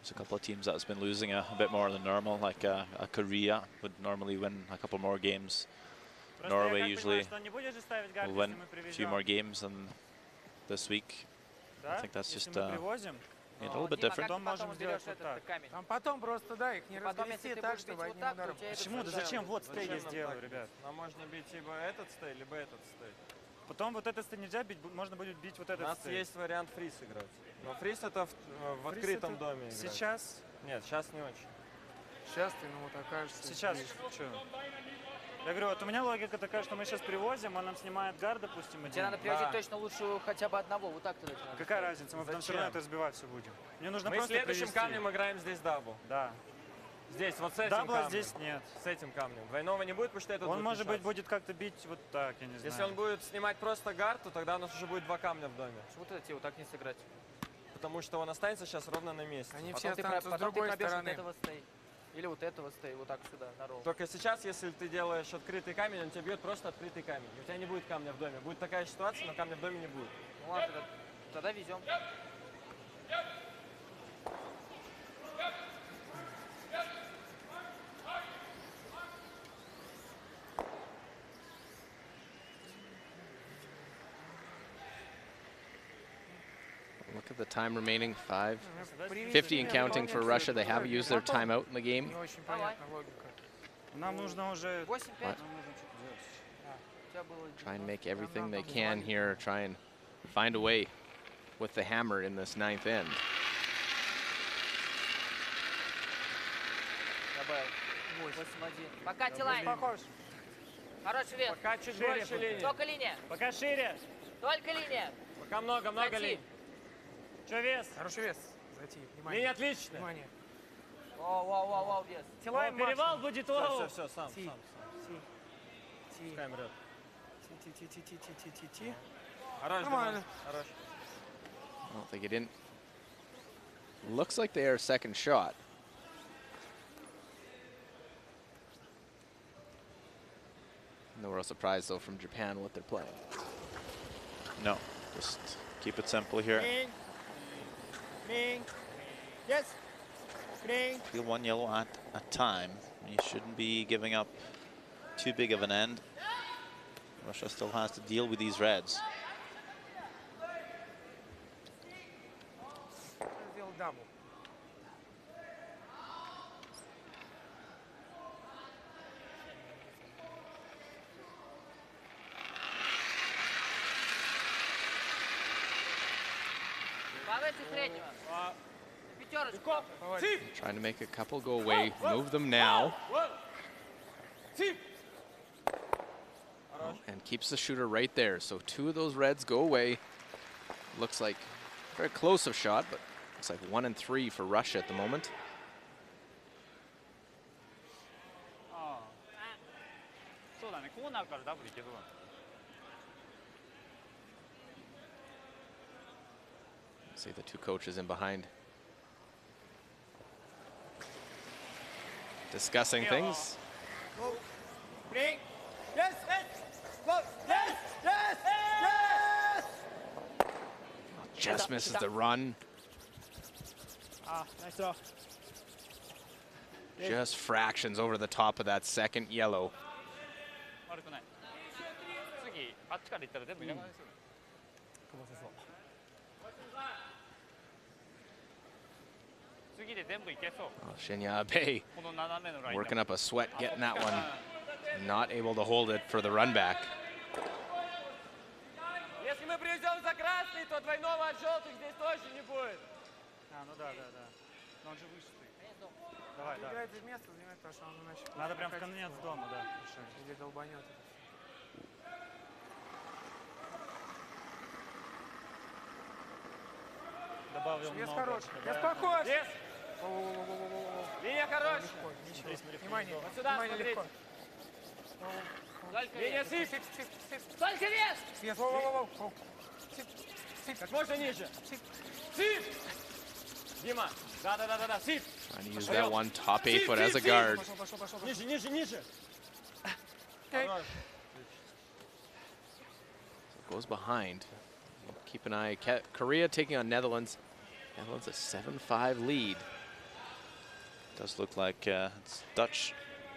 there's a couple of teams that's been losing a bit more than normal, like a Korea would normally win a couple more games. Norway usually will win a few more games than this week. I think that's just a little bit different. Почему? Да зачем? Вот стей я сделаю, ребят. Нам можно бить либо этот стей, либо этот стей. Потом вот этот стей нельзя бить, можно будет бить вот этот стей. У нас есть вариант фриз играть. Но фриз это в открытом доме играть. Сейчас? Нет, сейчас не очень. Сейчас ты, ну вот окажешься. Сейчас, что? Я говорю, вот у меня логика такая, что мы сейчас привозим, он нам снимает гард, допустим. Тебе надо привозить точно лучше хотя бы одного, вот так тогда. Какая разница, мы потом все равно это разбивать все будем. Мне нужно мы просто следующим камнем играем здесь дабл. Да. Здесь, вот с этим дабла камнем. Здесь нет. С этим камнем. Двойного не будет, потому что это он, может быть, будет как-то бить вот так, я не знаю. Если он будет снимать просто гард, то тогда у нас уже будет 2 камня в доме. Почему ты вот так не сыграть? Потому что он останется сейчас ровно на месте. Они все останутся с другой стороны. Или вот этого стоит, вот так сюда, на ролл. Только сейчас, если ты делаешь открытый камень, он тебя бьет просто открытый камень. У тебя не будет камня в доме. Будет такая ситуация, но камня в доме не будет. Ну ладно, тогда везем. Look at the time remaining, 5:50 and counting for Russia. They have used their timeout in the game. Нам нужно уже... Try and make everything they can here. Try and find a way with the hammer in this 9th end. Покати лайн. Хороший вес. Пока чуть больше линия. Только линия. Пока шире. Только линия. Пока много линий. Что вес? Хороший вес. Зайти. Внимание. Линия отличная. Внимание. Вау, вес. Перевал будет лоу. Все, сам. Камера. Ти. Хорош, хорош. I don't think he didn't. Looks like they are second shot. No real surprise though from Japan what they're playing. No, just keep it simple here. Yes. Green. Deal 1 yellow at a time. You shouldn't be giving up too big of an end. Russia still has to deal with these reds. Trying to make a couple go away. Move them now. And keeps the shooter right there. So 2 of those reds go away. Looks like Very close of shot, but looks like 1 and 3 for Russia at the moment. See the two coaches in behind discussing things. Yes, yes, yes, yes, yes. Just misses the run. Nice throw. Just fractions over the top of that second yellow. Oh, Shinya Abe working up a sweat getting that one. Not able to hold it for the run back. Если мы привезем за красный, то двойного от желтых здесь точно не будет. Ну да. Но он же выше стоит. Давай, да. Играет место, занимает, потому что он иначе... Надо прям в конец дома, да. Или долбанет. Добавил Вес много. хороший. Я спокоен. Вес. Линия хорошая. Внимание. Вот сюда, смотрите. Линия сип. Только вес! Вес, воу. Как можно ниже. Сип. Дима. Да. Сип. Trying to use that one top 8 foot as a guard. Ниже. Okay. Goes behind. Keep an eye. Korea taking on Netherlands. Netherlands a 7-5 lead. Does look like it's Dutch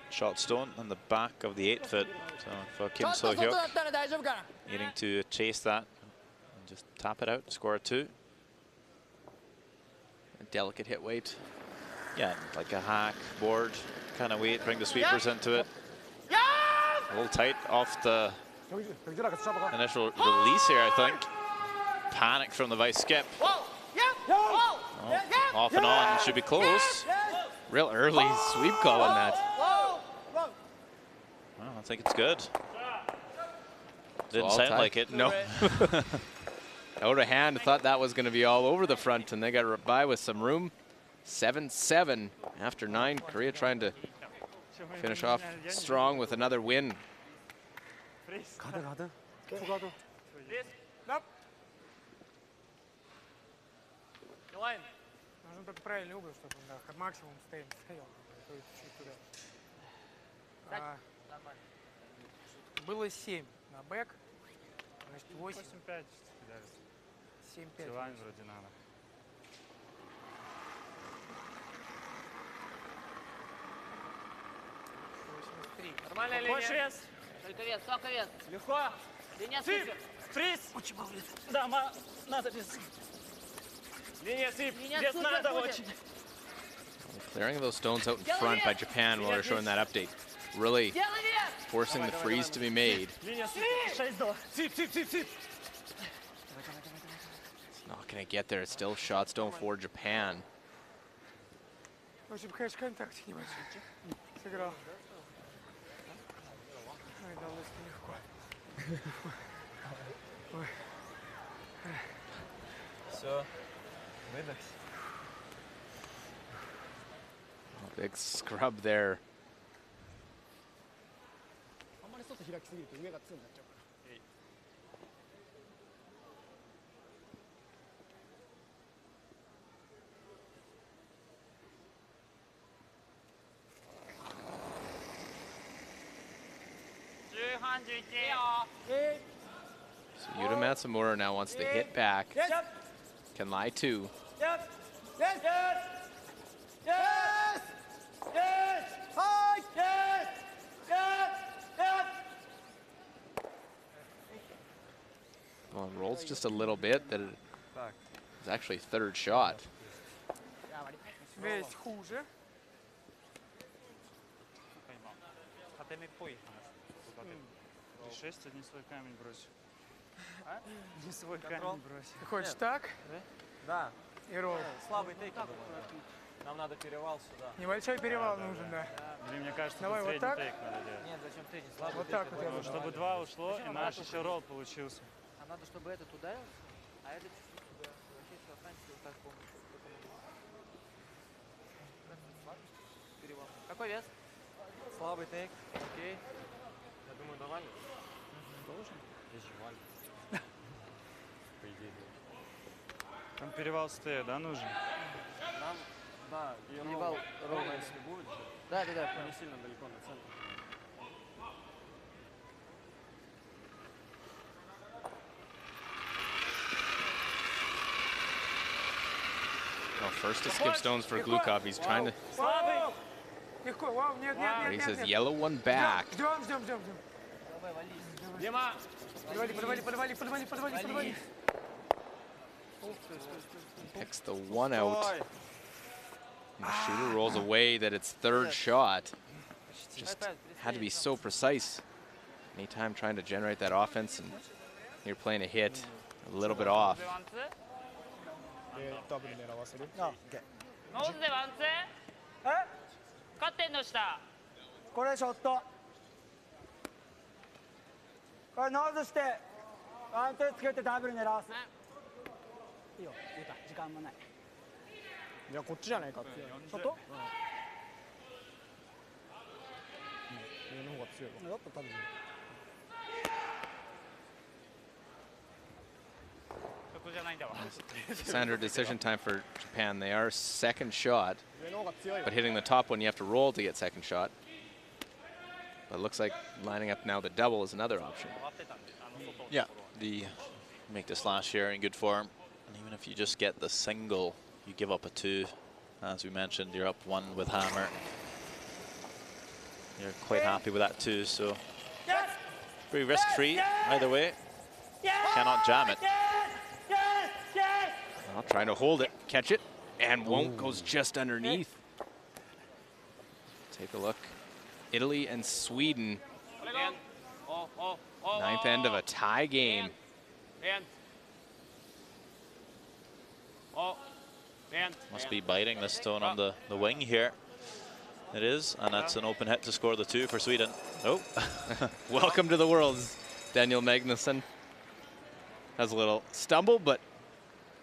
shot stone on the back of the 8 foot. So for Kim So-hyuk, needing to chase that and just tap it out, score a 2. A delicate hit weight. Yeah, like a hack board kind of weight. Bring the sweepers into it. A little tight off the initial release here, I think. Panic from the vice skip. Oh, off and on, should be close. Real early sweep call on that. Well, I think it's good. Didn't All sound tied. like it. No. Out of hand, thought that was going to be all over the front, and they got by with some room. 7-7 after 9. Korea trying to finish off strong with another win. Нужен только правильный угол, чтобы максимум стоял. Было 7 на бэк, значит 8. 8-5. 7-5. Силань вроде надо. Нормальная линия. Больше вес. Только вес. Легко. Линия Сип. супер. Фриз. Да, надо без... Линия сип. Вес надо очень. Clearing those stones out in front by Japan while they're showing that update. Really forcing the freeze to be made. Линия сип. 6-2. Сип. It's not going to get there. It's still shot stone for Japan. Очень, конечно, контакт небольшой. Сыграл. Ой, далось нелегко. Все. Выдохся. Big scrub there. あんまり外開きすぎると上が2になっちゃうから。So Yuta Matsumura now wants to hit back. Can lie too. Well, rolls just a little bit. That it's actually third shot. Весь хуже. При 6 один свой камень брось. Не свой камень брось. Ты хочешь так? Да. И ролл. Слабый тейк. Нам надо перевал сюда. Небольшой перевал нужен, да. Блин, мне кажется, Давай тут вот средний так. тейк надо делать. Нет, зачем третий? Слабый Вот тейк. так вот я Ну, чтобы 2 ушло, и наш еще ролл получился. А надо, чтобы этот ударил, а этот чуть-чуть сюда. Вообще всё. Какой вес? Слабый тейк. Окей. Я думаю, давали. Должен. Здесь же валит. По идее. Там перевал стоит, да, нужен? Нам, да, и Перевал ровно, если будет. Да. Не сильно далеко на центр. Well, first to skip stones for Glukov. He's trying to. Легко, вау, нет, нет, нет, He нет, says нет. yellow one back. Ждем. Дима! Подвали. Picks the one out. And the shooter rolls away that it's third shot. Just had to be so precise. Anytime trying to generate that offense and you're playing a hit a little bit off. ダブル狙わせる。ノーズでワンツー。カッテンの下。これショット。これノーズしてワンツーつけてダブル狙わす。いいよ、言うた。時間もない。いやこっちじゃないかって。ショット？上の方が強いわ。やっぱ多分。Standard decision time for Japan. They are second shot, but hitting the top one, you have to roll to get second shot. But it looks like lining up now the double is another option. Yeah, make this last year in good form. And even if you just get the single, you give up a 2. As we mentioned, you're up 1 with hammer. You're quite happy with that 2, so pretty risk-free either way. Cannot jam it. Well, trying to hold it, catch it, and won't, goes just underneath. Take a look. Italy and Sweden. Ninth end of a tie game. Must be biting the stone on the wing here. It is, and that's an open hit to score the 2 for Sweden. Oh. Welcome to the Worlds, Daniel Magnusson. Has a little stumble, but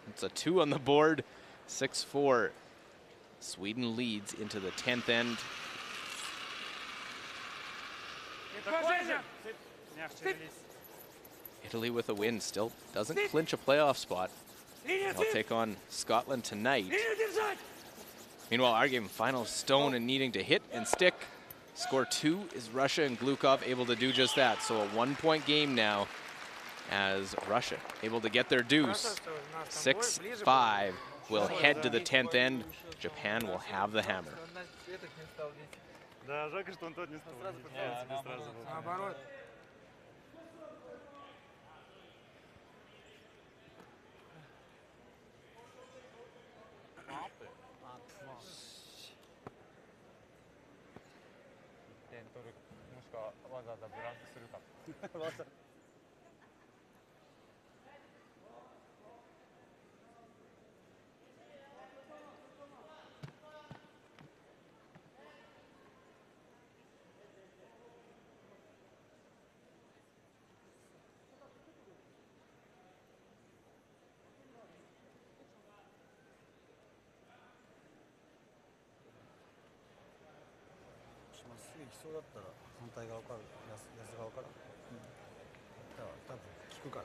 it's a 2 on the board. 6-4. Sweden leads into the 10th end. Italy with a win still doesn't clinch a playoff spot. They'll take on Scotland tonight. Meanwhile, our game, final stone and needing to hit and stick. Score 2 is Russia, and Glukov able to do just that. So a 1-point game now as Russia able to get their deuce. 6-5 will head to the 10th end. Japan will have the hammer. Да, жалко, что он тот не стал. Наоборот.そうだったら反対側から安側から、だから多分効くから。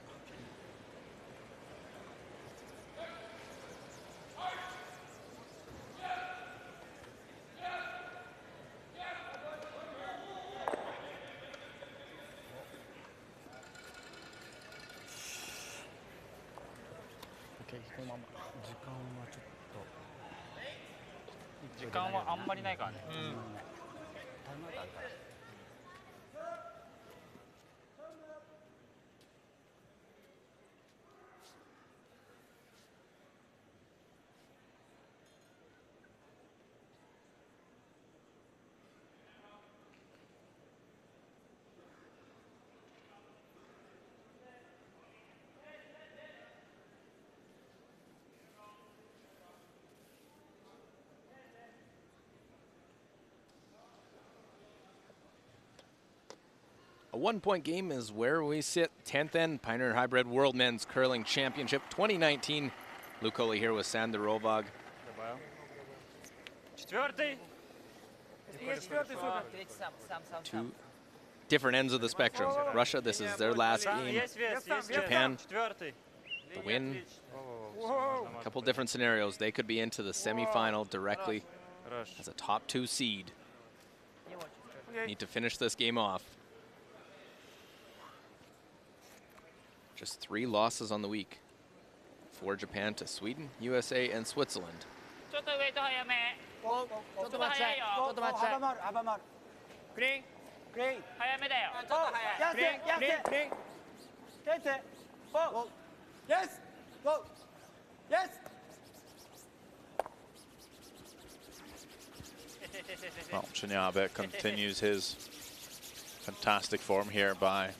このまま時間はちょっと時間はあんまりないからね。タイムアウトあるから。A 1-point game is where we sit. 10th end, Pioneer Hi-Bred World Men's Curling Championship 2019 Lukoli here with Sander Rovag. Добавил. Четвертый. Two different ends of the spectrum. Russia, this is their last game. Japan, the win. A couple different scenarios. They could be into the semifinal directly as a top 2 seed. Need to finish this game off. Just 3 losses on the week for Japan to Sweden, USA, and Switzerland. Green. Green. Yes. Go. Yes. Well, Shinyabe continues his fantastic form here by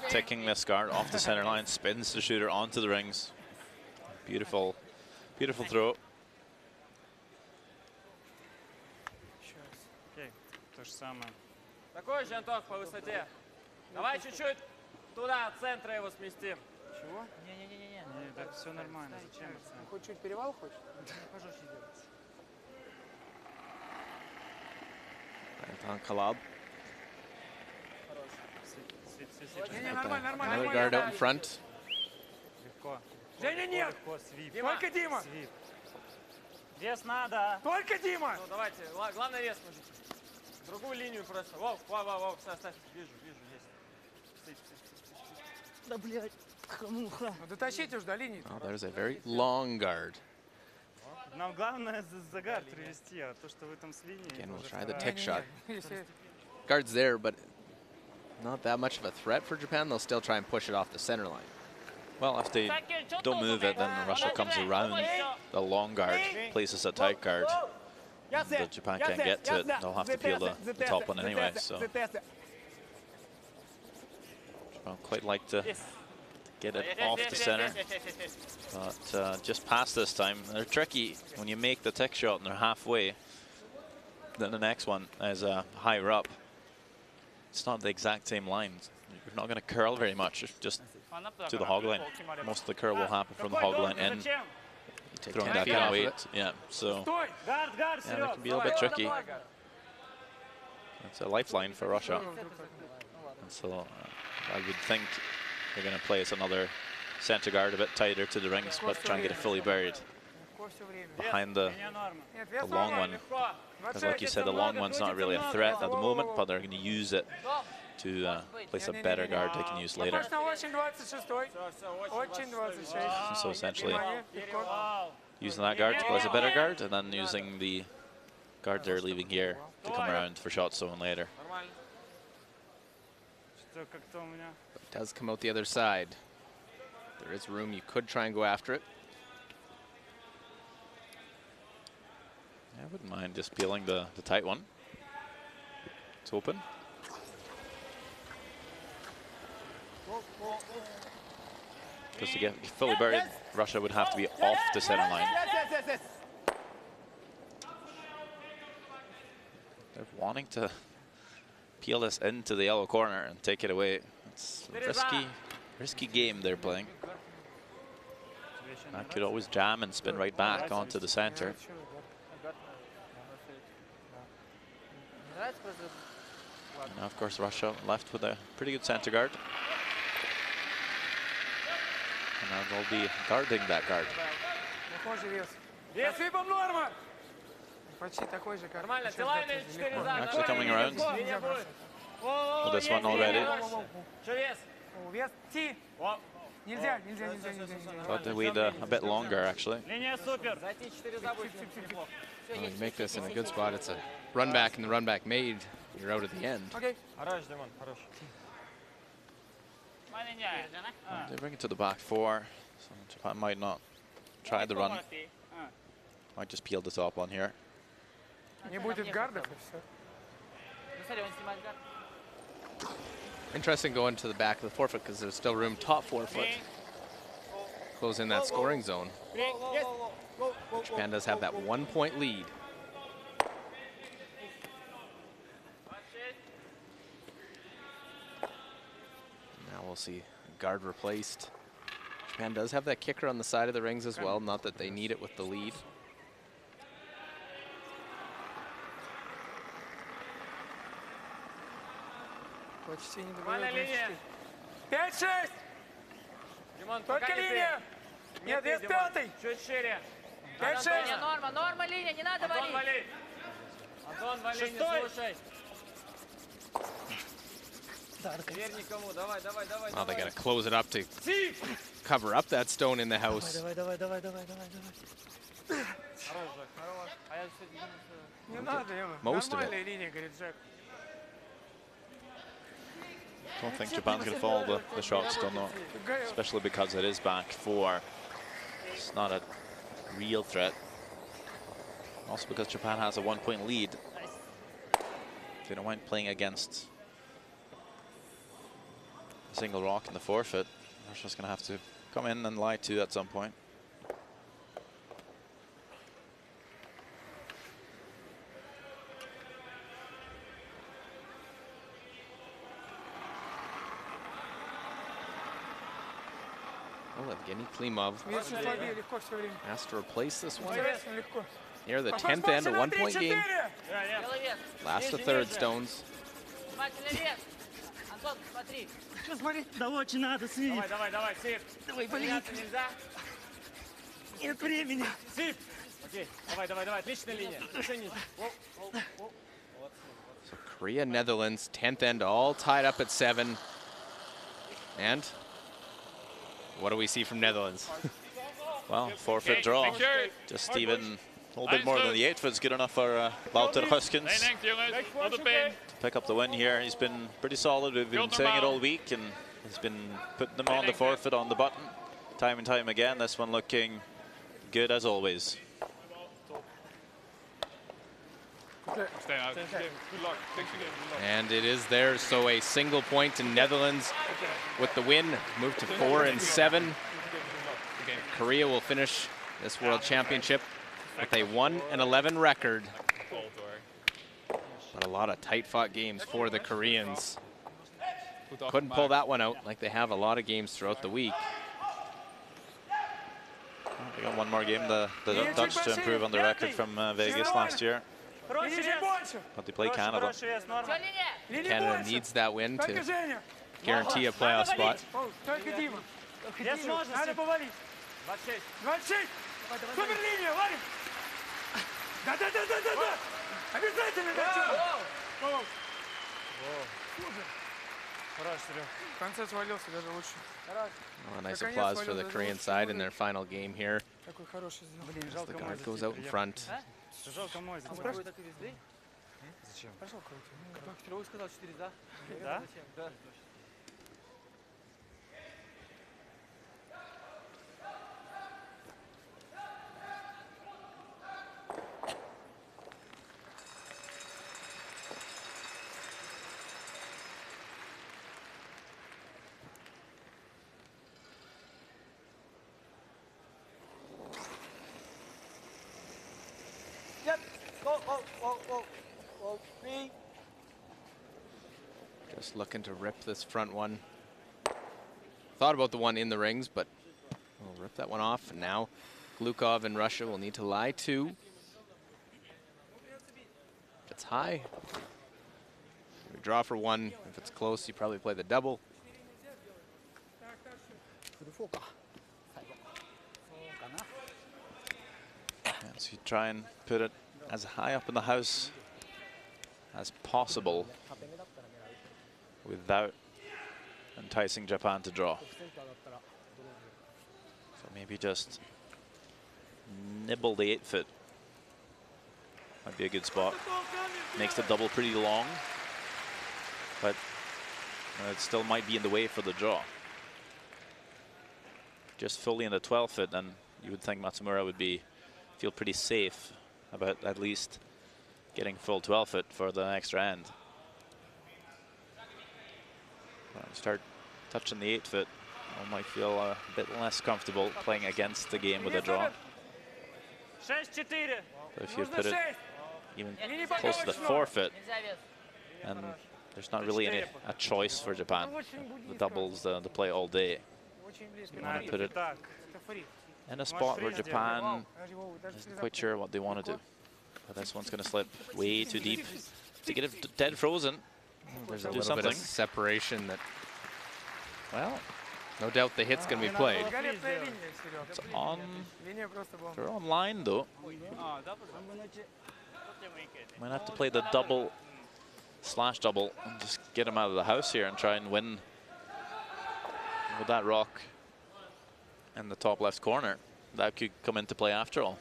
taking this guard off the center line, spins the shooter onto the rings. Beautiful, beautiful throw. Окей, то же самое. Такой же, Антох, по высоте. Давай чуть-чуть туда, от центра его сместим. Чего? Не-не-не. Да все нормально, зачем это? Хоть чуть перевал хочешь? Пожестче сделать. On Kalab. Нормально. Another guard out in front. Легко. Женя, нет! Легко, свип. Только Дима! Свип. Вес надо. Только Дима! Ну, давайте, главное вес мужики. Другую линию просто. Воу, ставь. Вижу, есть. Сыпь. Да, блядь, хамуха. Ну, дотащите уж до линии. Oh, there's a very long guard. Нам главное за гард привести, а то, что вы там с линии... Again, we'll try the tick shot. Guard's there, but not that much of a threat for Japan. They'll still try and push it off the center line. Well, if they don't move it, then Russia comes around the long guard, places a tight guard. And Japan can't get to it. They'll have to peel the top one anyway. So Japan quite like to get it off the center, but just past this time. They're tricky when you make the tick shot and they're halfway. Then the next one is higher up. It's not the exact same line. You're not going to curl very much, just to the hog line. Most of the curl will happen from the hog line in. Throwing that kind of weight, yeah. So yeah, it can be a little bit tricky. It's a lifeline for Russia. And so I would think they're going to place another center guard a bit tighter to the rings, but try and get it fully buried behind the long one. Because like you said, the long one's not really a threat at the moment, but they're going to use it to place a better guard they can use later. So essentially, using that guard to place a better guard, and then using the guard they're leaving here to come around for shot zone later. But it does come out the other side. There is room. You could try and go after it. I wouldn't mind just peeling the tight one. It's open. Because to get fully buried, Russia would have to be off the center line. They're wanting to peel this into the yellow corner and take it away. It's a risky game they're playing. That could always jam and spin right back onto the center. And now, of course, Russia left with a pretty good center guard. And now they'll be guarding that guard. Actually coming around with this one already. Thought they wait a bit longer, actually. Well, you make this in a good spot. It's a run back, and the run back made. You're out at the end. Okay. They bring it to the back four. So Japan might not try the run. Might just peel the top one here. Interesting going to the back of the forefoot because there's still room top forefoot. Close in that scoring zone. Japan does have that 1-point lead. Now we'll see guard replaced. Japan does have that kicker on the side of the rings as well, not that they need it with the lead. Нормальная линия. 5-6. Только линия. Нет, вес пятый. Чуть шире. 5-6. Норма, линия, не надо валить. Антон, вали, не слушай. Верь никому, давай. Well, they got to close it up to cover up that stone in the house. Не надо ему. Most of it. Нормальная линия, говорит Джек. I don't think Japan's going to follow the shot still, no. Especially because it is back 4. It's not a real threat. Also because Japan has a 1-point lead. They don't mind playing against a single rock in the forfeit. Russia's going to have to come in and lie to at some point. Well, Evgeny Klimov has to replace this one. Near the 10th end, a 1-point game. Last to third stones. Антон, смотри. Что смотри? Да очень надо, Сип. Давай, Сип. Давай, блин. Нельзя? Нет времени. Сип. Окей, давай, отличная линия. So Korea, Netherlands, 10th end, all tied up at 7. And what do we see from Netherlands? Well, forfeit draw. Just even a little bit more than the 8-foot is good enough for Wouter Huskins to pick up the win here. He's been pretty solid. We've been saying it all week, and he's been putting them on the forfeit on the button time and time again. This one looking good as always. And it is there, so a single point in Netherlands with the win, move to 4 and 7. Korea will finish this World Championship with a 1-11 record. But a lot of tight-fought games for the Koreans. Couldn't pull that one out like they have a lot of games throughout the week. They got one more game, the Dutch, to improve on the record from Vegas last year. But they play Canada. Canada needs that win to guarantee a playoff spot. Oh, a nice applause for the Korean side in their final game here. As the guard goes out in front. Just looking to rip this front one. Thought about the one in the rings, but we'll rip that one off. And now Glukov and Russia will need to lie to. If it's high, we draw for 1. If it's close, you probably play the double. So you try and put it as high up in the house as possible without enticing Japan to draw. So maybe just nibble the 8-foot. Might be a good spot. Makes the double pretty long, but it still might be in the way for the draw. Just fully in the 12-foot, then you would think Matsumura would feel pretty safe about at least getting full 12-foot for the extra end. Start touching the 8-foot, one might feel a bit less comfortable playing against the game with a draw. But if you put it even close to the 4-foot, and there's not really a choice for Japan. The doubles, the play all day. want to put it in a spot where Japan isn't quite sure what they want to do. But this one's going to slip way too deep. To get it dead frozen, there's a little bit of separation that, well, no doubt the hit's going to be played. It's on. They're online though. Might have to play the double slash double and just get him out of the house here and try and win with that rock in the top left corner. That could come into play after all.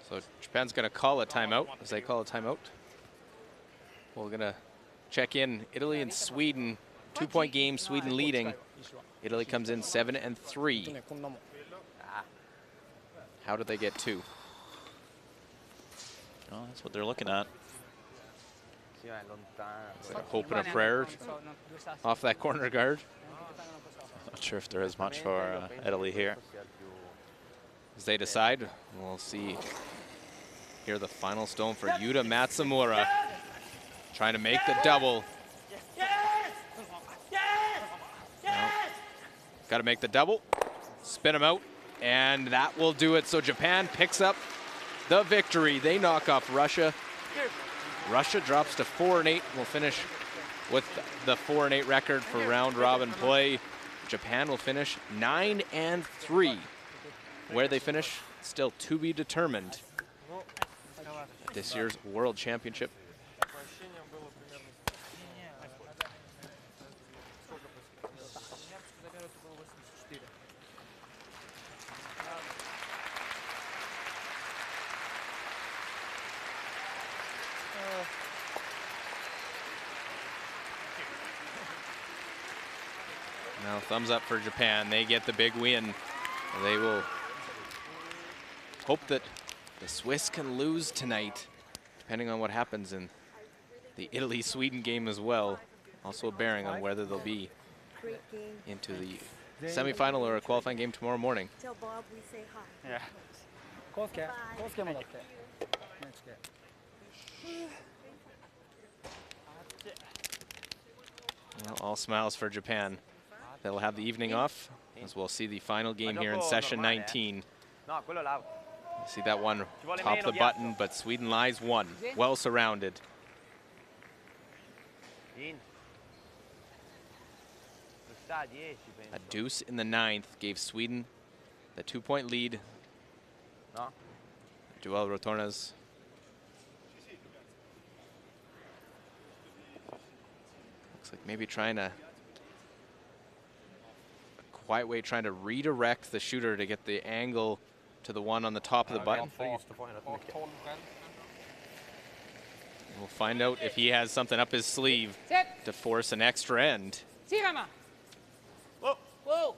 So Japan's going to call a timeout. As they call a timeout, we're going to check in Italy and Sweden. 2-point game, Sweden leading. Italy comes in 7-3. How did they get 2? Well, that's what they're looking at. It's like a hope and a prayer off that corner guard. Not sure if there is much for Italy here. As they decide, we'll see here the final stone for Yuta Matsumura. Trying to make the double. Got to make the double. Spin him out. And that will do it. So Japan picks up the victory. They knock off Russia. Russia drops to 4-8. We'll finish with the 4-8 record for round robin play. Japan will finish 9-3. Where they finish, still to be determined. This year's World Championship. Now thumbs up for Japan. They get the big win. They will hope that the Swiss can lose tonight, depending on what happens in the Italy-Sweden game as well. Also a bearing on whether they'll be into the semifinal or a qualifying game tomorrow morning. Tell Bob we say hi. Yeah. Well, all smiles for Japan. They'll have the evening off, as we'll see the final game here in session 19. You see that one top the button, but Sweden lies 1, well surrounded. A deuce in the 9th gave Sweden the 2-point lead. Duel Rotornas. Looks like maybe trying to quiet way, trying to redirect the shooter to get the angle to the one on the top of the button. We'll find out if he has something up his sleeve to force an extra end. Whoa. Whoa.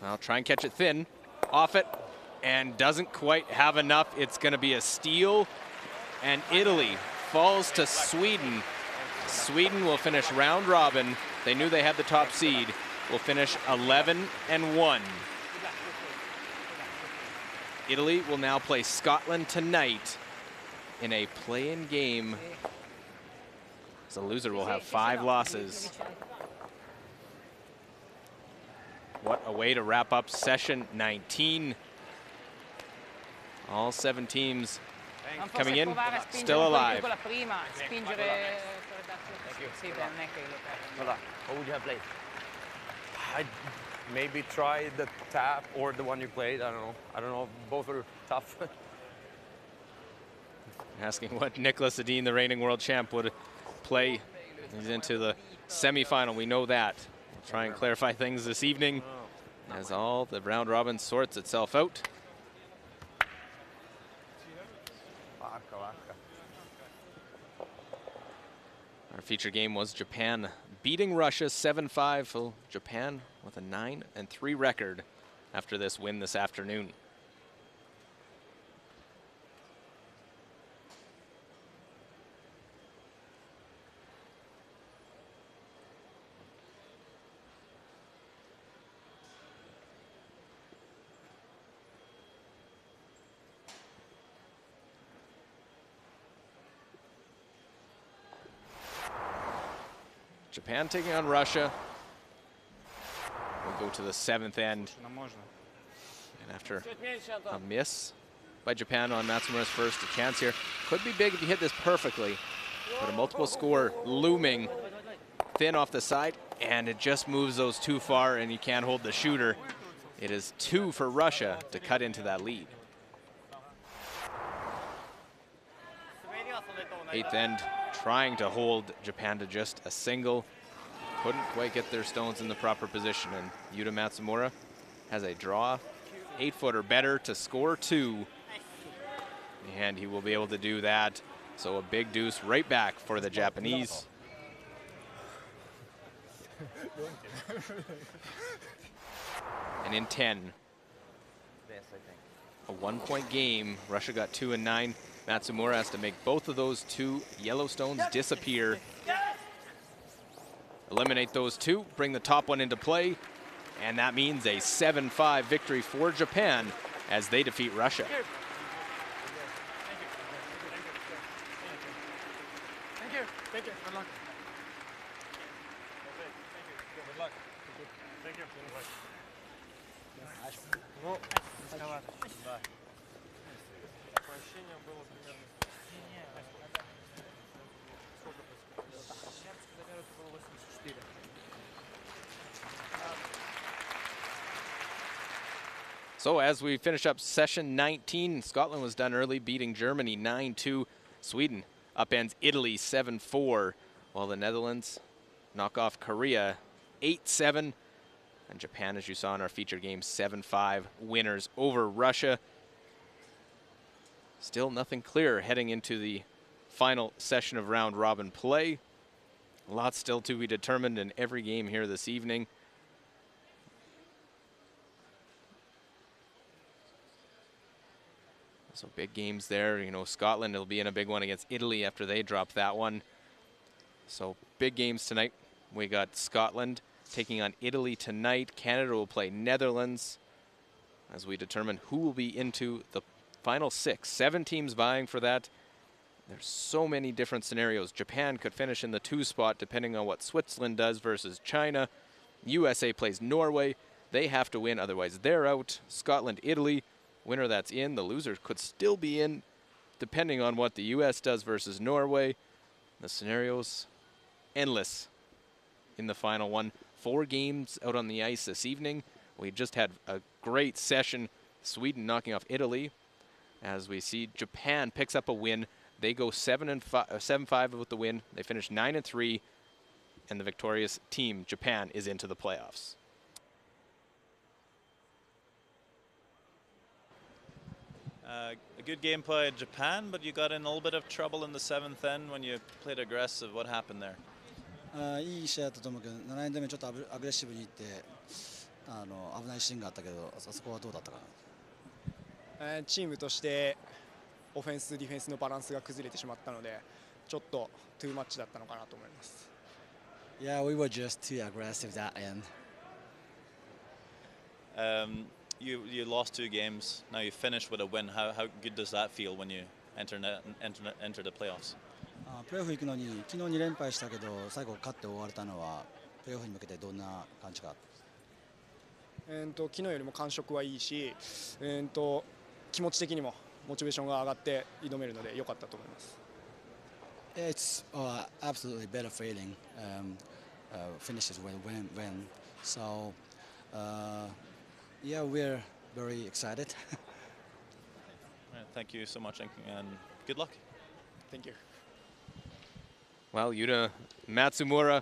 I'll try and catch it thin, off it, and doesn't quite have enough. It's going to be a steal, and Italy falls to Sweden. Sweden will finish round robin. They knew they had the top seed. Will finish 11-1. Italy will now play Scotland tonight in a play-in game. The loser will have 5 losses. What a way to wrap up session 19. All 7 teams coming in, still alive. What would you have played? I'd maybe try the tap or the one you played. I don't know. Both are tough. Asking what Nicholas Edin, the reigning world champ, would play. He's into the semifinal. We know that. We'll try and clarify things this evening as all the round robin sorts itself out. Our feature game was Japan beating Russia 7-5. So Japan with a 9-3 record after this win this afternoon. Japan taking on Russia. We'll go to the 7th end. And after a miss by Japan on Matsumura's first, a chance here. Could be big if you hit this perfectly. But a multiple score looming thin off the side, and it just moves those too far, and you can't hold the shooter. It is 2 for Russia to cut into that lead. 8th end, trying to hold Japan to just a single. Couldn't quite get their stones in the proper position, and Yuta Matsumura has a draw. 8-footer better to score 2. And he will be able to do that. So a big deuce right back for the Japanese. And in 10, a 1-point game. Russia got 2 and 9. Matsumura has to make both of those 2 yellow stones disappear. Eliminate those 2, bring the top one into play, and that means a 7-5 victory for Japan as they defeat Russia. Thank you. Thank you. Good luck. Good luck. Thank you. So as we finish up session 19, Scotland was done early, beating Germany 9-2. Sweden upends Italy 7-4, while the Netherlands knock off Korea 8-7. And Japan, as you saw in our feature game, 7-5 winners over Russia. Still nothing clear heading into the final session of round robin play. Lots still to be determined in every game here this evening. So big games there. You know, Scotland will be in a big one against Italy after they drop that one. So big games tonight. We got Scotland taking on Italy tonight. Canada will play Netherlands as we determine who will be into the final 6. 7 teams vying for that. There's so many different scenarios. Japan could finish in the 2 spot depending on what Switzerland does versus China. USA plays Norway. They have to win, otherwise they're out. Scotland, Italy. Winner that's in. The loser could still be in depending on what the US does versus Norway. The scenarios endless in the final one. 4 games out on the ice this evening. We just had a great session. Sweden knocking off Italy. As we see, Japan picks up a win. They go 7-5 with the win. They finish 9-3, and the victorious team, Japan, is into the playoffs. A good game by Japan, but you got in a little bit of trouble in the 7th end when you played aggressive. What happened there? いい試合だったと思うけど、7エンド目ちょっとアグレッシブにいって危ないシーンがあったけど、そこはどうだったかな。チームとしてオフェンスディフェンスのバランスが崩れてしまったので、ちょっとトゥーマッチだったのかなと思います。Yeah, we were just too aggressive that end. You lost 2 games. Now you finished with a win. How good does that feel when you enter the playoffs? プレーオフ行くのに昨日2連敗したけど最後勝って終われたのはプレーオフに向けてどんな感じか。昨日よりも感触はいいし、気持ち的にもモチベーションが上がって挑めるので良かったと思います。It's absolutely better feeling. Finishes win. So yeah, we're very excited. Thank you so much and good luck. Thank you. Well, Yuta Matsumura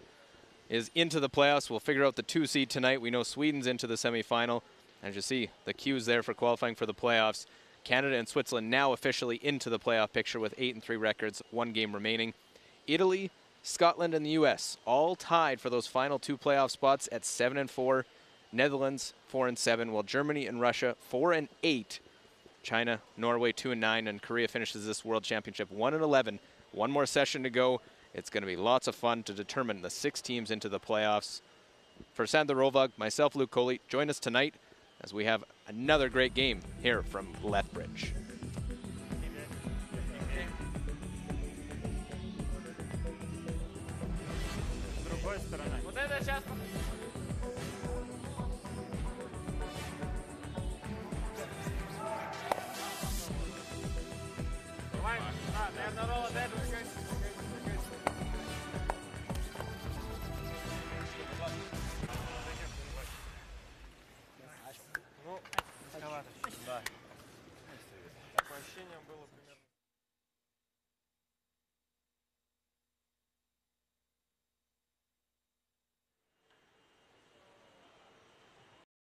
is into the playoffs. We'll figure out the 2 seed tonight. We know Sweden's into the semifinal. As you see, the cues there for qualifying for the playoffs. Canada and Switzerland now officially into the playoff picture with 8-3 records, 1 game remaining. Italy, Scotland, and the US all tied for those final 2 playoff spots at 7-4. Netherlands 4-7, while Germany and Russia 4-8. China, Norway 2-9, and Korea finishes this World Championship 1-11. 1 more session to go. It's going to be lots of fun to determine the 6 teams into the playoffs. For Sander Rovag, myself, Luke Coley, join us tonight as we have another great game here from Lethbridge. другой стороной. Вот это сейчас... Наверное, roll it